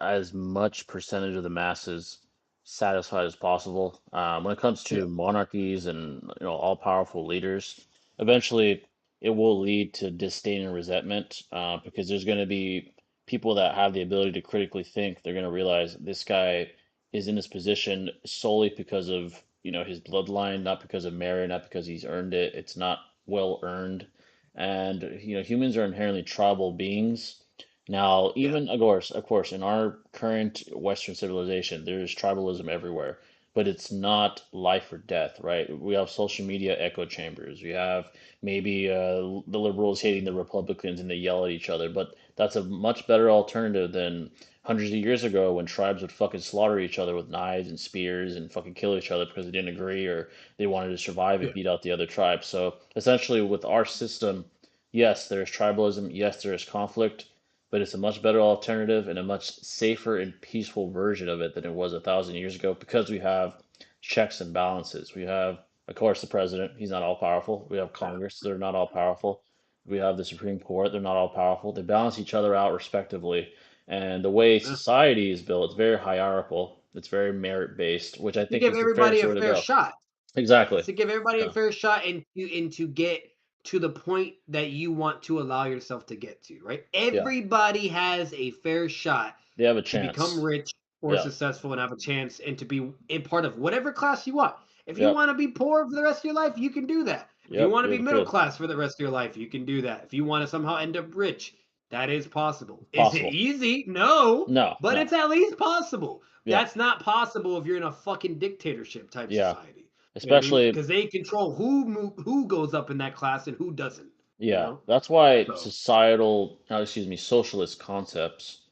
as much percentage of the masses satisfied as possible. When it comes yeah, to monarchies and all powerful leaders, eventually it will lead to disdain and resentment, because there's going to be people that have the ability to critically think. They're going to realize this guy is in this position solely because of his bloodline, not because of merit, not because he's earned it. It's not well earned, and humans are inherently tribal beings. Now, yeah, even of course, in our current Western civilization, there's tribalism everywhere, but it's not life or death, right? We have social media echo chambers. We have maybe the liberals hating the Republicans and they yell at each other, but that's a much better alternative than hundreds of years ago when tribes would fucking slaughter each other with knives and spears and fucking kill each other because they didn't agree or they wanted to survive and yeah. beat out the other tribe. So essentially, with our system, yes, there's tribalism, yes, there is conflict, but it's a much better alternative and a much safer and peaceful version of it than it was 1,000 years ago because we have checks and balances. We have, of course, the president. He's not all powerful. We have Yeah. Congress. They're not all powerful. We have the Supreme Court. They're not all powerful. They balance each other out respectively. And the way Yeah. society is built, it's very hierarchical. It's very merit based, which I To think give is the everybody fairest a way to fair go. shot. Exactly. It's to give everybody a Yeah. fair shot and to get to the point that you want to allow yourself to get to, right? Yeah. Everybody has a fair shot They have a to become chance. rich or Yeah. successful and have a chance and to be a part of whatever class you want. If you Yep. want to be poor for the rest of your life, you can do that. If you Yep. want to You be have a middle choice. class for the rest of your life, you can do that. If you want to somehow end up rich, that is possible. Is it Possible. easy? No, No. but No. it's at least possible. Yeah. That's not possible if you're in a fucking dictatorship type Yeah. society. You know what I mean? Especially, Because they control who goes up in that class and who doesn't. You yeah, know. that's why So societal, excuse me, socialist concepts,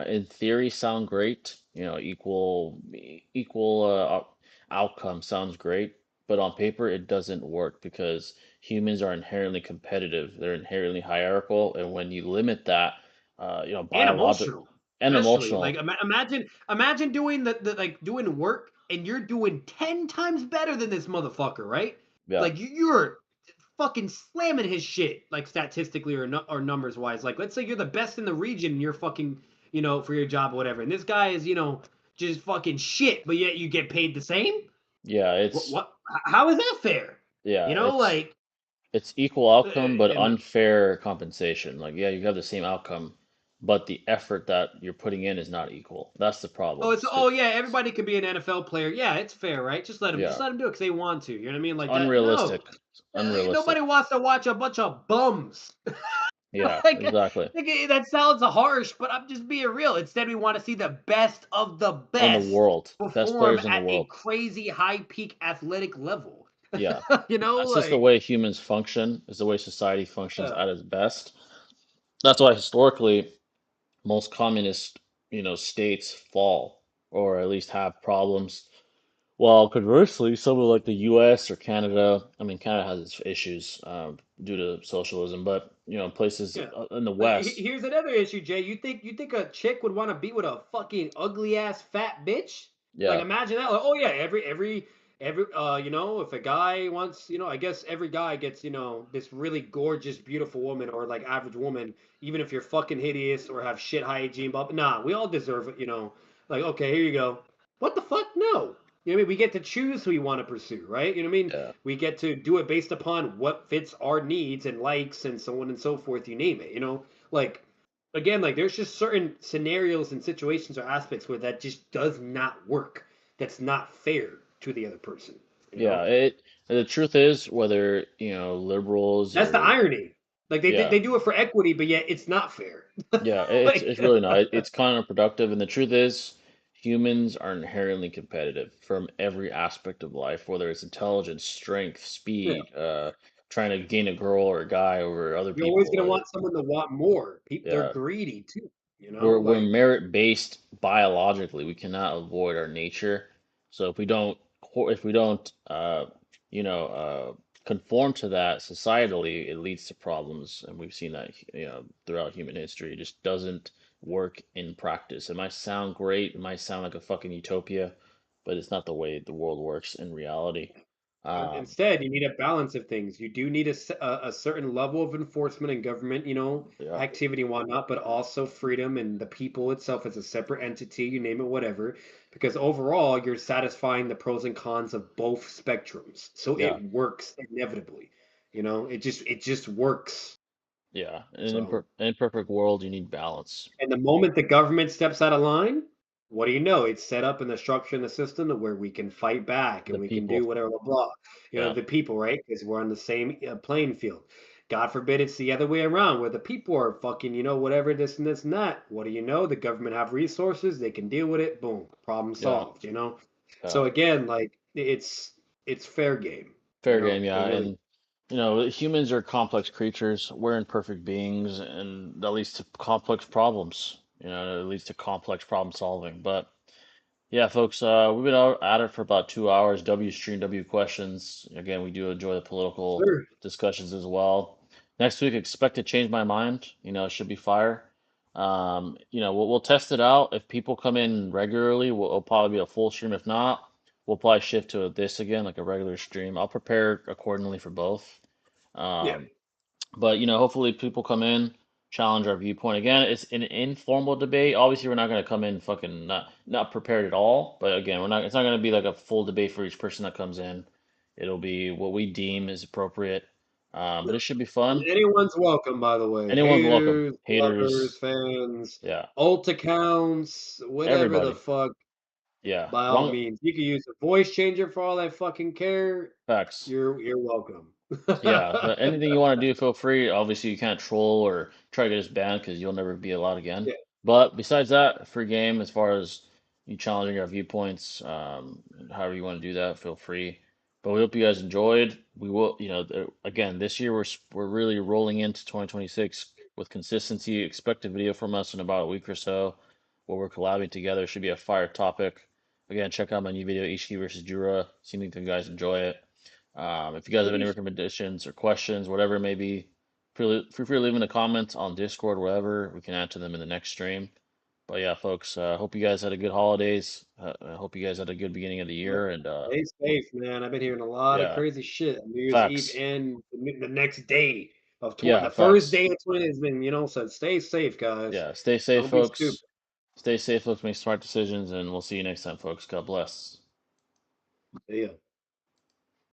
in theory sound great. Equal outcome sounds great, but on paper it doesn't work because humans are inherently competitive. They're inherently hierarchical, and when you limit that, and biologic emotional, and especially like emotional, imagine doing the like doing work and you're doing 10 times better than this motherfucker, right? yeah, Like you're fucking slamming his shit, like statistically or or numbers wise. Like let's say you're the best in the region, and you're fucking for your job or whatever, and this guy is just fucking shit, but yet you get paid the same. yeah, What? How is that fair? yeah, Like it's equal outcome, but and unfair compensation. Like, yeah, you have the same outcome, but the effort that you're putting in is not equal. That's the oh, problem. it's oh yeah, everybody could be an NFL player. Yeah, it's fair, right? Just Yeah, let them do it because they want to. You know what I mean? Like that. No, unrealistic. Unrealistic. nobody wants to watch a bunch of bums. Yeah, like, exactly. that sounds harsh, but I'm just being real. Instead, we want to see the best of the In the best world, best perform players in the at a world. crazy high peak athletic level. Yeah, that's just the Like way humans function. Is the way society functions uh, at its best. That's why historically most communist, states fall or at least have problems. Well, conversely, somewhere like the U.S. or Canada, I mean, Canada has its issues due to socialism, but places yeah. in the West, Here's another issue, Jay. You think a chick would want to be with a fucking ugly ass fat bitch? Like yeah, imagine that. Like, oh yeah, if a guy wants, I guess every guy gets, this really gorgeous, beautiful woman or like average woman, even if you're fucking hideous or have shit hygiene, but nah, we all deserve it. Like, okay, here you go. What the fuck? No. You know what I mean? We get to choose who we want to pursue, right? You know what I mean? Yeah. We get to do it based upon what fits our needs and likes and so on and so forth, you name it. Like, again, like there's just certain scenarios and situations or aspects where that just does not work. That's not fair to the other person. You Yeah. know, The truth is, whether, liberals that's the or, irony. Like they yeah. do it for equity, but yet it's not fair. Yeah, it's Like, really not. It's counterproductive, and the truth is, humans are inherently competitive from every aspect of life, whether it's intelligence, strength, yeah, speed, trying to gain a girl or a guy over other you're always people. gonna want someone to want more. People, they're Yeah, greedy too. we're Like merit based biologically. We cannot avoid our nature. So if we don't conform to that societally, it leads to problems, and we've seen that throughout human history. It just doesn't work in practice. It might sound great. It might sound like a fucking utopia, but it's not the way the world works in reality. Um, Instead, you need a balance of things. You do need a certain level of enforcement and government, yeah, activity and whatnot, but also freedom and the people itself as a separate entity, you name it, whatever. Because overall, you're satisfying the pros and cons of both spectrums. So yeah, it works inevitably. It just works. yeah. In an So imperfect world, you need balance. and the moment the government steps out of line, what do you know? It's set up in the structure in the system to where we can fight back and The we can do people, whatever, blah, blah. yeah, The people, right? Because we're on the same playing field. God forbid it's the other way around where the people are fucking, whatever, this and this and that. What do you know? The government have resources. They can deal with it. Boom. Problem yeah, solved. yeah. So again, like it's fair game. Fair game, It yeah. really. And humans are complex creatures. We're imperfect beings, and that leads to complex problems. It leads to complex problem solving. But yeah, folks, we've been out at it for about 2 hours. W stream, W questions. Again, we do enjoy the political Sure. discussions as well. Next week, expect to change my mind. It should be fire. We'll test it out. If people come in regularly, it'll probably be a full stream. If not, we'll probably shift to this again, like a regular stream. I'll prepare accordingly for both. Yeah. Um, but hopefully people come in, challenge our viewpoint. Again, it's an informal debate. Obviously, we're not going to come in fucking not prepared at all. But again, we're not. It's not going to be like a full debate for each person that comes in. It'll be what we deem is appropriate. But it should be And fun. anyone's welcome, by the way. Anyone's welcome. Haters, lovers, Haters, fans, yeah, alt accounts, whatever the everybody, fuck, yeah. by all Wrong means. You can use a voice changer for all that fucking care. facts. You're welcome. Yeah, anything you want to do, feel free. Obviously, you can't troll or try to get us banned because you'll never be allowed again. Yeah, But besides that, free game as far as you challenging our viewpoints, however you want to do that, feel free. But we hope you guys enjoyed. We will, again, this year we're really rolling into 2026 with consistency. Expect a video from us in about a week or so where we're collabing together. Should be a fire topic. Again, check out my new video, HT versus Jura. Seeing if you guys enjoy it. If you guys have any please. recommendations or questions, whatever it may be, feel free to leave in the comments on Discord, wherever. We can answer them in the next stream. But yeah, folks, hope you guys had a good holidays. I hope you guys had a good beginning of the Yeah. year. And Stay safe, man. I've been hearing a lot of yeah, crazy shit on New Year's Eve facts. and the next day of 20, Yeah, the first facts. day of 20 has been, so stay safe, guys. Yeah, stay safe, Don't be stupid. folks. Stay safe, folks. Make smart decisions, and we'll see you next time, folks. God bless. See ya.